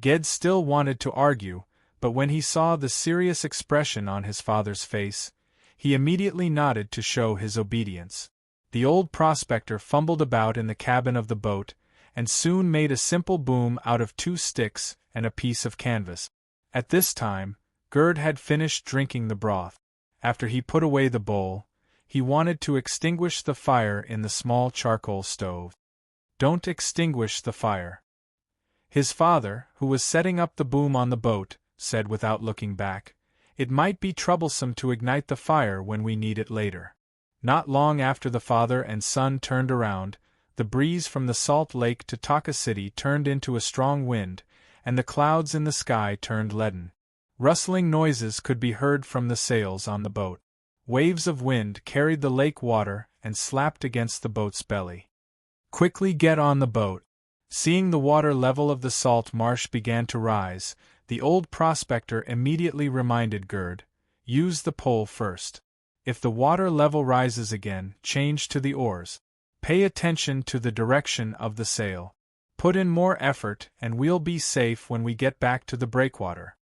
Ged still wanted to argue, but when he saw the serious expression on his father's face, he immediately nodded to show his obedience. The old prospector fumbled about in the cabin of the boat, and soon made a simple boom out of 2 sticks and a piece of canvas. At this time, Gerd had finished drinking the broth. After he put away the bowl, he wanted to extinguish the fire in the small charcoal stove. "Don't extinguish the fire," his father, who was setting up the boom on the boat, said without looking back. "It might be troublesome to ignite the fire when we need it later." Not long after the father and son turned around, the breeze from the Salt Lake to Taka City turned into a strong wind, and the clouds in the sky turned leaden. Rustling noises could be heard from the sails on the boat. Waves of wind carried the lake water and slapped against the boat's belly. "Quickly get on the boat." Seeing the water level of the salt marsh began to rise, the old prospector immediately reminded Gerd, "Use the pole first. If the water level rises again, change to the oars. Pay attention to the direction of the sail. Put in more effort and we'll be safe when we get back to the breakwater."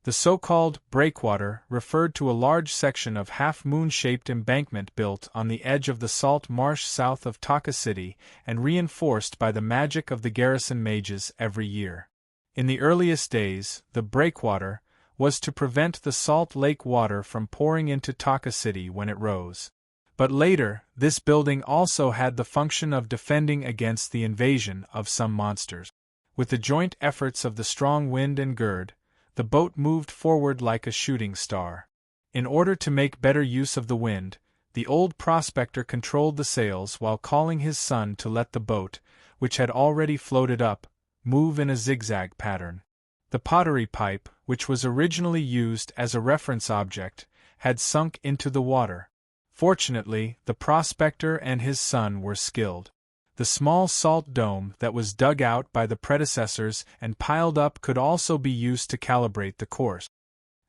The so-called breakwater referred to a large section of half-moon-shaped embankment built on the edge of the salt marsh south of Taka City and reinforced by the magic of the garrison mages every year. In the earliest days, the breakwater was to prevent the Salt Lake water from pouring into Taka City when it rose. But later, this building also had the function of defending against the invasion of some monsters. With the joint efforts of the strong wind and Gerd, the boat moved forward like a shooting star. In order to make better use of the wind, the old prospector controlled the sails while calling his son to let the boat, which had already floated up, move in a zigzag pattern. The pottery pipe, which was originally used as a reference object, had sunk into the water. Fortunately, the prospector and his son were skilled. The small salt dome that was dug out by the predecessors and piled up could also be used to calibrate the course.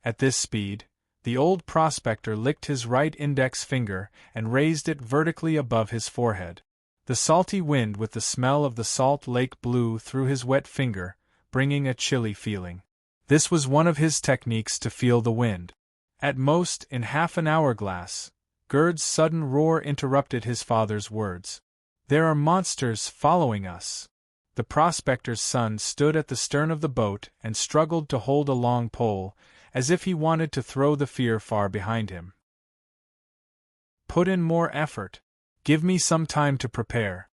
At this speed, the old prospector licked his right index finger and raised it vertically above his forehead. The salty wind with the smell of the salt lake blew through his wet finger, bringing a chilly feeling. This was one of his techniques to feel the wind. At most in half an hourglass, Gerd's sudden roar interrupted his father's words. "There are monsters following us." The prospector's son stood at the stern of the boat and struggled to hold a long pole, as if he wanted to throw the fear far behind him. "Put in more effort. Give me some time to prepare."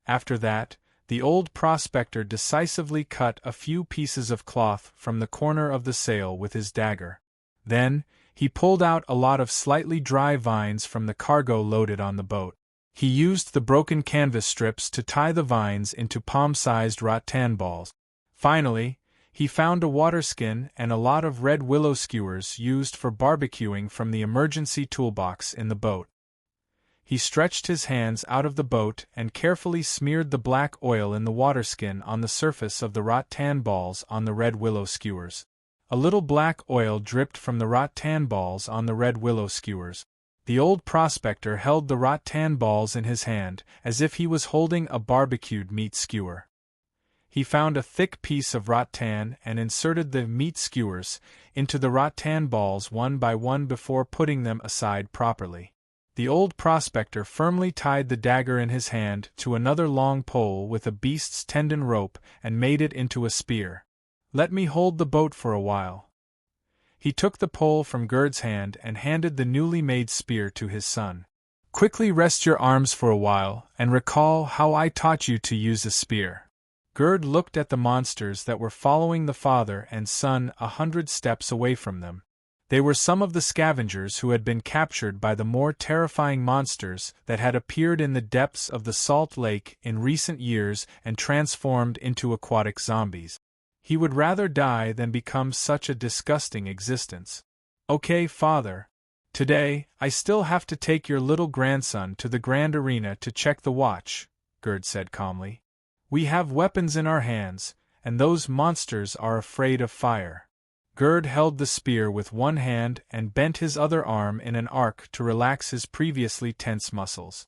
After that, the old prospector decisively cut a few pieces of cloth from the corner of the sail with his dagger. Then, he pulled out a lot of slightly dry vines from the cargo loaded on the boat. He used the broken canvas strips to tie the vines into palm-sized rattan balls. Finally, he found a waterskin and a lot of red willow skewers used for barbecuing from the emergency toolbox in the boat. He stretched his hands out of the boat and carefully smeared the black oil in the waterskin on the surface of the rattan balls on the red willow skewers. A little black oil dripped from the rattan balls on the red willow skewers. The old prospector held the rattan balls in his hand, as if he was holding a barbecued meat skewer. He found a thick piece of rattan and inserted the meat skewers into the rattan balls one by one before putting them aside properly. The old prospector firmly tied the dagger in his hand to another long pole with a beast's tendon rope and made it into a spear. "Let me hold the boat for a while." He took the pole from Gerd's hand and handed the newly made spear to his son. "Quickly rest your arms for a while and recall how I taught you to use a spear." Gerd looked at the monsters that were following the father and son 100 steps away from them. They were some of the scavengers who had been captured by the more terrifying monsters that had appeared in the depths of the Salt Lake in recent years and transformed into aquatic zombies. He would rather die than become such a disgusting existence. "Okay, father. Today, I still have to take your little grandson to the grand arena to check the watch. Gerd said calmly. We have weapons in our hands, and those monsters are afraid of fire. Gerd held the spear with one hand and bent his other arm in an arc to relax his previously tense muscles.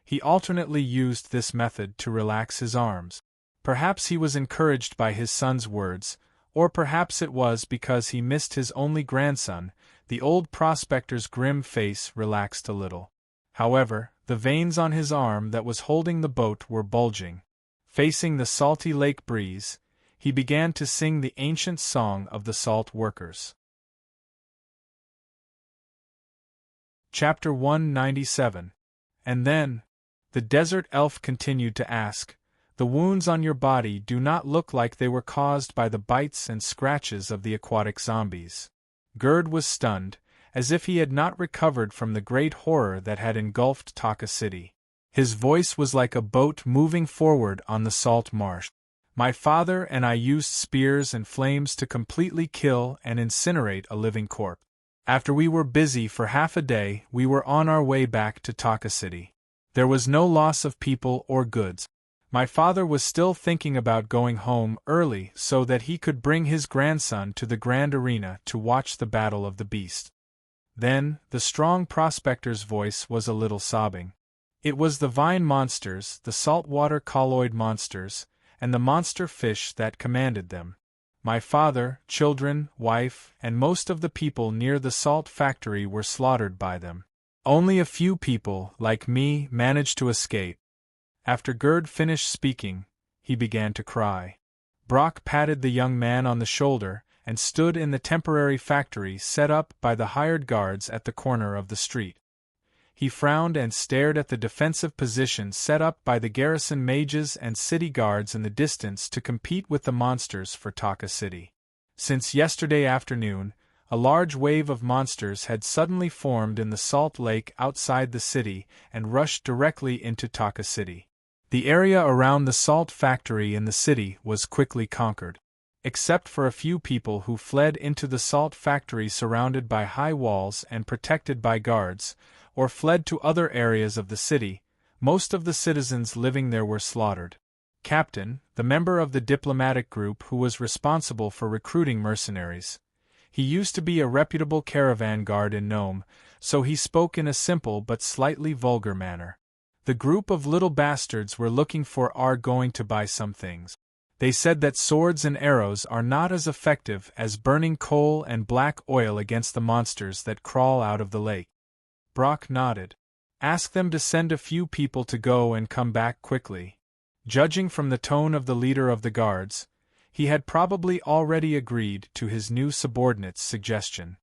He alternately used this method to relax his arms. Perhaps he was encouraged by his son's words, or perhaps it was because he missed his only grandson. The old prospector's grim face relaxed a little. However, the veins on his arm that was holding the boat were bulging. Facing the salty lake breeze, he began to sing the ancient song of the salt workers. Chapter 197. And then, the desert elf continued to ask, the wounds on your body do not look like they were caused by the bites and scratches of the aquatic zombies. Gerd was stunned, as if he had not recovered from the great horror that had engulfed Taka City. His voice was like a boat moving forward on the salt marsh. My father and I used spears and flames to completely kill and incinerate a living corpse. After we were busy for half a day, we were on our way back to Taka City. There was no loss of people or goods. My father was still thinking about going home early so that he could bring his grandson to the grand arena to watch the Battle of the Beast. Then, the strong prospector's voice was a little sobbing. It was the vine monsters, the saltwater colloid monsters, and the monster fish that commanded them. My father, children, wife, and most of the people near the salt factory were slaughtered by them. Only a few people, like me, managed to escape. After Gerd finished speaking, he began to cry. Brock patted the young man on the shoulder and stood in the temporary factory set up by the hired guards at the corner of the street. He frowned and stared at the defensive position set up by the garrison mages and city guards in the distance to compete with the monsters for Taka City. Since yesterday afternoon, a large wave of monsters had suddenly formed in the salt lake outside the city and rushed directly into Taka City. The area around the salt factory in the city was quickly conquered. Except for a few people who fled into the salt factory surrounded by high walls and protected by guards, or fled to other areas of the city, most of the citizens living there were slaughtered. Captain, the member of the diplomatic group who was responsible for recruiting mercenaries. He used to be a reputable caravan guard in Nome, so he spoke in a simple but slightly vulgar manner. The group of little bastards were looking for are going to buy some things. They said that swords and arrows are not as effective as burning coal and black oil against the monsters that crawl out of the lake. Brock nodded. Ask them to send a few people to go and come back quickly. Judging from the tone of the leader of the guards, he had probably already agreed to his new subordinate's suggestion.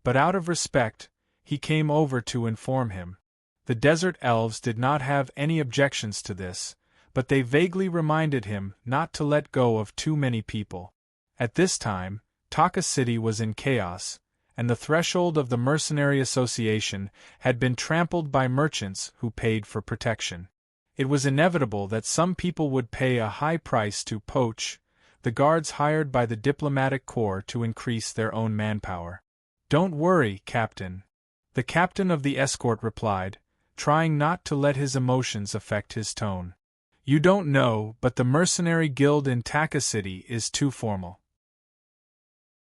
But out of respect, he came over to inform him. The desert elves did not have any objections to this, but they vaguely reminded him not to let go of too many people. At this time, Taka City was in chaos, and the threshold of the Mercenary Association had been trampled by merchants who paid for protection. It was inevitable that some people would pay a high price to poach the guards hired by the diplomatic corps to increase their own manpower. Don't worry, Captain. The captain of the escort replied, trying not to let his emotions affect his tone. You don't know, but the mercenary guild in Taka City is too formal.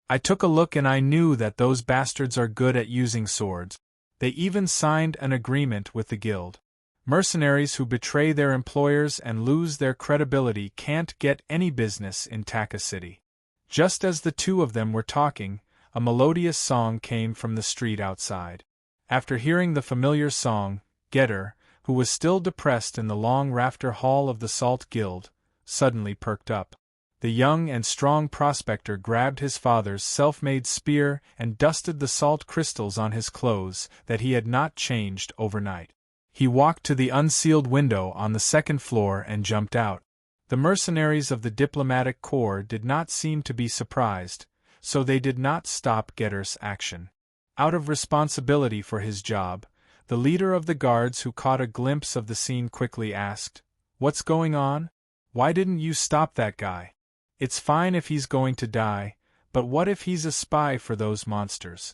I took a look and I knew that those bastards are good at using swords. They even signed an agreement with the guild. Mercenaries who betray their employers and lose their credibility can't get any business in Taka City. Just as the two of them were talking, a melodious song came from the street outside. After hearing the familiar song, Getter, who was still depressed in the long rafter hall of the Salt Guild, suddenly perked up. The young and strong prospector grabbed his father's self-made spear and dusted the salt crystals on his clothes that he had not changed overnight. He walked to the unsealed window on the second floor and jumped out. The mercenaries of the diplomatic corps did not seem to be surprised, so they did not stop Getter's action. Out of responsibility for his job, the leader of the guards who caught a glimpse of the scene quickly asked, "What's going on? Why didn't you stop that guy? It's fine if he's going to die, but what if he's a spy for those monsters?"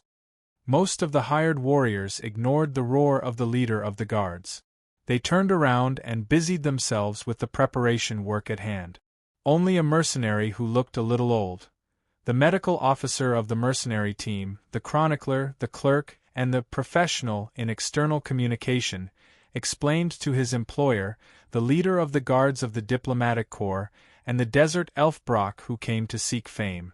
Most of the hired warriors ignored the roar of the leader of the guards. They turned around and busied themselves with the preparation work at hand. Only a mercenary who looked a little old, the medical officer of the mercenary team, the chronicler, the clerk, and the professional in external communication, explained to his employer, the leader of the guards of the diplomatic corps, and the desert elf Brock who came to seek fame.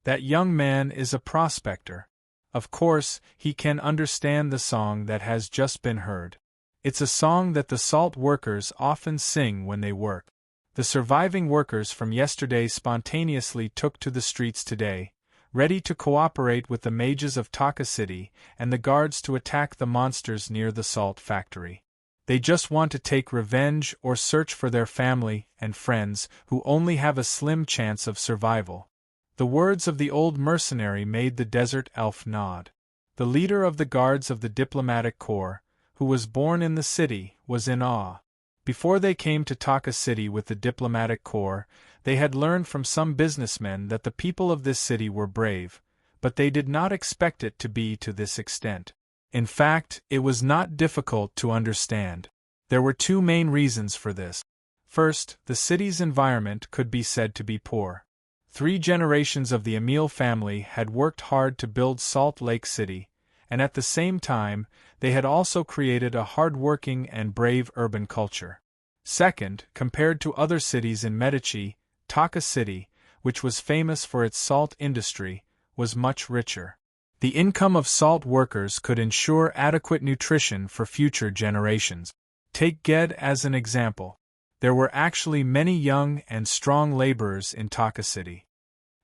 That young man is a prospector. Of course, he can understand the song that has just been heard. It's a song that the salt workers often sing when they work. The surviving workers from yesterday spontaneously took to the streets today, ready to cooperate with the mages of Taka City and the guards to attack the monsters near the salt factory. They just want to take revenge or search for their family and friends who only have a slim chance of survival. The words of the old mercenary made the desert elf nod. The leader of the guards of the diplomatic corps, who was born in the city, was in awe. Before they came to Taka City with the diplomatic corps, they had learned from some businessmen that the people of this city were brave, but they did not expect it to be to this extent. In fact, it was not difficult to understand. There were two main reasons for this. First, the city's environment could be said to be poor. 3 generations of the Emil family had worked hard to build Salt Lake City, and at the same time, they had also created a hard-working and brave urban culture. Second, compared to other cities in Medici, Taka City, which was famous for its salt industry, was much richer. The income of salt workers could ensure adequate nutrition for future generations. Take Ged as an example. There were actually many young and strong laborers in Taka City.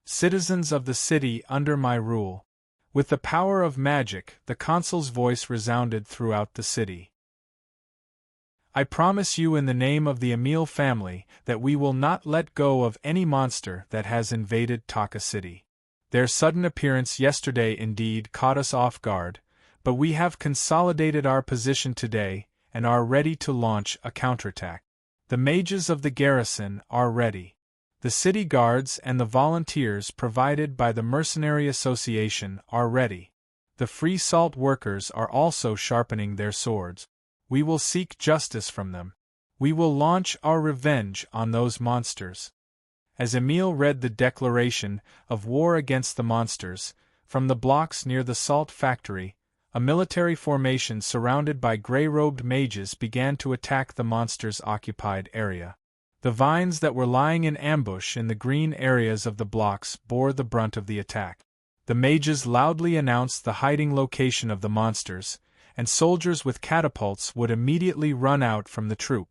Citizens of the city under my rule. With the power of magic, the consul's voice resounded throughout the city. I promise you in the name of the Emil family that we will not let go of any monster that has invaded Taka City. Their sudden appearance yesterday indeed caught us off guard, but we have consolidated our position today and are ready to launch a counterattack. The mages of the garrison are ready. The city guards and the volunteers provided by the Mercenary Association are ready. The free salt workers are also sharpening their swords. We will seek justice from them. We will launch our revenge on those monsters. As Emil read the declaration of war against the monsters, from the blocks near the salt factory, a military formation surrounded by gray-robed mages began to attack the monsters' occupied area. The vines that were lying in ambush in the green areas of the blocks bore the brunt of the attack. The mages loudly announced the hiding location of the monsters, and soldiers with catapults would immediately run out from the troop.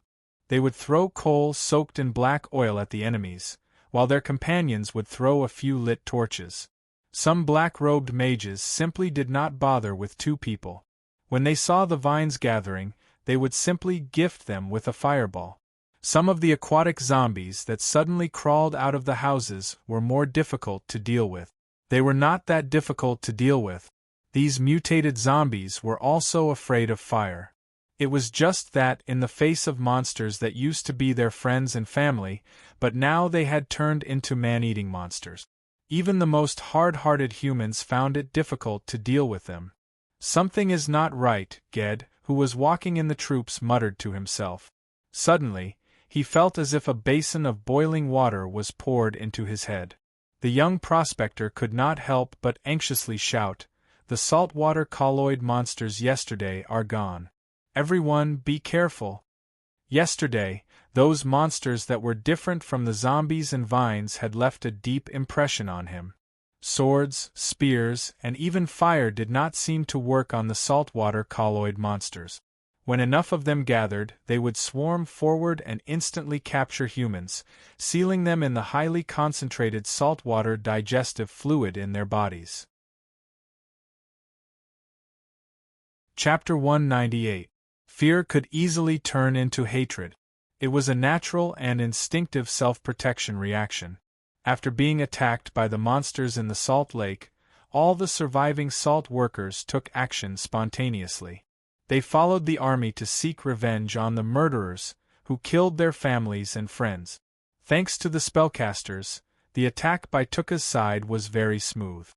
They would throw coal soaked in black oil at the enemies, while their companions would throw a few lit torches. Some black-robed mages simply did not bother with 2 people. When they saw the vines gathering, they would simply gift them with a fireball. Some of the aquatic zombies that suddenly crawled out of the houses were more difficult to deal with. They were not that difficult to deal with. These mutated zombies were also afraid of fire. It was just that in the face of monsters that used to be their friends and family, but now they had turned into man-eating monsters. Even the most hard-hearted humans found it difficult to deal with them. Something is not right, Ged, who was walking in the troops, muttered to himself. Suddenly, he felt as if a basin of boiling water was poured into his head. The young prospector could not help but anxiously shout, "The saltwater colloid monsters yesterday are gone. Everyone be careful." Yesterday, those monsters that were different from the zombies and vines had left a deep impression on him. Swords, spears, and even fire did not seem to work on the saltwater colloid monsters. When enough of them gathered, they would swarm forward and instantly capture humans, sealing them in the highly concentrated saltwater digestive fluid in their bodies. Chapter 198. Fear could easily turn into hatred. It was a natural and instinctive self-protection reaction. After being attacked by the monsters in the salt lake, all the surviving salt workers took action spontaneously. They followed the army to seek revenge on the murderers who killed their families and friends. Thanks to the spellcasters, the attack by Tuka's side was very smooth.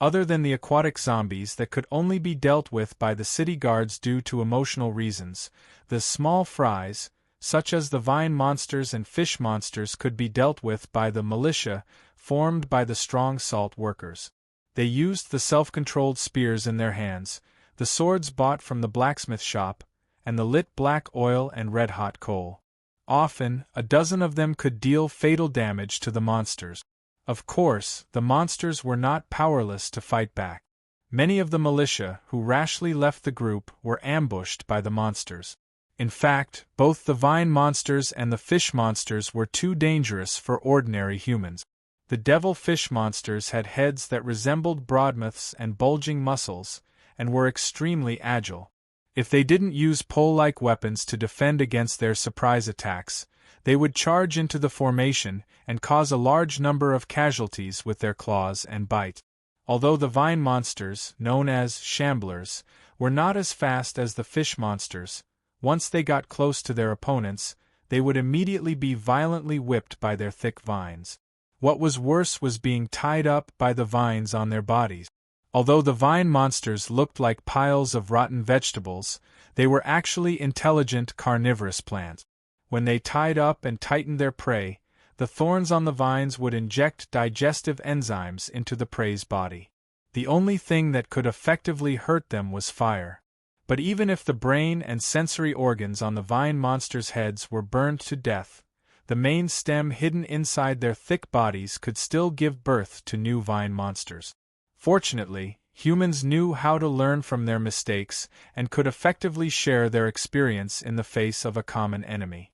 Other than the aquatic zombies that could only be dealt with by the city guards due to emotional reasons, the small fries, such as the vine monsters and fish monsters, could be dealt with by the militia, formed by the strong salt workers. They used the self-controlled spears in their hands, the swords bought from the blacksmith shop, and the lit black oil and red-hot coal. Often, a dozen of them could deal fatal damage to the monsters. Of course, the monsters were not powerless to fight back. Many of the militia who rashly left the group were ambushed by the monsters. In fact, both the vine monsters and the fish monsters were too dangerous for ordinary humans. The devil fish monsters had heads that resembled broadmouths and bulging muscles, and were extremely agile. If they didn't use pole-like weapons to defend against their surprise attacks, they would charge into the formation and cause a large number of casualties with their claws and bite. Although the vine monsters, known as shamblers, were not as fast as the fish monsters, once they got close to their opponents, they would immediately be violently whipped by their thick vines. What was worse was being tied up by the vines on their bodies. Although the vine monsters looked like piles of rotten vegetables, they were actually intelligent carnivorous plants. When they tied up and tightened their prey, the thorns on the vines would inject digestive enzymes into the prey's body. The only thing that could effectively hurt them was fire. But even if the brain and sensory organs on the vine monsters' heads were burned to death, the main stem hidden inside their thick bodies could still give birth to new vine monsters. Fortunately, humans knew how to learn from their mistakes and could effectively share their experience in the face of a common enemy.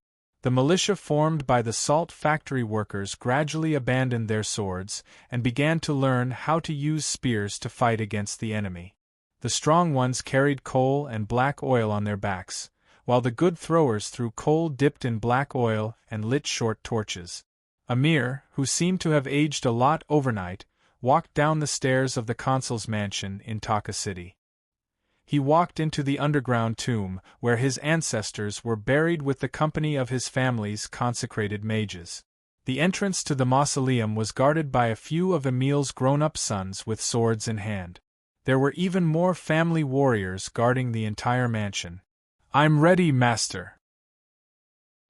The militia formed by the salt factory workers gradually abandoned their swords and began to learn how to use spears to fight against the enemy. The strong ones carried coal and black oil on their backs, while the good throwers threw coal dipped in black oil and lit short torches. Amir, who seemed to have aged a lot overnight, walked down the stairs of the consul's mansion in Taka City. He walked into the underground tomb where his ancestors were buried with the company of his family's consecrated mages. The entrance to the mausoleum was guarded by a few of Emil's grown-up sons with swords in hand. There were even more family warriors guarding the entire mansion. "I'm ready, master."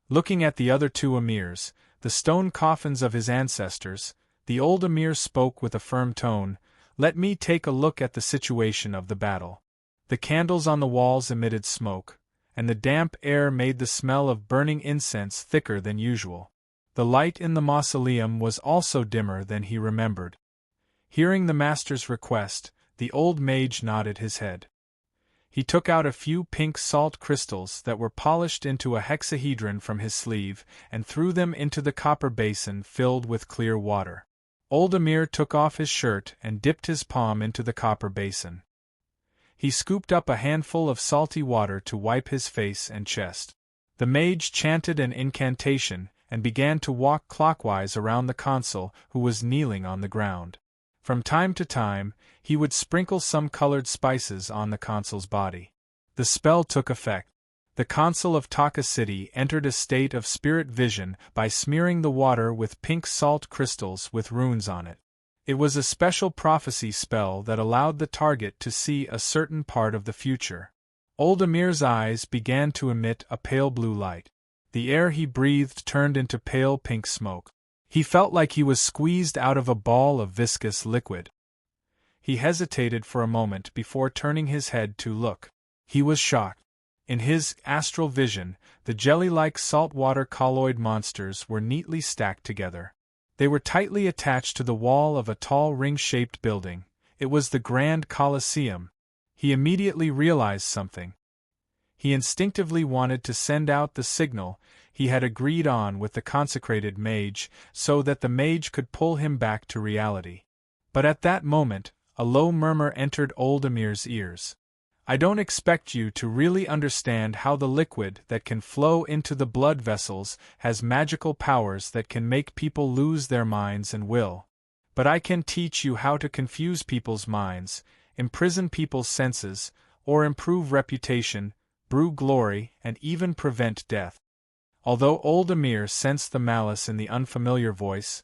Looking at the other two Emirs, the stone coffins of his ancestors, the old Emir spoke with a firm tone, "Let me take a look at the situation of the battle." The candles on the walls emitted smoke, and the damp air made the smell of burning incense thicker than usual. The light in the mausoleum was also dimmer than he remembered. Hearing the master's request, the old mage nodded his head. He took out a few pink salt crystals that were polished into a hexahedron from his sleeve and threw them into the copper basin filled with clear water. Old Emir took off his shirt and dipped his palm into the copper basin. He scooped up a handful of salty water to wipe his face and chest. The mage chanted an incantation and began to walk clockwise around the consul, who was kneeling on the ground. From time to time, he would sprinkle some colored spices on the consul's body. The spell took effect. The consul of Taka City entered a state of spirit vision by smearing the water with pink salt crystals with runes on it. It was a special prophecy spell that allowed the target to see a certain part of the future. Old Emir's eyes began to emit a pale blue light. The air he breathed turned into pale pink smoke. He felt like he was squeezed out of a ball of viscous liquid. He hesitated for a moment before turning his head to look. He was shocked. In his astral vision, the jelly-like saltwater colloid monsters were neatly stacked together. They were tightly attached to the wall of a tall ring-shaped building. It was the Grand Colosseum. He immediately realized something. He instinctively wanted to send out the signal he had agreed on with the consecrated mage so that the mage could pull him back to reality. But at that moment, a low murmur entered old Emir's ears. "I don't expect you to really understand how the liquid that can flow into the blood vessels has magical powers that can make people lose their minds and will. But I can teach you how to confuse people's minds, imprison people's senses, or improve reputation, brew glory, and even prevent death." Although old Emir sensed the malice in the unfamiliar voice,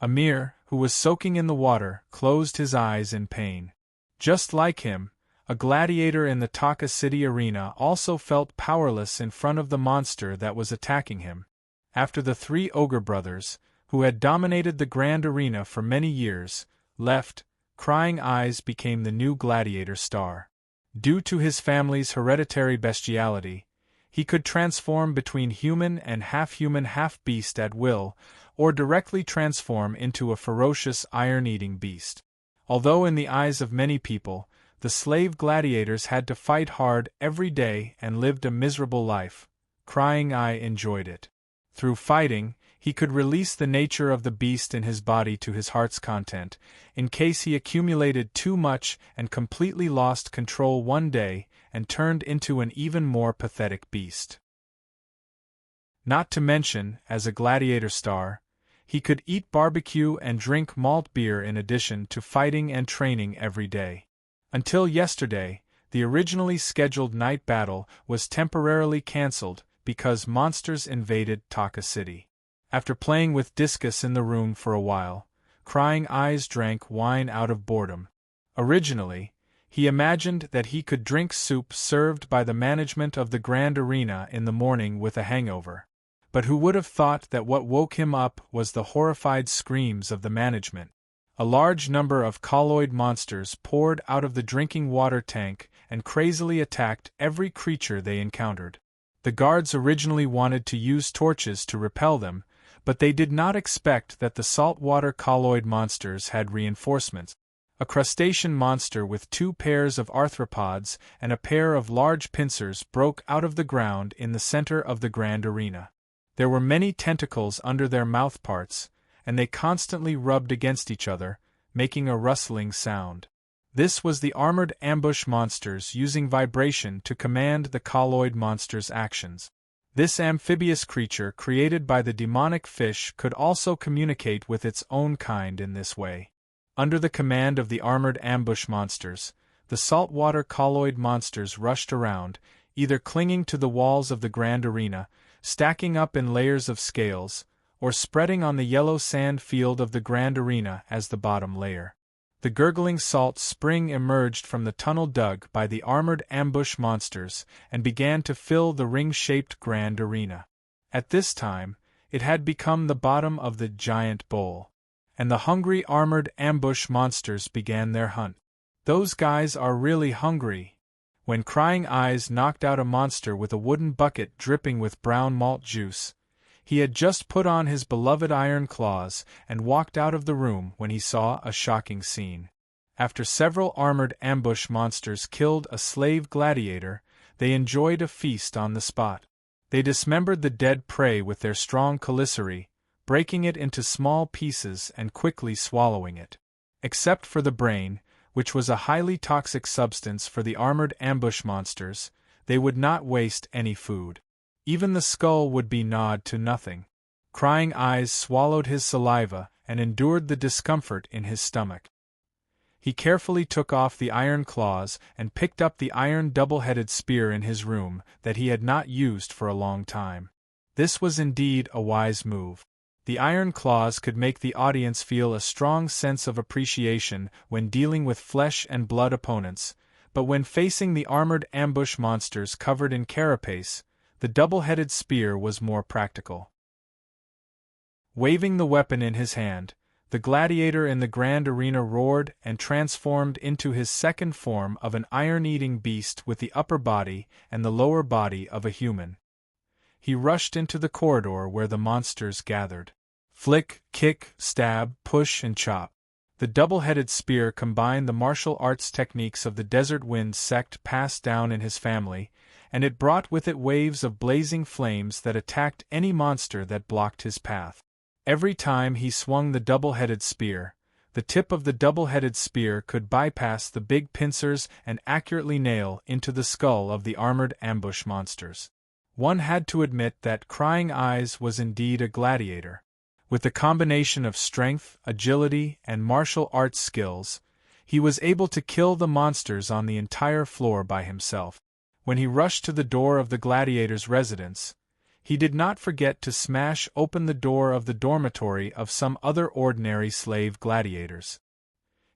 Amir, who was soaking in the water, closed his eyes in pain. Just like him, a gladiator in the Taka City arena also felt powerless in front of the monster that was attacking him. After the three ogre brothers, who had dominated the grand arena for many years, left, Crying Eyes became the new gladiator star. Due to his family's hereditary bestiality, he could transform between human and half-human half-beast at will, or directly transform into a ferocious iron-eating beast. Although in the eyes of many people, the slave gladiators had to fight hard every day and lived a miserable life, Crying Eye enjoyed it. Through fighting, he could release the nature of the beast in his body to his heart's content, in case he accumulated too much and completely lost control one day and turned into an even more pathetic beast. Not to mention, as a gladiator star, he could eat barbecue and drink malt beer in addition to fighting and training every day. Until yesterday, the originally scheduled night battle was temporarily cancelled because monsters invaded Taka City. After playing with discus in the room for a while, Crying Eyes drank wine out of boredom. Originally, he imagined that he could drink soup served by the management of the Grand Arena in the morning with a hangover. But who would have thought that what woke him up was the horrified screams of the management? A large number of colloid monsters poured out of the drinking water tank and crazily attacked every creature they encountered. The guards originally wanted to use torches to repel them, but they did not expect that the saltwater colloid monsters had reinforcements. A crustacean monster with 2 pairs of arthropods and a pair of large pincers broke out of the ground in the center of the grand arena. There were many tentacles under their mouthparts, and they constantly rubbed against each other, making a rustling sound. This was the armored ambush monsters using vibration to command the colloid monsters' actions. This amphibious creature created by the demonic fish could also communicate with its own kind in this way. Under the command of the armored ambush monsters, the saltwater colloid monsters rushed around, either clinging to the walls of the grand arena, stacking up in layers of scales, or spreading on the yellow sand field of the grand arena as the bottom layer. The gurgling salt spring emerged from the tunnel dug by the armored ambush monsters and began to fill the ring-shaped grand arena. At this time, it had become the bottom of the giant bowl, and the hungry armored ambush monsters began their hunt. Those guys are really hungry. When Crying Eyes knocked out a monster with a wooden bucket dripping with brown malt juice, he had just put on his beloved iron claws and walked out of the room when he saw a shocking scene. After several armored ambush monsters killed a slave gladiator, they enjoyed a feast on the spot. They dismembered the dead prey with their strong chelicerae, breaking it into small pieces and quickly swallowing it. Except for the brain, which was a highly toxic substance for the armored ambush monsters, they would not waste any food. Even the skull would be gnawed to nothing. Crying Eyes swallowed his saliva and endured the discomfort in his stomach. He carefully took off the iron claws and picked up the iron double-headed spear in his room that he had not used for a long time. This was indeed a wise move. The iron claws could make the audience feel a strong sense of appreciation when dealing with flesh and blood opponents, but when facing the armored ambush monsters covered in carapace, the double-headed spear was more practical. Waving the weapon in his hand, the gladiator in the grand arena roared and transformed into his second form of an iron-eating beast with the upper body and the lower body of a human. He rushed into the corridor where the monsters gathered. Flick, kick, stab, push and chop. The double-headed spear combined the martial arts techniques of the Desert Wind sect passed down in his family, and it brought with it waves of blazing flames that attacked any monster that blocked his path. Every time he swung the double-headed spear, the tip of the double-headed spear could bypass the big pincers and accurately nail into the skull of the armored ambush monsters. One had to admit that Crying Eyes was indeed a gladiator. With the combination of strength, agility, and martial arts skills, he was able to kill the monsters on the entire floor by himself. When he rushed to the door of the gladiator's residence, He did not forget to smash open the door of the dormitory of some other ordinary slave gladiators.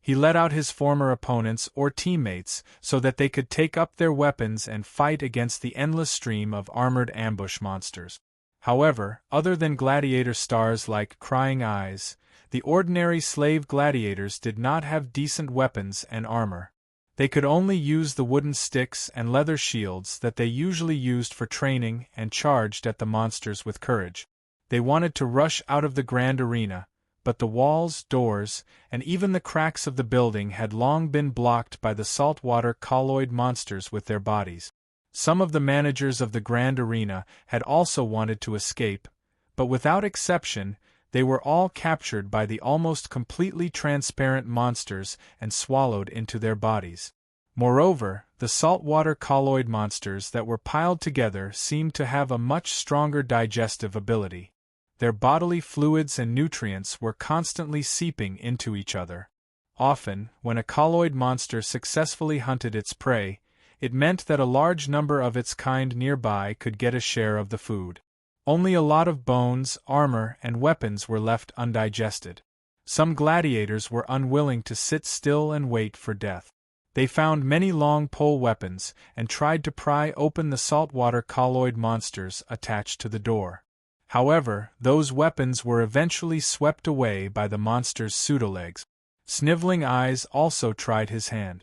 He let out his former opponents or teammates so that they could take up their weapons and fight against the endless stream of armored ambush monsters. However, other than gladiator stars like Crying Eyes, the ordinary slave gladiators did not have decent weapons and armor. They could only use the wooden sticks and leather shields that they usually used for training and charged at the monsters with courage. They wanted to rush out of the grand arena, but the walls, doors, and even the cracks of the building had long been blocked by the saltwater colloid monsters with their bodies. Some of the managers of the grand arena had also wanted to escape, but without exception, they were all captured by the almost completely transparent monsters and swallowed into their bodies. Moreover, the saltwater colloid monsters that were piled together seemed to have a much stronger digestive ability. Their bodily fluids and nutrients were constantly seeping into each other. Often, when a colloid monster successfully hunted its prey, it meant that a large number of its kind nearby could get a share of the food. Only a lot of bones, armor, and weapons were left undigested. Some gladiators were unwilling to sit still and wait for death. They found many long pole weapons and tried to pry open the saltwater colloid monsters attached to the door. However, those weapons were eventually swept away by the monster's pseudolegs. Sniveling Eyes also tried his hand.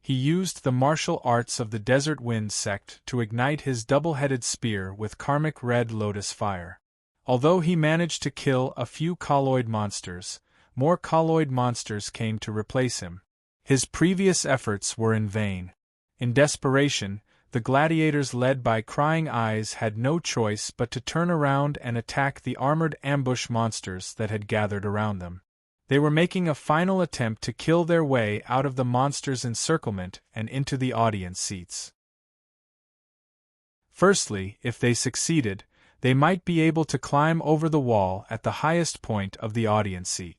He used the martial arts of the Desert Wind sect to ignite his double-headed spear with karmic red lotus fire. Although he managed to kill a few colloid monsters, more colloid monsters came to replace him. His previous efforts were in vain. In desperation, the gladiators led by Crying Eyes had no choice but to turn around and attack the armored ambush monsters that had gathered around them. They were making a final attempt to kill their way out of the monsters' encirclement and into the audience seats. Firstly, if they succeeded, they might be able to climb over the wall at the highest point of the audience seat.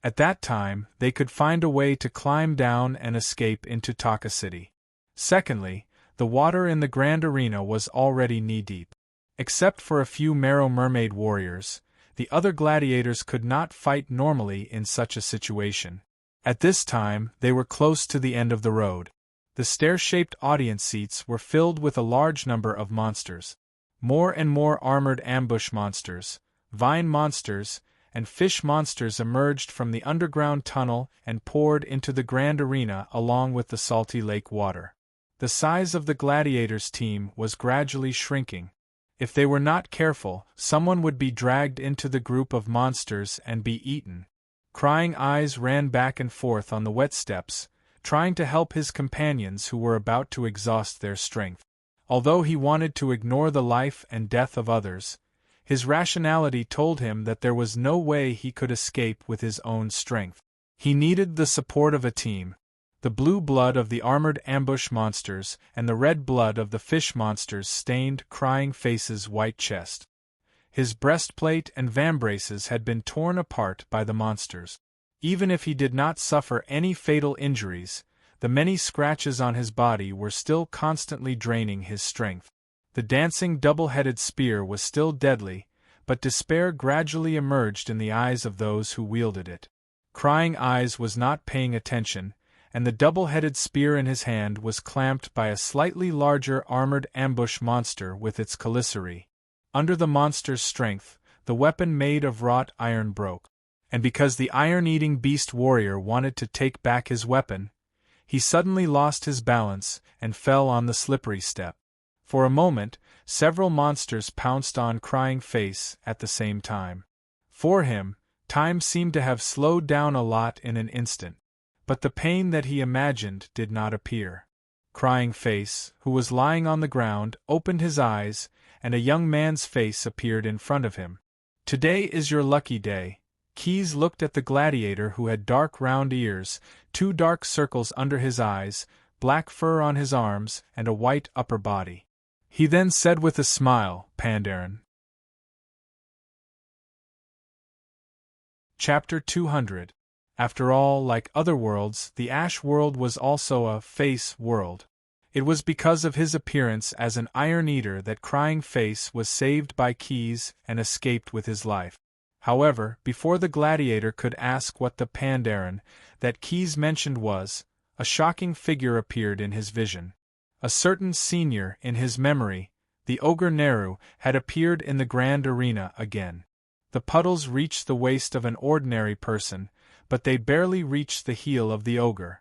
At that time, they could find a way to climb down and escape into Taka City. Secondly, the water in the grand arena was already knee-deep. Except for a few Marrow Mermaid warriors, the other gladiators could not fight normally in such a situation. At this time, they were close to the end of the road. The stair-shaped audience seats were filled with a large number of monsters. More and more armored ambush monsters, vine monsters, and fish monsters emerged from the underground tunnel and poured into the grand arena along with the salty lake water. The size of the gladiators' team was gradually shrinking. If they were not careful, someone would be dragged into the group of monsters and be eaten. Crying Eyes ran back and forth on the wet steps, trying to help his companions who were about to exhaust their strength. Although he wanted to ignore the life and death of others, his rationality told him that there was no way he could escape with his own strength. He needed the support of a team. The blue blood of the armored ambush monsters and the red blood of the fish monsters stained Crying Face's white chest. His breastplate and vambraces had been torn apart by the monsters. Even if he did not suffer any fatal injuries, the many scratches on his body were still constantly draining his strength. The dancing double-headed spear was still deadly, but despair gradually emerged in the eyes of those who wielded it. Crying Eyes was not paying attention, and the double-headed spear in his hand was clamped by a slightly larger armored ambush monster with its commissary. Under the monster's strength, the weapon made of wrought iron broke. And because the iron-eating beast warrior wanted to take back his weapon, he suddenly lost his balance and fell on the slippery step. For a moment, several monsters pounced on Crying Face at the same time. For him, time seemed to have slowed down a lot in an instant. But the pain that he imagined did not appear. Crying Face, who was lying on the ground, opened his eyes, and a young man's face appeared in front of him. "Today is your lucky day." Keys looked at the gladiator who had dark round ears, 2 dark circles under his eyes, black fur on his arms, and a white upper body. He then said with a smile, "Pandaren." Chapter 200. After all, like other worlds, the Ash world was also a face world. It was because of his appearance as an Iron Eater that Crying Face was saved by Keys and escaped with his life. However, before the gladiator could ask what the Pandaren that Keys mentioned was, a shocking figure appeared in his vision. A certain senior in his memory, the ogre Neru, had appeared in the grand arena again. The puddles reached the waist of an ordinary person, but they barely reached the heel of the ogre.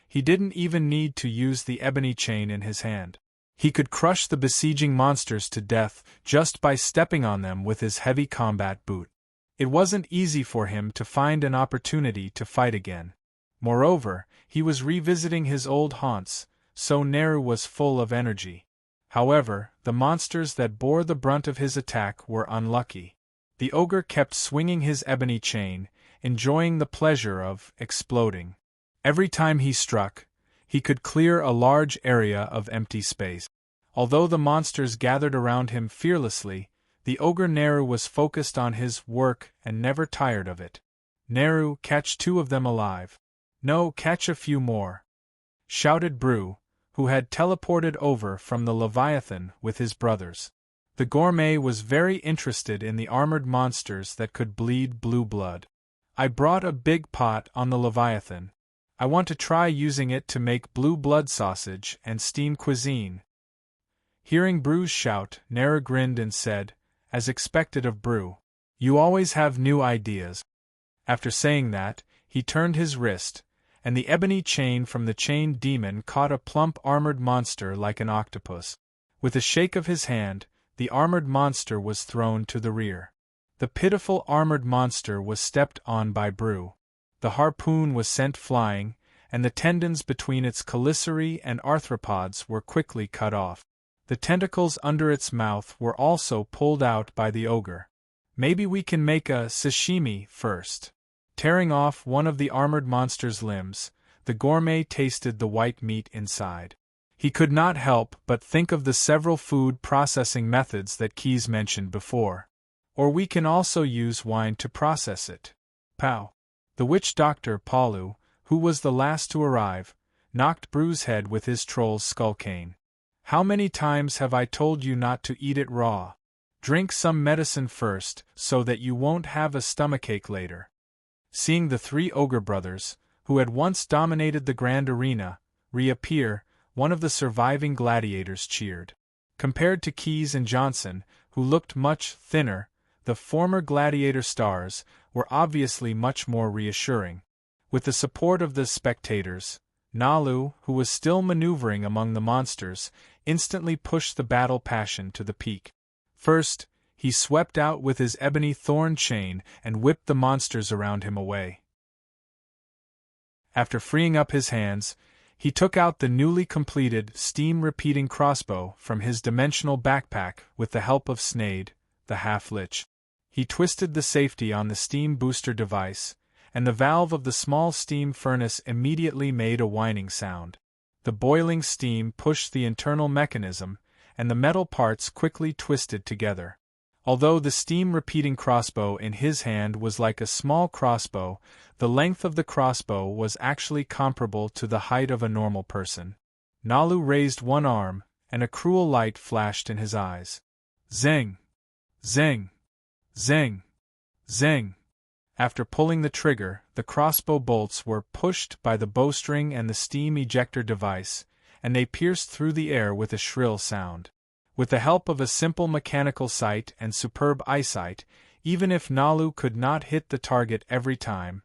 He didn't even need to use the ebony chain in his hand. He could crush the besieging monsters to death just by stepping on them with his heavy combat boot. It wasn't easy for him to find an opportunity to fight again. Moreover, he was revisiting his old haunts, so Neru was full of energy. However, the monsters that bore the brunt of his attack were unlucky. The ogre kept swinging his ebony chain, enjoying the pleasure of exploding. Every time he struck, he could clear a large area of empty space. Although the monsters gathered around him fearlessly, the ogre Neru was focused on his work and never tired of it. "Neru, catch 2 of them alive." "No, catch a few more," shouted Bru, who had teleported over from the Leviathan with his brothers. The gourmet was very interested in the armored monsters that could bleed blue blood. "I brought a big pot on the Leviathan. I want to try using it to make blue blood sausage and steam cuisine." Hearing Bru's shout, Neru grinned and said, as expected of Bru, "You always have new ideas." After saying that, he turned his wrist, and the ebony chain from the chained demon caught a plump armored monster like an octopus. With a shake of his hand, the armored monster was thrown to the rear. The pitiful armored monster was stepped on by Bru. The harpoon was sent flying, and the tendons between its chelicerae and arthropods were quickly cut off. The tentacles under its mouth were also pulled out by the ogre. "Maybe we can make a sashimi first." Tearing off one of the armored monster's limbs, the gourmet tasted the white meat inside. He could not help but think of the several food processing methods that Keys mentioned before. "Or we can also use wine to process it." Pow! The witch doctor Palu, who was the last to arrive, knocked Bru's head with his troll's skull cane. "How many times have I told you not to eat it raw? Drink some medicine first, so that you won't have a stomachache later." Seeing the 3 ogre brothers, who had once dominated the grand arena, reappear, one of the surviving gladiators cheered. Compared to Keys and Johnson, who looked much thinner, the former gladiator stars were obviously much more reassuring. With the support of the spectators, Nalu, who was still maneuvering among the monsters, instantly pushed the battle passion to the peak. First, he swept out with his ebony thorn chain and whipped the monsters around him away. After freeing up his hands, he took out the newly completed steam-repeating crossbow from his dimensional backpack with the help of Snade, the half-lich. He twisted the safety on the steam booster device, and the valve of the small steam furnace immediately made a whining sound. The boiling steam pushed the internal mechanism, and the metal parts quickly twisted together. Although the steam-repeating crossbow in his hand was like a small crossbow, the length of the crossbow was actually comparable to the height of a normal person. Nalu raised one arm, and a cruel light flashed in his eyes. Zing! Zing! Zing! Zing! After pulling the trigger, the crossbow bolts were pushed by the bowstring and the steam ejector device, and they pierced through the air with a shrill sound. With the help of a simple mechanical sight and superb eyesight, even if Nalu could not hit the target every time,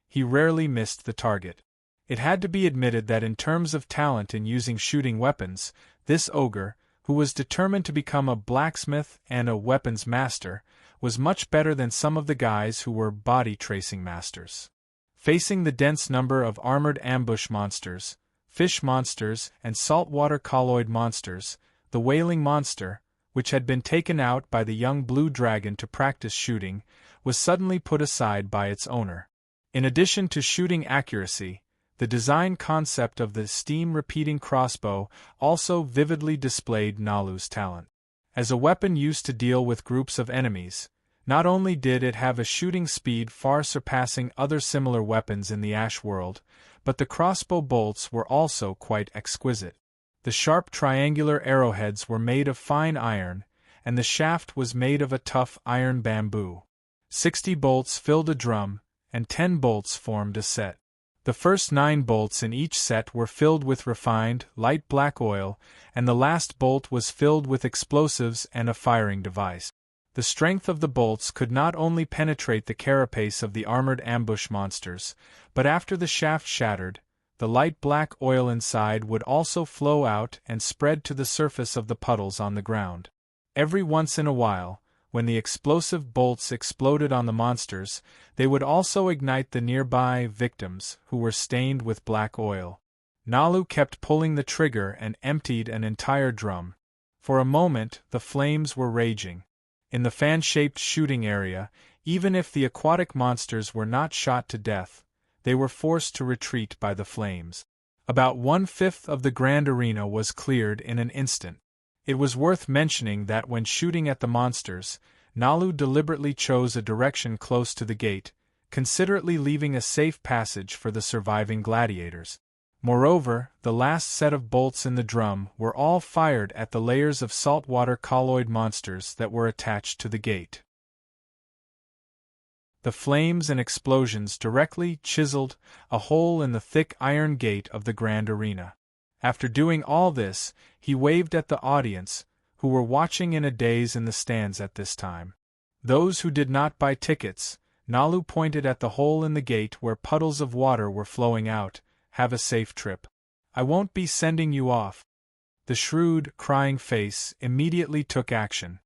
he rarely missed the target. It had to be admitted that in terms of talent in using shooting weapons, this ogre, who was determined to become a blacksmith and a weapons master, was much better than some of the guys who were body-tracing masters. Facing the dense number of armored ambush monsters, fish monsters, and saltwater colloid monsters, the wailing monster, which had been taken out by the young blue dragon to practice shooting, was suddenly put aside by its owner. In addition to shooting accuracy, the design concept of the steam-repeating crossbow also vividly displayed Nalu's talent. As a weapon used to deal with groups of enemies, not only did it have a shooting speed far surpassing other similar weapons in the Ash world, but the crossbow bolts were also quite exquisite. The sharp triangular arrowheads were made of fine iron, and the shaft was made of a tough iron bamboo. 60 bolts filled a drum, and 10 bolts formed a set. The first 9 bolts in each set were filled with refined, light black oil, and the last bolt was filled with explosives and a firing device. The strength of the bolts could not only penetrate the carapace of the armored ambush monsters, but after the shaft shattered, the light black oil inside would also flow out and spread to the surface of the puddles on the ground. Every once in a while, when the explosive bolts exploded on the monsters, they would also ignite the nearby victims, who were stained with black oil. Nalu kept pulling the trigger and emptied an entire drum. For a moment, the flames were raging. In the fan-shaped shooting area, even if the aquatic monsters were not shot to death, they were forced to retreat by the flames. About 1/5 of the grand arena was cleared in an instant. It was worth mentioning that when shooting at the monsters, Nalu deliberately chose a direction close to the gate, considerately leaving a safe passage for the surviving gladiators. Moreover, the last set of bolts in the drum were all fired at the layers of saltwater colloid monsters that were attached to the gate. The flames and explosions directly chiseled a hole in the thick iron gate of the grand arena. After doing all this, he waved at the audience, who were watching in a daze in the stands at this time. Those who did not buy tickets, Nalu pointed at the hole in the gate where puddles of water were flowing out. Have a safe trip. I won't be sending you off. The shrewd, crying face immediately took action.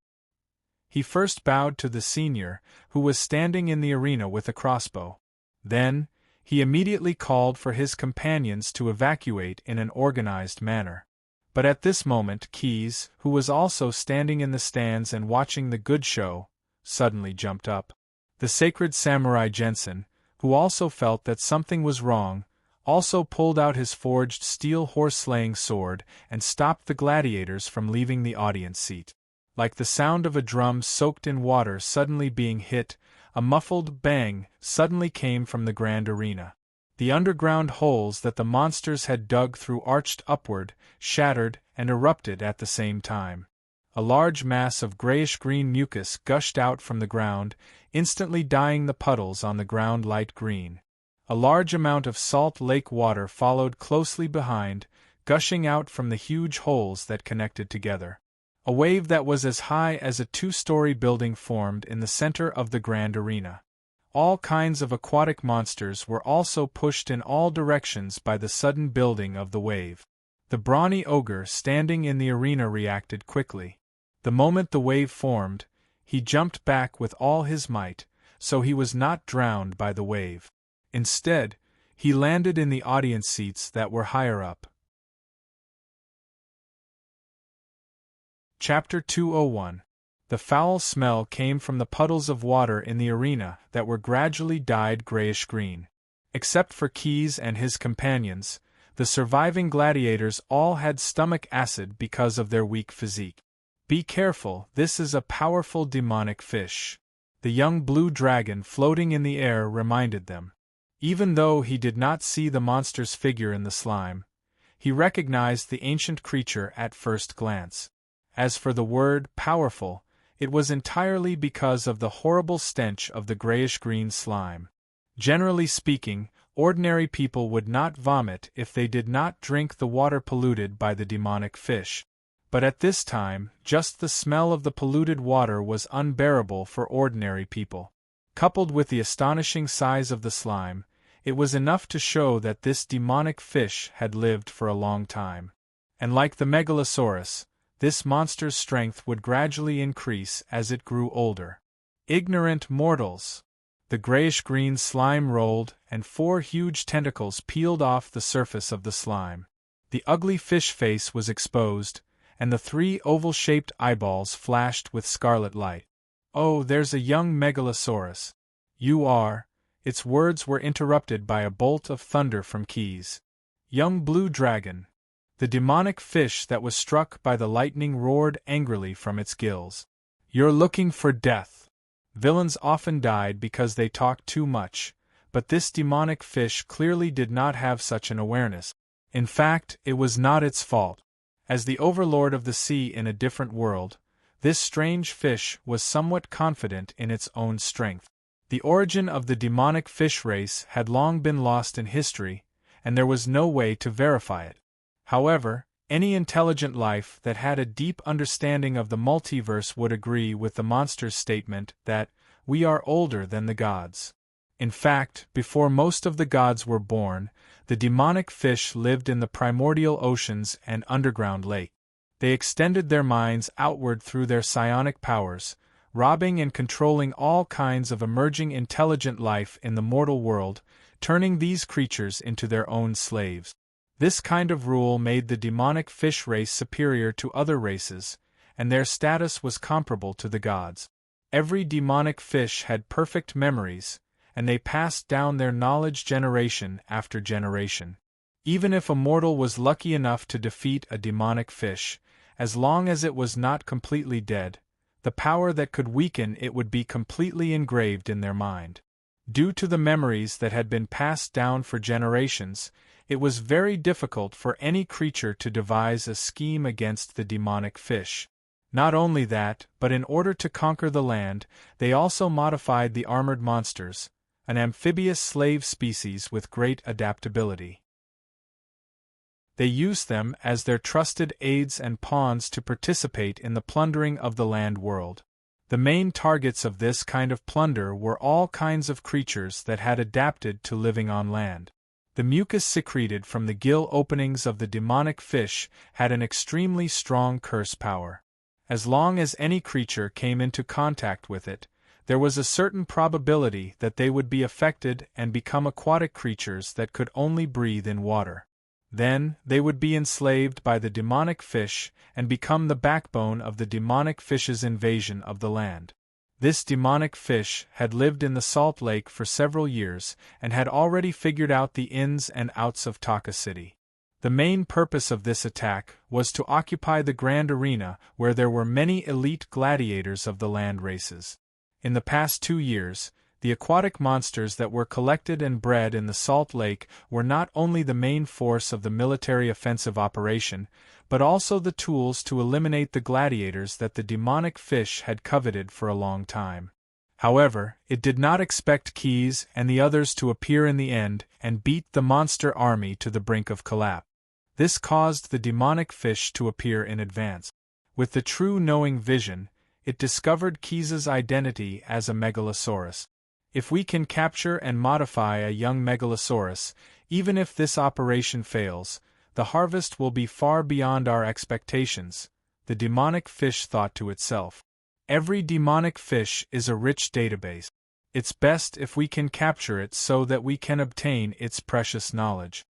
He first bowed to the senior, who was standing in the arena with a crossbow. Then, he immediately called for his companions to evacuate in an organized manner. But at this moment Keys, who was also standing in the stands and watching the good show, suddenly jumped up. The sacred samurai Jensen, who also felt that something was wrong, also pulled out his forged steel horse-slaying sword and stopped the gladiators from leaving the audience seat. Like the sound of a drum soaked in water suddenly being hit, a muffled bang suddenly came from the grand arena. The underground holes that the monsters had dug through arched upward, shattered, and erupted at the same time. A large mass of grayish-green mucus gushed out from the ground, instantly dyeing the puddles on the ground light green. A large amount of salt lake water followed closely behind, gushing out from the huge holes that connected together. A wave that was as high as a 2-story building formed in the center of the grand arena. All kinds of aquatic monsters were also pushed in all directions by the sudden building of the wave. The brawny ogre standing in the arena reacted quickly. The moment the wave formed, he jumped back with all his might, so he was not drowned by the wave. Instead, he landed in the audience seats that were higher up. Chapter 201. The foul smell came from the puddles of water in the arena that were gradually dyed grayish-green. Except for Keys and his companions, the surviving gladiators all had stomach acid because of their weak physique. Be careful, this is a powerful demonic fish. The young blue dragon floating in the air reminded them. Even though he did not see the monster's figure in the slime, he recognized the ancient creature at first glance. As for the word powerful, it was entirely because of the horrible stench of the grayish-green slime. Generally speaking, ordinary people would not vomit if they did not drink the water polluted by the demonic fish. But at this time, just the smell of the polluted water was unbearable for ordinary people. Coupled with the astonishing size of the slime, it was enough to show that this demonic fish had lived for a long time. And like the megalosaurus, this monster's strength would gradually increase as it grew older. Ignorant mortals! The grayish-green slime rolled, and 4 huge tentacles peeled off the surface of the slime. The ugly fish face was exposed, and the 3 oval-shaped eyeballs flashed with scarlet light. "Oh, there's a young megalosaurus. You are—" Its words were interrupted by a bolt of thunder from Keys. "Young blue dragon!" The demonic fish that was struck by the lightning roared angrily from its gills. "You're looking for death." Villains often died because they talked too much, but this demonic fish clearly did not have such an awareness. In fact, it was not its fault. As the overlord of the sea in a different world, this strange fish was somewhat confident in its own strength. The origin of the demonic fish race had long been lost in history, and there was no way to verify it. However, any intelligent life that had a deep understanding of the multiverse would agree with the monster's statement that, "We are older than the gods." In fact, before most of the gods were born, the demonic fish lived in the primordial oceans and underground lake. They extended their minds outward through their psionic powers, robbing and controlling all kinds of emerging intelligent life in the mortal world, turning these creatures into their own slaves. This kind of rule made the demonic fish race superior to other races, and their status was comparable to the gods. Every demonic fish had perfect memories, and they passed down their knowledge generation after generation. Even if a mortal was lucky enough to defeat a demonic fish, as long as it was not completely dead, the power that could weaken it would be completely engraved in their mind. Due to the memories that had been passed down for generations, it was very difficult for any creature to devise a scheme against the demonic fish. Not only that, but in order to conquer the land, they also modified the armored monsters, an amphibious slave species with great adaptability. They used them as their trusted aides and pawns to participate in the plundering of the land world. The main targets of this kind of plunder were all kinds of creatures that had adapted to living on land. The mucus secreted from the gill openings of the demonic fish had an extremely strong curse power. As long as any creature came into contact with it, there was a certain probability that they would be affected and become aquatic creatures that could only breathe in water. Then, they would be enslaved by the demonic fish and become the backbone of the demonic fish's invasion of the land. This demonic fish had lived in the salt lake for several years and had already figured out the ins and outs of Taka City. The main purpose of this attack was to occupy the grand arena where there were many elite gladiators of the land races. In the past 2 years, the aquatic monsters that were collected and bred in the Salt Lake were not only the main force of the military offensive operation, but also the tools to eliminate the gladiators that the demonic fish had coveted for a long time. However, it did not expect Keys and the others to appear in the end and beat the monster army to the brink of collapse. This caused the demonic fish to appear in advance. With the true knowing vision, it discovered Keys's identity as a megalosaurus. If we can capture and modify a young megalosaurus, even if this operation fails, the harvest will be far beyond our expectations, the demonic fish thought to itself. Every demonic fish is a rich database. It's best if we can capture it so that we can obtain its precious knowledge.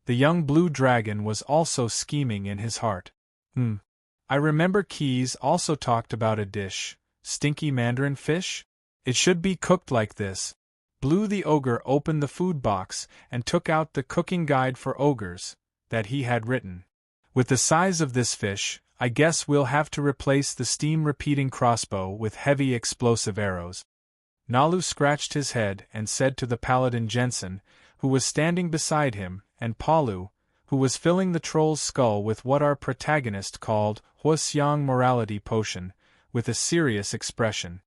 The young blue dragon was also scheming in his heart. I remember Keys also talked about a dish, stinky mandarin fish? It should be cooked like this. Blue the ogre opened the food box and took out the cooking guide for ogres that he had written. With the size of this fish, I guess we'll have to replace the steam-repeating crossbow with heavy explosive arrows. Nalu scratched his head and said to the paladin Jensen, who was standing beside him, and Palu, who was filling the troll's skull with what our protagonist called Hwaseong morality potion, with a serious expression.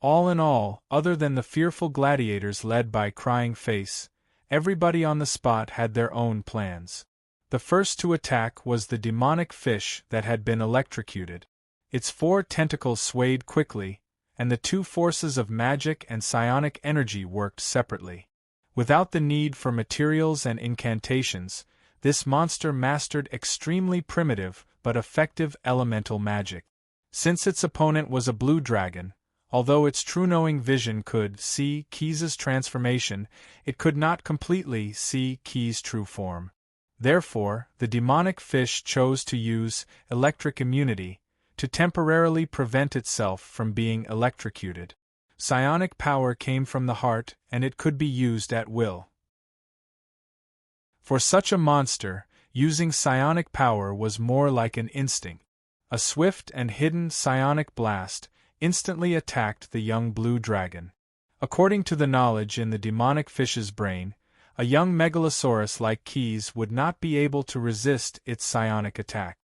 All in all, other than the fearful gladiators led by Crying Face, everybody on the spot had their own plans. The first to attack was the demonic fish that had been electrocuted. Its 4 tentacles swayed quickly, and the 2 forces of magic and psionic energy worked separately. Without the need for materials and incantations, this monster mastered extremely primitive but effective elemental magic. Since its opponent was a blue dragon, although its true-knowing vision could see Keys's transformation, it could not completely see Keys' true form. Therefore, the demonic fish chose to use electric immunity to temporarily prevent itself from being electrocuted. Psionic power came from the heart, and it could be used at will. For such a monster, using psionic power was more like an instinct. A swift and hidden psionic blast instantly attacked the young blue dragon. According to the knowledge in the demonic fish's brain, a young megalosaurus like Keys would not be able to resist its psionic attack.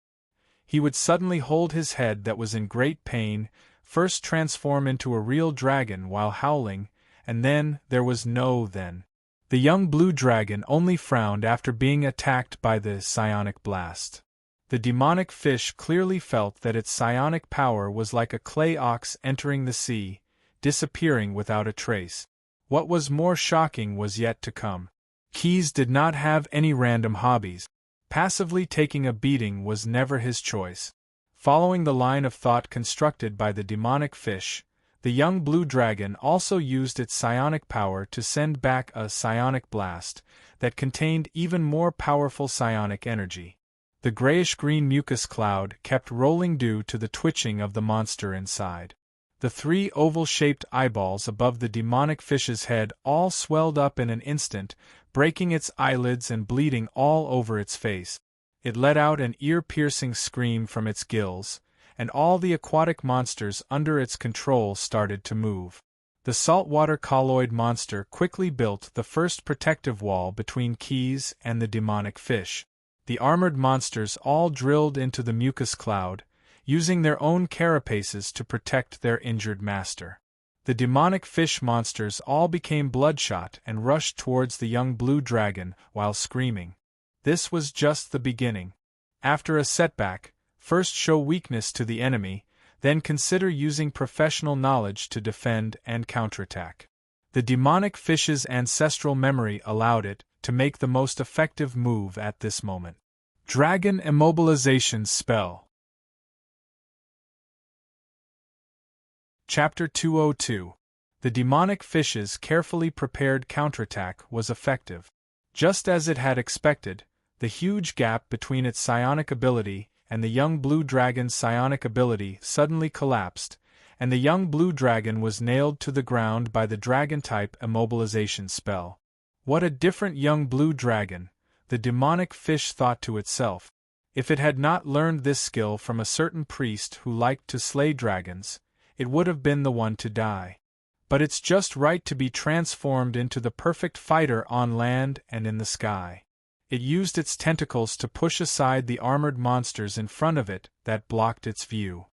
he would suddenly hold his head that was in great pain, first transform into a real dragon while howling, and then there was no then. The young blue dragon only frowned after being attacked by the psionic blast. The demonic fish clearly felt that its psionic power was like a clay ox entering the sea, disappearing without a trace. What was more shocking was yet to come. Keys did not have any random hobbies. Passively taking a beating was never his choice. Following the line of thought constructed by the demonic fish, the young blue dragon also used its psionic power to send back a psionic blast that contained even more powerful psionic energy. The grayish-green mucus cloud kept rolling due to the twitching of the monster inside. The 3 oval-shaped eyeballs above the demonic fish's head all swelled up in an instant, breaking its eyelids and bleeding all over its face. It let out an ear-piercing scream from its gills, and all the aquatic monsters under its control started to move. The saltwater colloid monster quickly built the first protective wall between Keys and the demonic fish. The armored monsters all drilled into the mucus cloud, using their own carapaces to protect their injured master. The demonic fish monsters all became bloodshot and rushed towards the young blue dragon while screaming. This was just the beginning. After a setback, first show weakness to the enemy, then consider using professional knowledge to defend and counterattack. The demonic fish's ancestral memory allowed it to make the most effective move at this moment. Dragon Immobilization Spell. Chapter 202. The demonic fish's carefully prepared counterattack was effective. Just as it had expected, the huge gap between its psionic ability and the young blue dragon's psionic ability suddenly collapsed, and the young blue dragon was nailed to the ground by the dragon-type immobilization spell. What a different young blue dragon, the demonic fish thought to itself. If it had not learned this skill from a certain priest who liked to slay dragons, it would have been the one to die. But it's just right to be transformed into the perfect fighter on land and in the sky. It used its tentacles to push aside the armored monsters in front of it that blocked its view.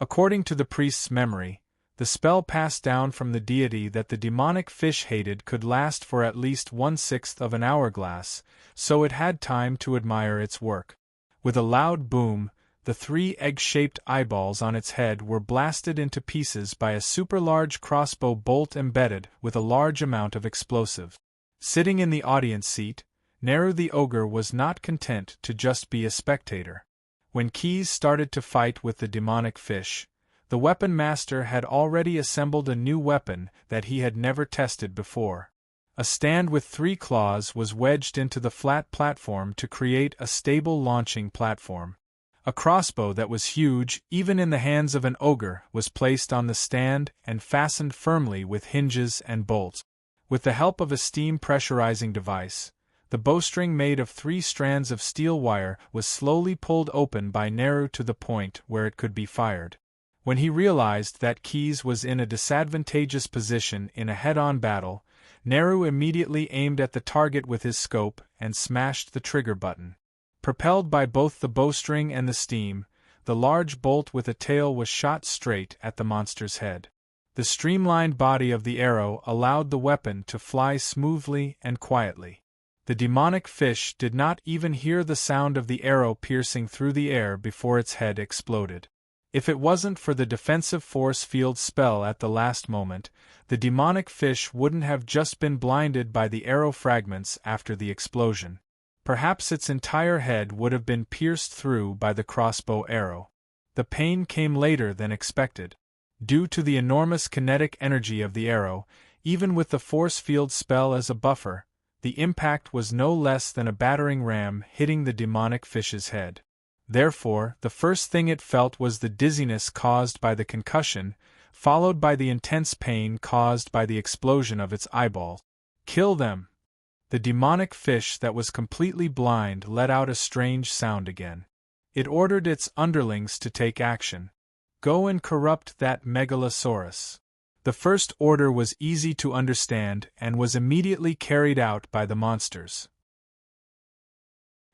According to the priest's memory, the spell passed down from the deity that the demonic fish hated could last for at least 1/6 of an hourglass, so it had time to admire its work. With a loud boom, the 3 egg-shaped eyeballs on its head were blasted into pieces by a super-large crossbow bolt embedded with a large amount of explosive. Sitting in the audience seat, Neru the ogre was not content to just be a spectator. When Keys started to fight with the demonic fish, the weapon master had already assembled a new weapon that he had never tested before. A stand with 3 claws was wedged into the flat platform to create a stable launching platform. A crossbow that was huge, even in the hands of an ogre, was placed on the stand and fastened firmly with hinges and bolts. With the help of a steam pressurizing device, the bowstring made of 3 strands of steel wire was slowly pulled open by Neru to the point where it could be fired. When he realized that Keys was in a disadvantageous position in a head-on battle, Neru immediately aimed at the target with his scope and smashed the trigger button. Propelled by both the bowstring and the steam, the large bolt with a tail was shot straight at the monster's head. The streamlined body of the arrow allowed the weapon to fly smoothly and quietly. The demonic fish did not even hear the sound of the arrow piercing through the air before its head exploded. If it wasn't for the defensive force field spell at the last moment, the demonic fish wouldn't have just been blinded by the arrow fragments after the explosion. Perhaps its entire head would have been pierced through by the crossbow arrow. The pain came later than expected. Due to the enormous kinetic energy of the arrow, even with the force field spell as a buffer, the impact was no less than a battering ram hitting the demonic fish's head. Therefore, the first thing it felt was the dizziness caused by the concussion, followed by the intense pain caused by the explosion of its eyeball. Kill them! The demonic fish that was completely blind let out a strange sound again. It ordered its underlings to take action. Go and corrupt that megalosaurus. The first order was easy to understand and was immediately carried out by the monsters.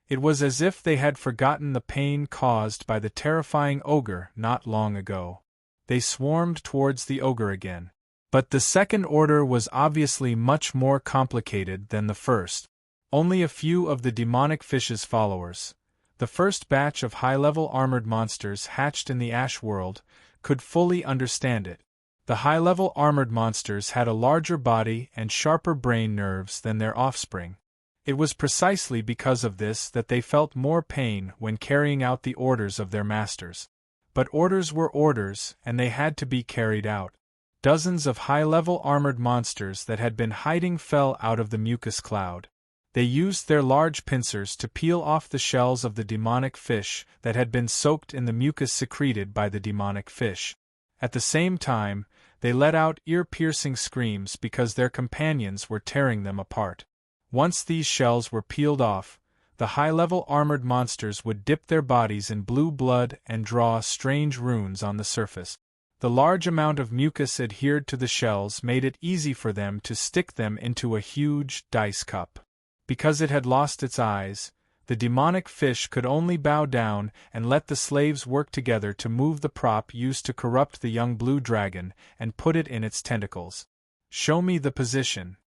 It was as if they had forgotten the pain caused by the terrifying ogre not long ago. They swarmed towards the ogre again. But the second order was obviously much more complicated than the first. Only a few of the demonic fish's followers, the first batch of high-level armored monsters hatched in the Ash world, could fully understand it. The high-level armored monsters had a larger body and sharper brain nerves than their offspring. It was precisely because of this that they felt more pain when carrying out the orders of their masters. But orders were orders, and they had to be carried out. Dozens of high-level armored monsters that had been hiding fell out of the mucus cloud. They used their large pincers to peel off the shells of the demonic fish that had been soaked in the mucus secreted by the demonic fish. At the same time, they let out ear-piercing screams because their companions were tearing them apart. Once these shells were peeled off, the high-level armored monsters would dip their bodies in blue blood and draw strange runes on the surface. The large amount of mucus adhered to the shells made it easy for them to stick them into a huge dice cup. Because it had lost its eyes, the demonic fish could only bow down and let the slaves work together to move the prop used to corrupt the young blue dragon and put it in its tentacles. Show me the position.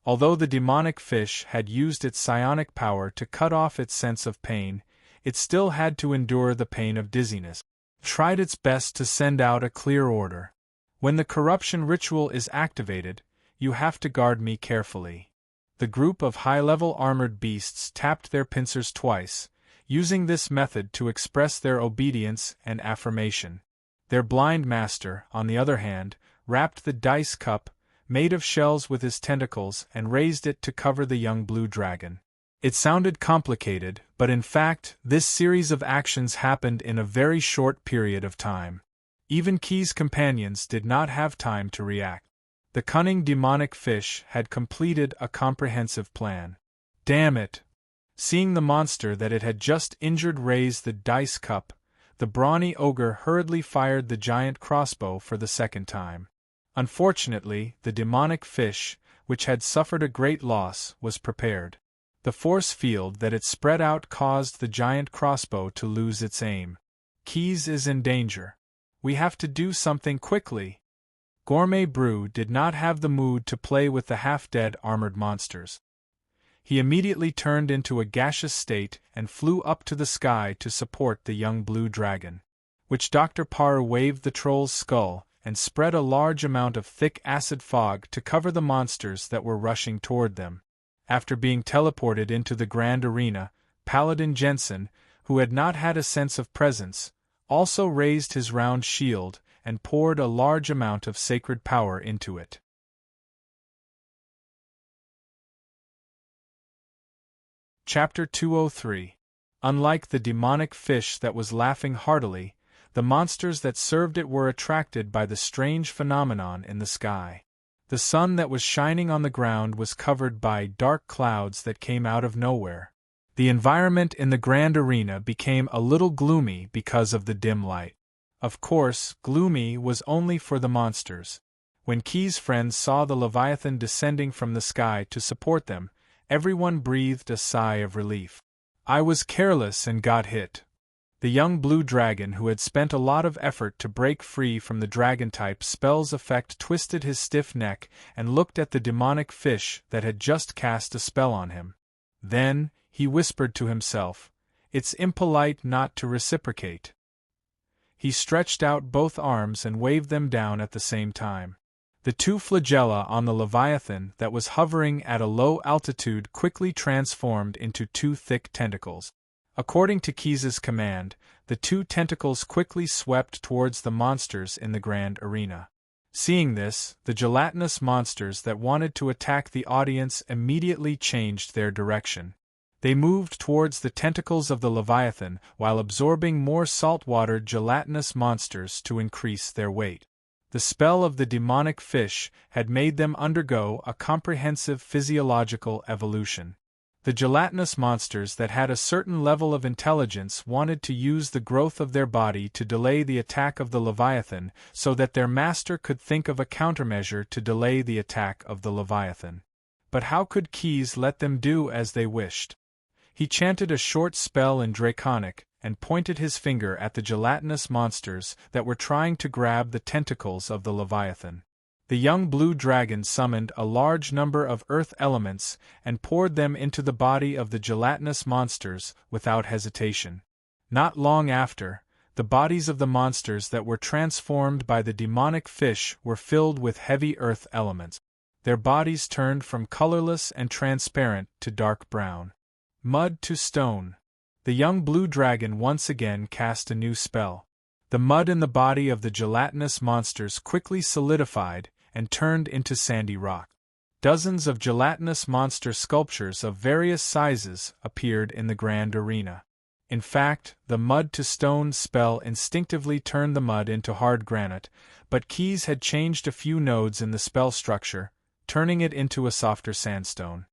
Although the demonic fish had used its psionic power to cut off its sense of pain, it still had to endure the pain of dizziness. Tried its best to send out a clear order. When the corruption ritual is activated, you have to guard me carefully. The group of high-level armored beasts tapped their pincers twice, using this method to express their obedience and affirmation. Their blind master, on the other hand, wrapped the dice cup, made of shells with his tentacles and raised it to cover the young blue dragon. It sounded complicated, but in fact, this series of actions happened in a very short period of time. Even Key's companions did not have time to react. The cunning demonic fish had completed a comprehensive plan. Damn it! Seeing the monster that it had just injured raise the dice cup, the brawny ogre hurriedly fired the giant crossbow for the second time. Unfortunately, the demonic fish, which had suffered a great loss, was prepared. The force field that it spread out caused the giant crossbow to lose its aim. Keys is in danger. We have to do something quickly. Gourmet Brew did not have the mood to play with the half-dead armored monsters. He immediately turned into a gaseous state and flew up to the sky to support the young blue dragon. Which Dr. Parr waved the troll's skull and spread a large amount of thick acid fog to cover the monsters that were rushing toward them. After being teleported into the grand arena, Paladin Jensen, who had not had a sense of presence, also raised his round shield and poured a large amount of sacred power into it. Chapter 203. Unlike the demonic fish that was laughing heartily, the monsters that served it were attracted by the strange phenomenon in the sky. The sun that was shining on the ground was covered by dark clouds that came out of nowhere. The environment in the grand arena became a little gloomy because of the dim light. Of course, gloomy was only for the monsters. When Key's friends saw the Leviathan descending from the sky to support them, everyone breathed a sigh of relief. I was careless and got hit. The young blue dragon who had spent a lot of effort to break free from the dragon-type spell's effect twisted his stiff neck and looked at the demonic fish that had just cast a spell on him. Then, he whispered to himself, "It's impolite not to reciprocate." He stretched out both arms and waved them down at the same time. The two flagella on the Leviathan that was hovering at a low altitude quickly transformed into two thick tentacles. According to Keyes' command, the two tentacles quickly swept towards the monsters in the grand arena. Seeing this, the gelatinous monsters that wanted to attack the audience immediately changed their direction. They moved towards the tentacles of the Leviathan while absorbing more saltwater gelatinous monsters to increase their weight. The spell of the demonic fish had made them undergo a comprehensive physiological evolution. The gelatinous monsters that had a certain level of intelligence wanted to use the growth of their body to delay the attack of the Leviathan so that their master could think of a countermeasure to delay the attack of the Leviathan. But how could Keyes let them do as they wished? He chanted a short spell in Draconic, and pointed his finger at the gelatinous monsters that were trying to grab the tentacles of the Leviathan. The young blue dragon summoned a large number of earth elements and poured them into the body of the gelatinous monsters without hesitation. Not long after, the bodies of the monsters that were transformed by the demonic fish were filled with heavy earth elements. Their bodies turned from colorless and transparent to dark brown. Mud to stone. The young blue dragon once again cast a new spell. The mud in the body of the gelatinous monsters quickly solidified and turned into sandy rock. Dozens of gelatinous monster sculptures of various sizes appeared in the grand arena. In fact, the mud to stone spell instinctively turned the mud into hard granite, but Keys had changed a few nodes in the spell structure, turning it into a softer sandstone.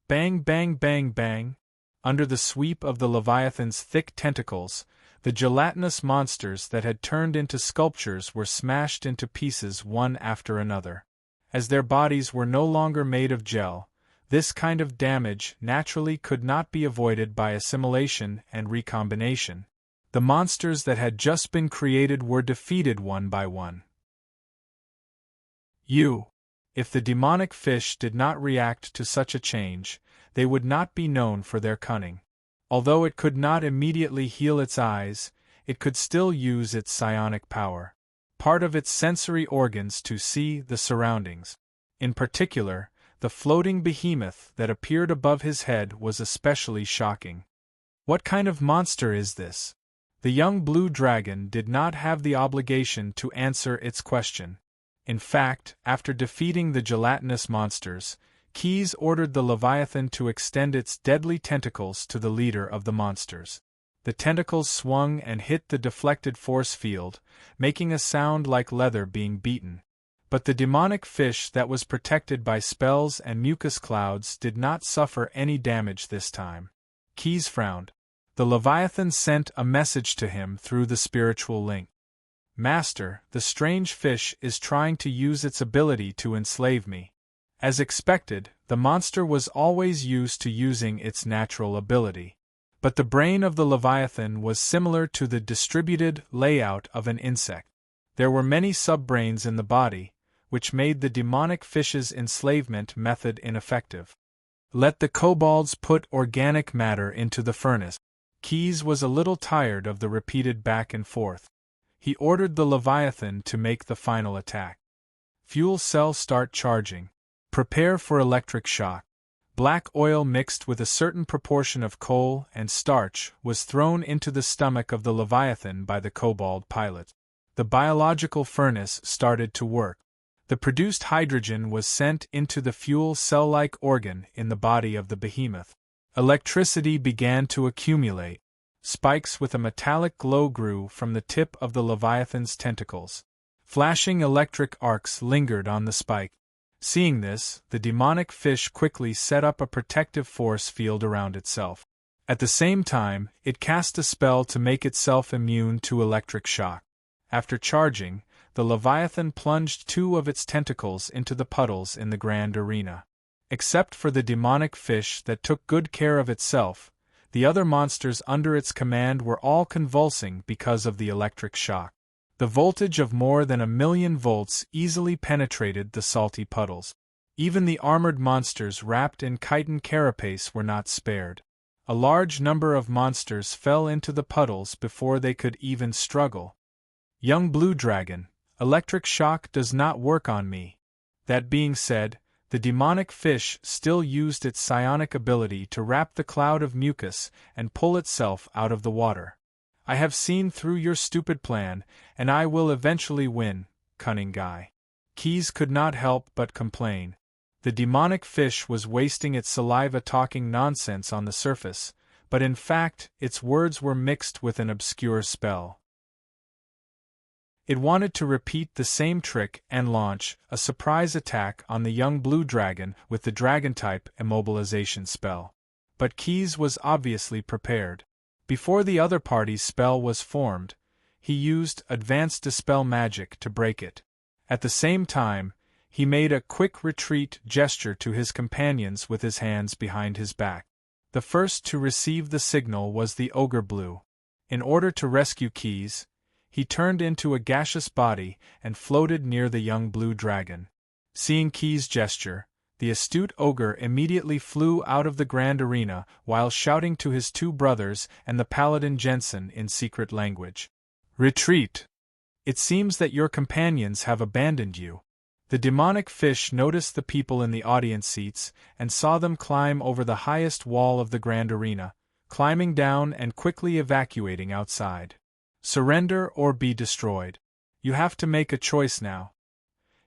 Bang, bang, bang, bang. Under the sweep of the Leviathan's thick tentacles, the gelatinous monsters that had turned into sculptures were smashed into pieces one after another. As their bodies were no longer made of gel, this kind of damage naturally could not be avoided by assimilation and recombination. The monsters that had just been created were defeated one by one. If the demonic fish did not react to such a change, they would not be known for their cunning. Although it could not immediately heal its eyes, it could still use its psionic power, part of its sensory organs, to see the surroundings. In particular, the floating behemoth that appeared above his head was especially shocking. What kind of monster is this? The young blue dragon did not have the obligation to answer its question. In fact, after defeating the gelatinous monsters, Keys ordered the Leviathan to extend its deadly tentacles to the leader of the monsters. The tentacles swung and hit the deflected force field, making a sound like leather being beaten. But the demonic fish that was protected by spells and mucus clouds did not suffer any damage this time. Keys frowned. The Leviathan sent a message to him through the spiritual link. Master, the strange fish is trying to use its ability to enslave me. As expected, the monster was always used to using its natural ability. But the brain of the Leviathan was similar to the distributed layout of an insect. There were many subbrains in the body, which made the demonic fish's enslavement method ineffective. Let the kobolds put organic matter into the furnace. Keys was a little tired of the repeated back and forth. He ordered the Leviathan to make the final attack. Fuel cell start charging. Prepare for electric shock. Black oil mixed with a certain proportion of coal and starch was thrown into the stomach of the Leviathan by the kobold pilot. The biological furnace started to work. The produced hydrogen was sent into the fuel cell-like organ in the body of the behemoth. Electricity began to accumulate. Spikes with a metallic glow grew from the tip of the Leviathan's tentacles. Flashing electric arcs lingered on the spike. Seeing this, the demonic fish quickly set up a protective force field around itself. At the same time, it cast a spell to make itself immune to electric shock. After charging, the Leviathan plunged 2 of its tentacles into the puddles in the grand arena. Except for the demonic fish that took good care of itself, the other monsters under its command were all convulsing because of the electric shock. The voltage of more than 1,000,000 volts easily penetrated the salty puddles. Even the armored monsters wrapped in chitin carapace were not spared. A large number of monsters fell into the puddles before they could even struggle. Young blue dragon, electric shock does not work on me. That being said, the demonic fish still used its psionic ability to wrap the cloud of mucus and pull itself out of the water. I have seen through your stupid plan, and I will eventually win, cunning guy. Keys could not help but complain. The demonic fish was wasting its saliva talking nonsense on the surface, but in fact its words were mixed with an obscure spell. It wanted to repeat the same trick and launch a surprise attack on the young blue dragon with the dragon-type immobilization spell. But Keys was obviously prepared. Before the other party's spell was formed, he used advanced dispel magic to break it. At the same time, he made a quick retreat gesture to his companions with his hands behind his back. The first to receive the signal was the Ogre Blue. In order to rescue Keys, he turned into a gaseous body and floated near the young blue dragon. Seeing Keys' gesture, the astute ogre immediately flew out of the grand arena while shouting to his two brothers and the paladin Jensen in secret language. "Retreat! It seems that your companions have abandoned you." The demonic fish noticed the people in the audience seats and saw them climb over the highest wall of the grand arena, climbing down and quickly evacuating outside. Surrender or be destroyed. You have to make a choice now.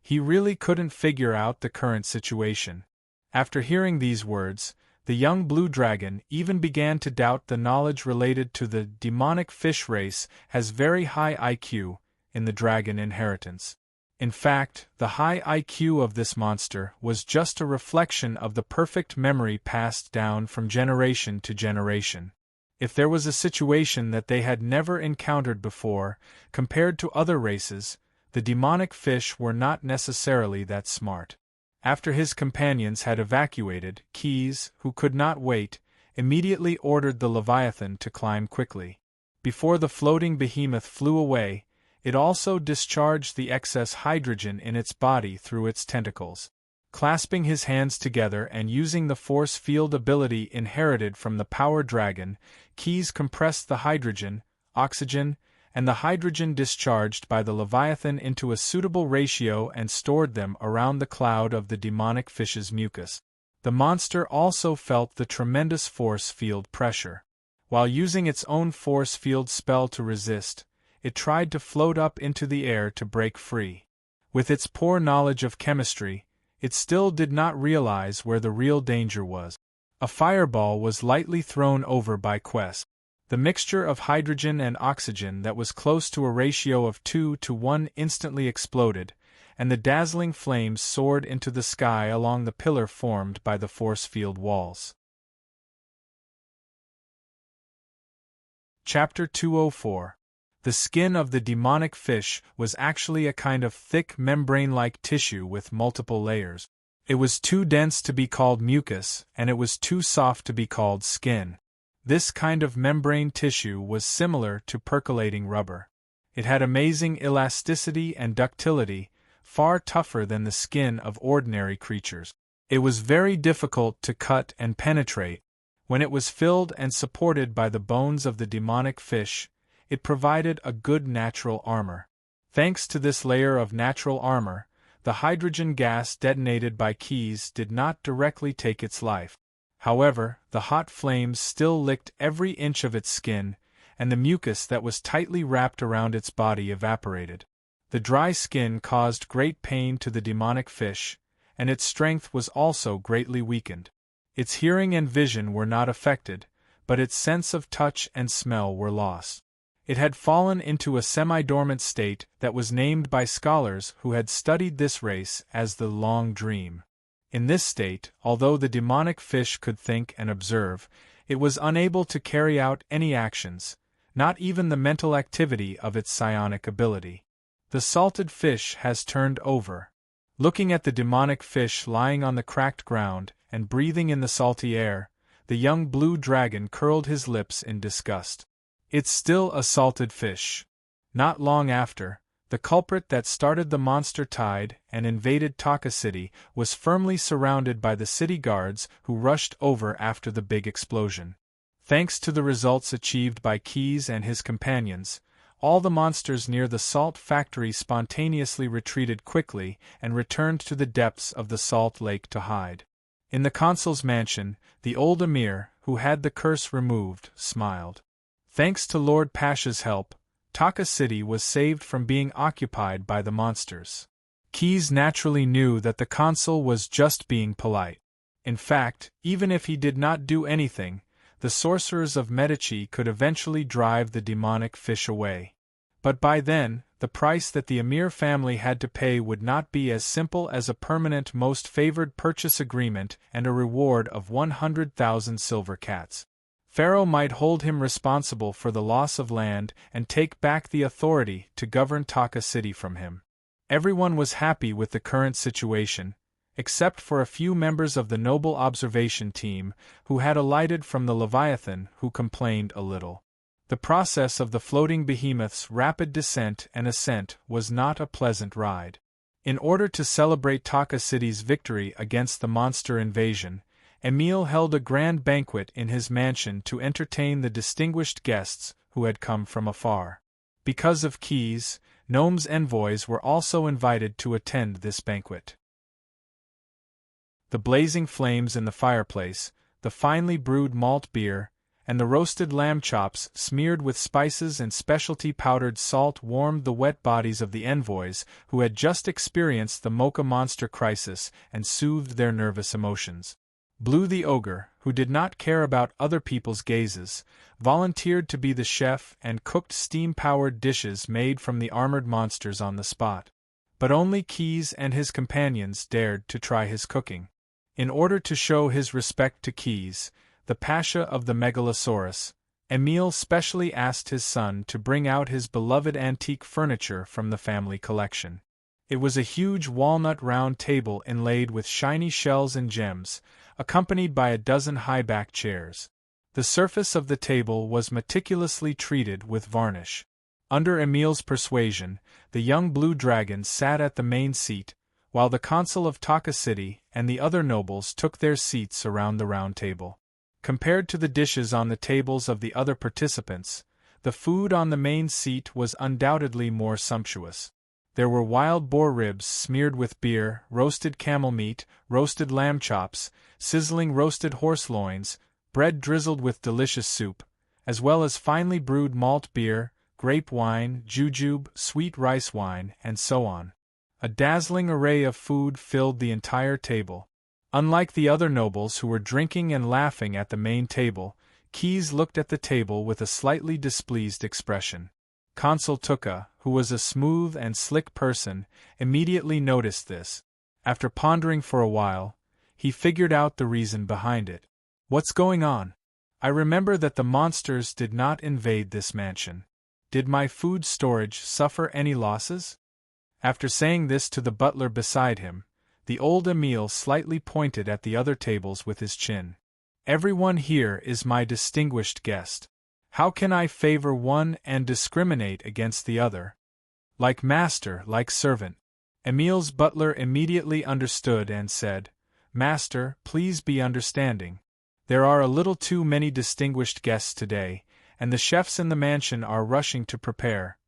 He really couldn't figure out the current situation. After hearing these words, the young blue dragon even began to doubt the knowledge related to the demonic fish race has very high IQ in the dragon inheritance. In fact, the high IQ of this monster was just a reflection of the perfect memory passed down from generation to generation. If there was a situation that they had never encountered before, compared to other races, the demonic fish were not necessarily that smart. After his companions had evacuated, Keys, who could not wait, immediately ordered the Leviathan to climb quickly. Before the floating behemoth flew away, it also discharged the excess hydrogen in its body through its tentacles. Clasping his hands together and using the force field ability inherited from the power dragon, Keys compressed the hydrogen, oxygen, and the hydrogen discharged by the Leviathan into a suitable ratio and stored them around the cloud of the demonic fish's mucus. The monster also felt the tremendous force field pressure. While using its own force field spell to resist, it tried to float up into the air to break free. With its poor knowledge of chemistry, it still did not realize where the real danger was. A fireball was lightly thrown over by Quest. The mixture of hydrogen and oxygen that was close to a ratio of 2:1 instantly exploded, and the dazzling flames soared into the sky along the pillar formed by the force field walls. Chapter 204. The skin of the demonic fish was actually a kind of thick membrane-like tissue with multiple layers. It was too dense to be called mucus, and it was too soft to be called skin. This kind of membrane tissue was similar to percolating rubber. It had amazing elasticity and ductility, far tougher than the skin of ordinary creatures. It was very difficult to cut and penetrate. When it was filled and supported by the bones of the demonic fish, it provided a good natural armor. Thanks to this layer of natural armor, the hydrogen gas detonated by Keys did not directly take its life. However, the hot flames still licked every inch of its skin, and the mucus that was tightly wrapped around its body evaporated. The dry skin caused great pain to the demonic fish, and its strength was also greatly weakened. Its hearing and vision were not affected, but its sense of touch and smell were lost. It had fallen into a semi-dormant state that was named by scholars who had studied this race as the long dream. In this state, although the demonic fish could think and observe, it was unable to carry out any actions, not even the mental activity of its psionic ability. The salted fish has turned over. Looking at the demonic fish lying on the cracked ground and breathing in the salty air, the young blue dragon curled his lips in disgust. It's still a salted fish. Not long after, the culprit that started the monster tide and invaded Taka City was firmly surrounded by the city guards who rushed over after the big explosion. Thanks to the results achieved by Keys and his companions, all the monsters near the salt factory spontaneously retreated quickly and returned to the depths of the salt lake to hide. In the consul's mansion, the old emir, who had the curse removed, smiled. Thanks to Lord Pasha's help, Taka City was saved from being occupied by the monsters. Keys naturally knew that the consul was just being polite. In fact, even if he did not do anything, the sorcerers of Medici could eventually drive the demonic fish away. But by then, the price that the emir family had to pay would not be as simple as a permanent most favored purchase agreement and a reward of 100,000 silver cats. Pharaoh might hold him responsible for the loss of land and take back the authority to govern Taka City from him. Everyone was happy with the current situation, except for a few members of the noble observation team who had alighted from the Leviathan who complained a little. The process of the floating behemoth's rapid descent and ascent was not a pleasant ride. In order to celebrate Taka City's victory against the monster invasion, Emil held a grand banquet in his mansion to entertain the distinguished guests who had come from afar. Because of Keys, Gnome's envoys were also invited to attend this banquet. The blazing flames in the fireplace, the finely brewed malt beer, and the roasted lamb chops smeared with spices and specialty powdered salt warmed the wet bodies of the envoys who had just experienced the mocha monster crisis and soothed their nervous emotions. Blue the ogre, who did not care about other people's gazes, volunteered to be the chef and cooked steam-powered dishes made from the armored monsters on the spot. But only Keys and his companions dared to try his cooking. In order to show his respect to Keys, the Pasha of the Megalosaurus, Emil specially asked his son to bring out his beloved antique furniture from the family collection. It was a huge walnut round table inlaid with shiny shells and gems, accompanied by a dozen high-backed chairs. The surface of the table was meticulously treated with varnish. Under Emil's persuasion, the young blue dragon sat at the main seat, while the consul of Taka City and the other nobles took their seats around the round table. Compared to the dishes on the tables of the other participants, the food on the main seat was undoubtedly more sumptuous. There were wild boar ribs smeared with beer, roasted camel meat, roasted lamb chops, sizzling roasted horse loins, bread drizzled with delicious soup, as well as finely brewed malt beer, grape wine, jujube, sweet rice wine, and so on. A dazzling array of food filled the entire table. Unlike the other nobles who were drinking and laughing at the main table, Keys looked at the table with a slightly displeased expression. Consul Tuka, who was a smooth and slick person, immediately noticed this. After pondering for a while, he figured out the reason behind it. "What's going on? I remember that the monsters did not invade this mansion. Did my food storage suffer any losses?" After saying this to the butler beside him, the old Emil slightly pointed at the other tables with his chin. "Everyone here is my distinguished guest. How can I favor one and discriminate against the other? Like master, like servant." Emil's butler immediately understood and said, "Master, please be understanding. There are a little too many distinguished guests today, and the chefs in the mansion are rushing to prepare."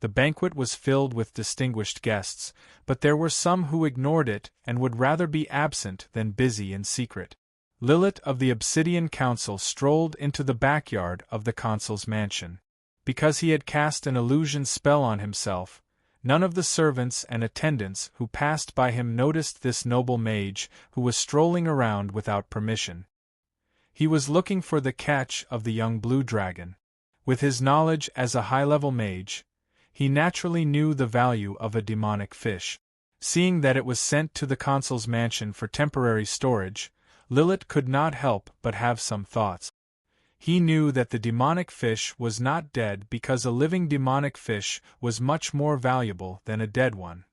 The banquet was filled with distinguished guests, but there were some who ignored it and would rather be absent than busy in secret. Lilith of the Obsidian Council strolled into the backyard of the consul's mansion. Because he had cast an illusion spell on himself, none of the servants and attendants who passed by him noticed this noble mage who was strolling around without permission. He was looking for the catch of the young blue dragon. With his knowledge as a high-level mage, he naturally knew the value of a demonic fish. Seeing that it was sent to the consul's mansion for temporary storage, Lilith could not help but have some thoughts. He knew that the demonic fish was not dead because a living demonic fish was much more valuable than a dead one.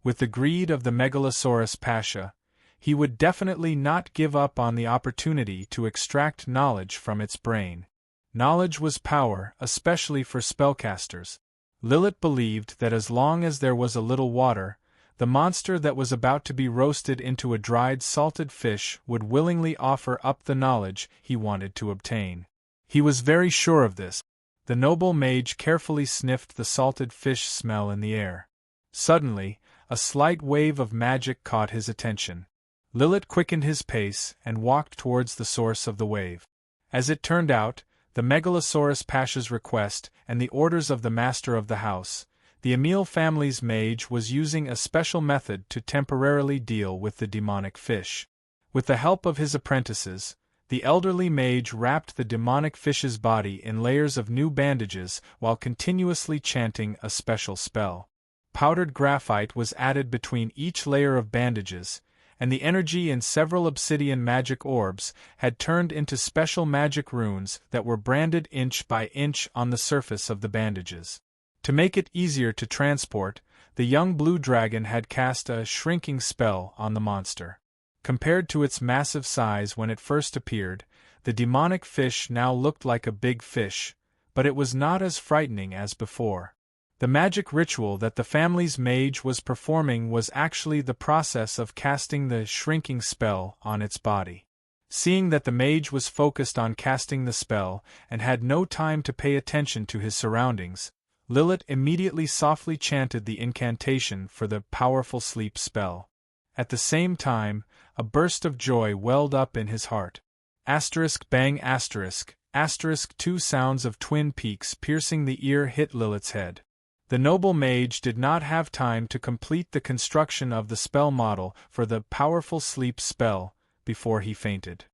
With the greed of the Megalosaurus Pasha, he would definitely not give up on the opportunity to extract knowledge from its brain. Knowledge was power, especially for spellcasters. Lilith believed that as long as there was a little water, the monster that was about to be roasted into a dried salted fish would willingly offer up the knowledge he wanted to obtain. He was very sure of this. The noble mage carefully sniffed the salted fish smell in the air. Suddenly, a slight wave of magic caught his attention. Lilith quickened his pace and walked towards the source of the wave. As it turned out, the Megalosaurus Pasha's request and the orders of the master of the house, the Emil family's mage was using a special method to temporarily deal with the demonic fish. With the help of his apprentices, the elderly mage wrapped the demonic fish's body in layers of new bandages while continuously chanting a special spell. Powdered graphite was added between each layer of bandages, and the energy in several obsidian magic orbs had turned into special magic runes that were branded inch by inch on the surface of the bandages. To make it easier to transport, The young blue dragon had cast a shrinking spell on the monster. Compared to its massive size when it first appeared, the demonic fish now looked like a big fish, but it was not as frightening as before. The magic ritual that the family's mage was performing was actually the process of casting the shrinking spell on its body. Seeing that the mage was focused on casting the spell and had no time to pay attention to his surroundings, Lilith immediately softly chanted the incantation for the powerful sleep spell. At the same time, a burst of joy welled up in his heart. Bang ***, two sounds of twin peaks piercing the ear hit Lilith's head. The noble mage did not have time to complete the construction of the spell model for the powerful sleep spell before he fainted.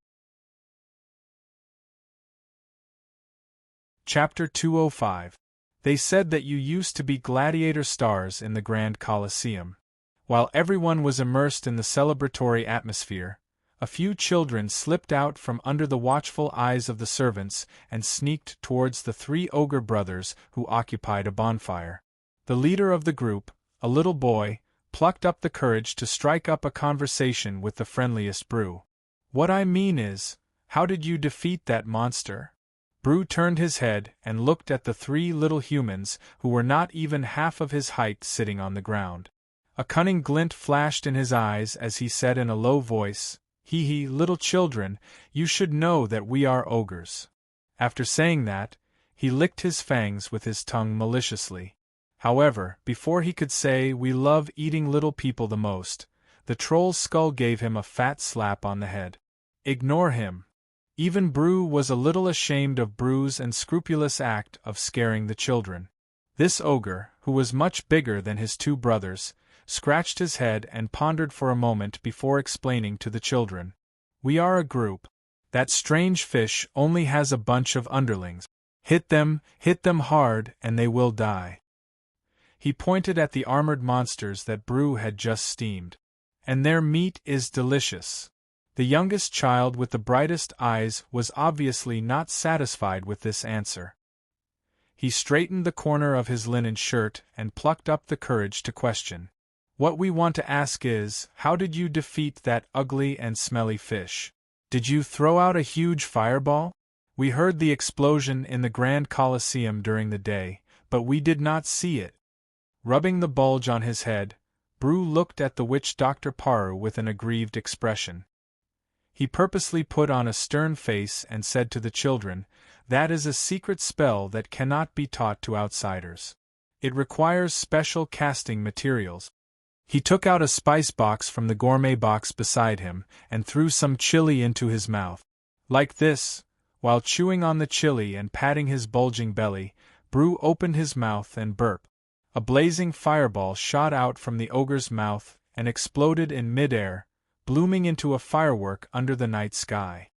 Chapter 205. They said that you used to be gladiator stars in the Grand Colosseum. While everyone was immersed in the celebratory atmosphere, a few children slipped out from under the watchful eyes of the servants and sneaked towards the three ogre brothers who occupied a bonfire. The leader of the group, a little boy, plucked up the courage to strike up a conversation with the friendliest Brew. "What I mean is, how did you defeat that monster?" Brew turned his head and looked at the three little humans who were not even half of his height sitting on the ground. A cunning glint flashed in his eyes as he said in a low voice, "Hee, little children, you should know that we are ogres." After saying that, he licked his fangs with his tongue maliciously. However, before he could say "we love eating little people the most," the troll's skull gave him a fat slap on the head. Ignore him. Even Brew was a little ashamed of Brew's unscrupulous act of scaring the children. This ogre, who was much bigger than his two brothers, scratched his head and pondered for a moment before explaining to the children. "We are a group. That strange fish only has a bunch of underlings. Hit them hard, and they will die." He pointed at the armored monsters that Brew had just steamed. "And their meat is delicious." The youngest child with the brightest eyes was obviously not satisfied with this answer. He straightened the corner of his linen shirt and plucked up the courage to question. "What we want to ask is, how did you defeat that ugly and smelly fish? Did you throw out a huge fireball? We heard the explosion in the Grand Colosseum during the day, but we did not see it." Rubbing the bulge on his head, Brew looked at the witch Dr. Paru with an aggrieved expression. He purposely put on a stern face and said to the children, "That is a secret spell that cannot be taught to outsiders. It requires special casting materials." He took out a spice box from the gourmet box beside him and threw some chili into his mouth. Like this, while chewing on the chili and patting his bulging belly, Brew opened his mouth and burped. A blazing fireball shot out from the ogre's mouth and exploded in midair, blooming into a firework under the night sky.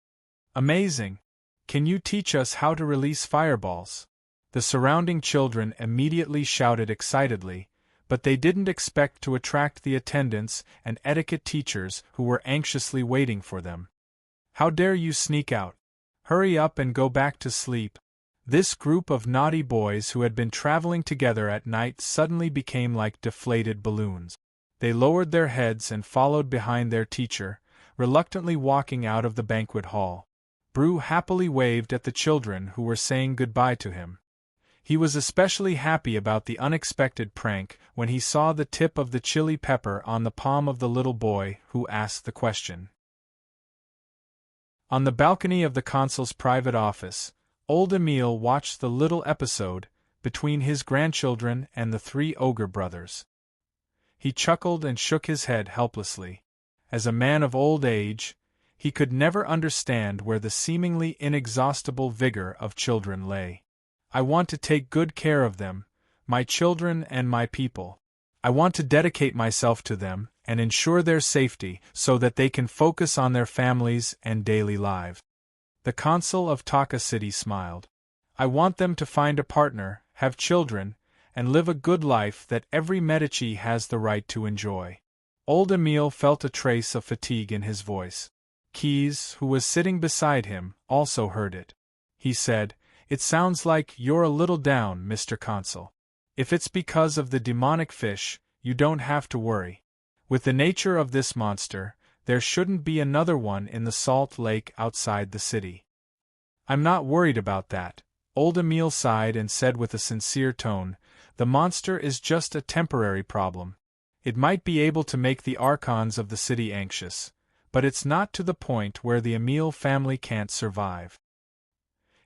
"Amazing! Can you teach us how to release fireballs?" The surrounding children immediately shouted excitedly, but they didn't expect to attract the attendants and etiquette teachers who were anxiously waiting for them. "How dare you sneak out? Hurry up and go back to sleep." This group of naughty boys who had been traveling together at night suddenly became like deflated balloons. They lowered their heads and followed behind their teacher, reluctantly walking out of the banquet hall. Brew happily waved at the children who were saying goodbye to him. He was especially happy about the unexpected prank when he saw the tip of the chili pepper on the palm of the little boy who asked the question. On the balcony of the consul's private office, old Emile watched the little episode between his grandchildren and the three ogre brothers. He chuckled and shook his head helplessly. As a man of old age, he could never understand where the seemingly inexhaustible vigor of children lay. "I want to take good care of them, my children and my people. I want to dedicate myself to them and ensure their safety so that they can focus on their families and daily lives." The consul of Taka City smiled. "I want them to find a partner, have children, and live a good life that every Medici has the right to enjoy." Old Emile felt a trace of fatigue in his voice. Keyes, who was sitting beside him, also heard it. He said, "It sounds like you're a little down, Mr. Consul. If it's because of the demonic fish, you don't have to worry. With the nature of this monster, there shouldn't be another one in the salt lake outside the city. I'm not worried about that, old Emile sighed and said with a sincere tone, the monster is just a temporary problem. It might be able to make the archons of the city anxious, but it's not to the point where the Emile family can't survive.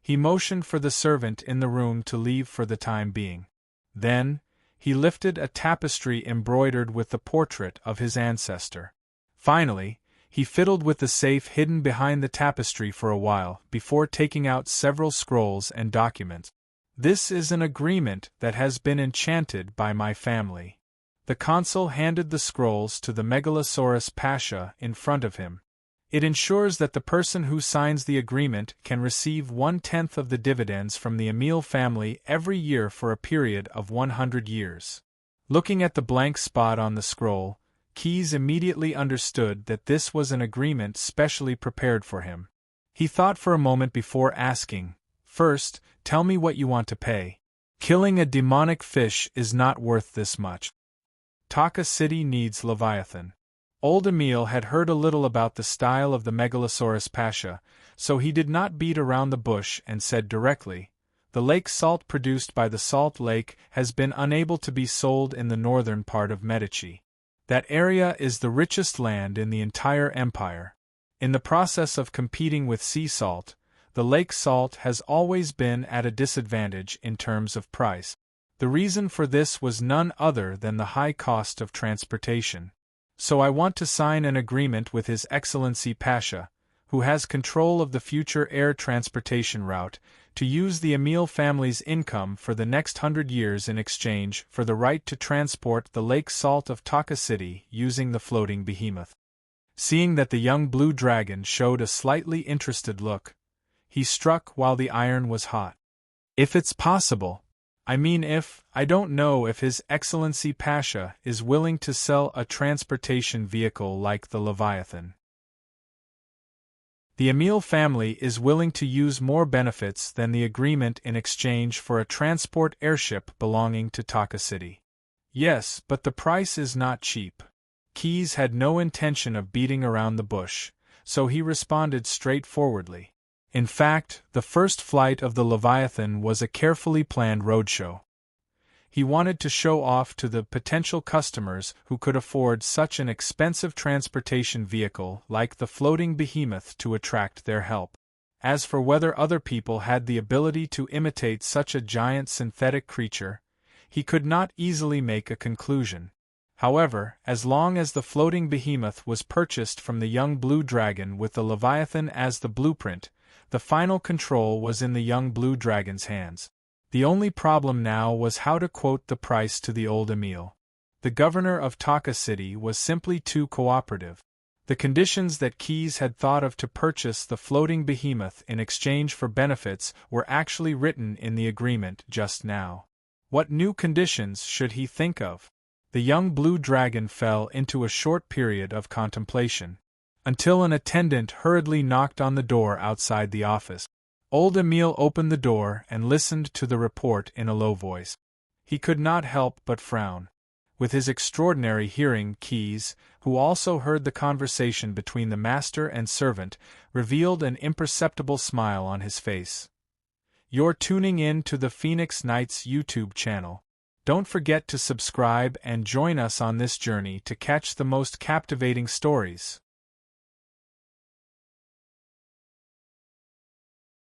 He motioned for the servant in the room to leave for the time being. Then, he lifted a tapestry embroidered with the portrait of his ancestor. Finally, he fiddled with the safe hidden behind the tapestry for a while before taking out several scrolls and documents. This is an agreement that has been enchanted by my family. The consul handed the scrolls to the Megalosaurus Pasha in front of him. It ensures that the person who signs the agreement can receive 1/10 of the dividends from the Emile family every year for a period of 100 years. Looking at the blank spot on the scroll, Keyes immediately understood that this was an agreement specially prepared for him. He thought for a moment before asking, "First, tell me what you want to pay. Killing a demonic fish is not worth this much. Taka City needs Leviathan." Old Emile had heard a little about the style of the Megalosaurus Pasha, so he did not beat around the bush and said directly, "The lake salt produced by the salt lake has been unable to be sold in the northern part of Medici. That area is the richest land in the entire empire. In the process of competing with sea salt, the lake salt has always been at a disadvantage in terms of price. The reason for this was none other than the high cost of transportation. So I want to sign an agreement with His Excellency Pasha, who has control of the future air transportation route, to use the Emile family's income for the next 100 years in exchange for the right to transport the lake salt of Taka City using the floating behemoth." Seeing that the young blue dragon showed a slightly interested look, he struck while the iron was hot. "If it's possible. I don't know if His Excellency Pasha is willing to sell a transportation vehicle like the Leviathan. The Emile family is willing to use more benefits than the agreement in exchange for a transport airship belonging to Taka City." "Yes, but the price is not cheap." Keyes had no intention of beating around the bush, so he responded straightforwardly. In fact, the first flight of the Leviathan was a carefully planned roadshow. He wanted to show off to the potential customers who could afford such an expensive transportation vehicle like the floating behemoth to attract their help. As for whether other people had the ability to imitate such a giant synthetic creature, he could not easily make a conclusion. However, as long as the floating behemoth was purchased from the young blue dragon with the Leviathan as the blueprint, the final control was in the young blue dragon's hands. The only problem now was how to quote the price to the old Emile. The governor of Taka City was simply too cooperative. The conditions that Keyes had thought of to purchase the floating behemoth in exchange for benefits were actually written in the agreement just now. What new conditions should he think of? The young blue dragon fell into a short period of contemplation, until an attendant hurriedly knocked on the door outside the office. Old Emile opened the door and listened to the report in a low voice. He could not help but frown. With his extraordinary hearing, Keyes, who also heard the conversation between the master and servant, revealed an imperceptible smile on his face. "You're tuning in to the Phoenix Nights YouTube channel. Don't forget to subscribe and join us on this journey to catch the most captivating stories.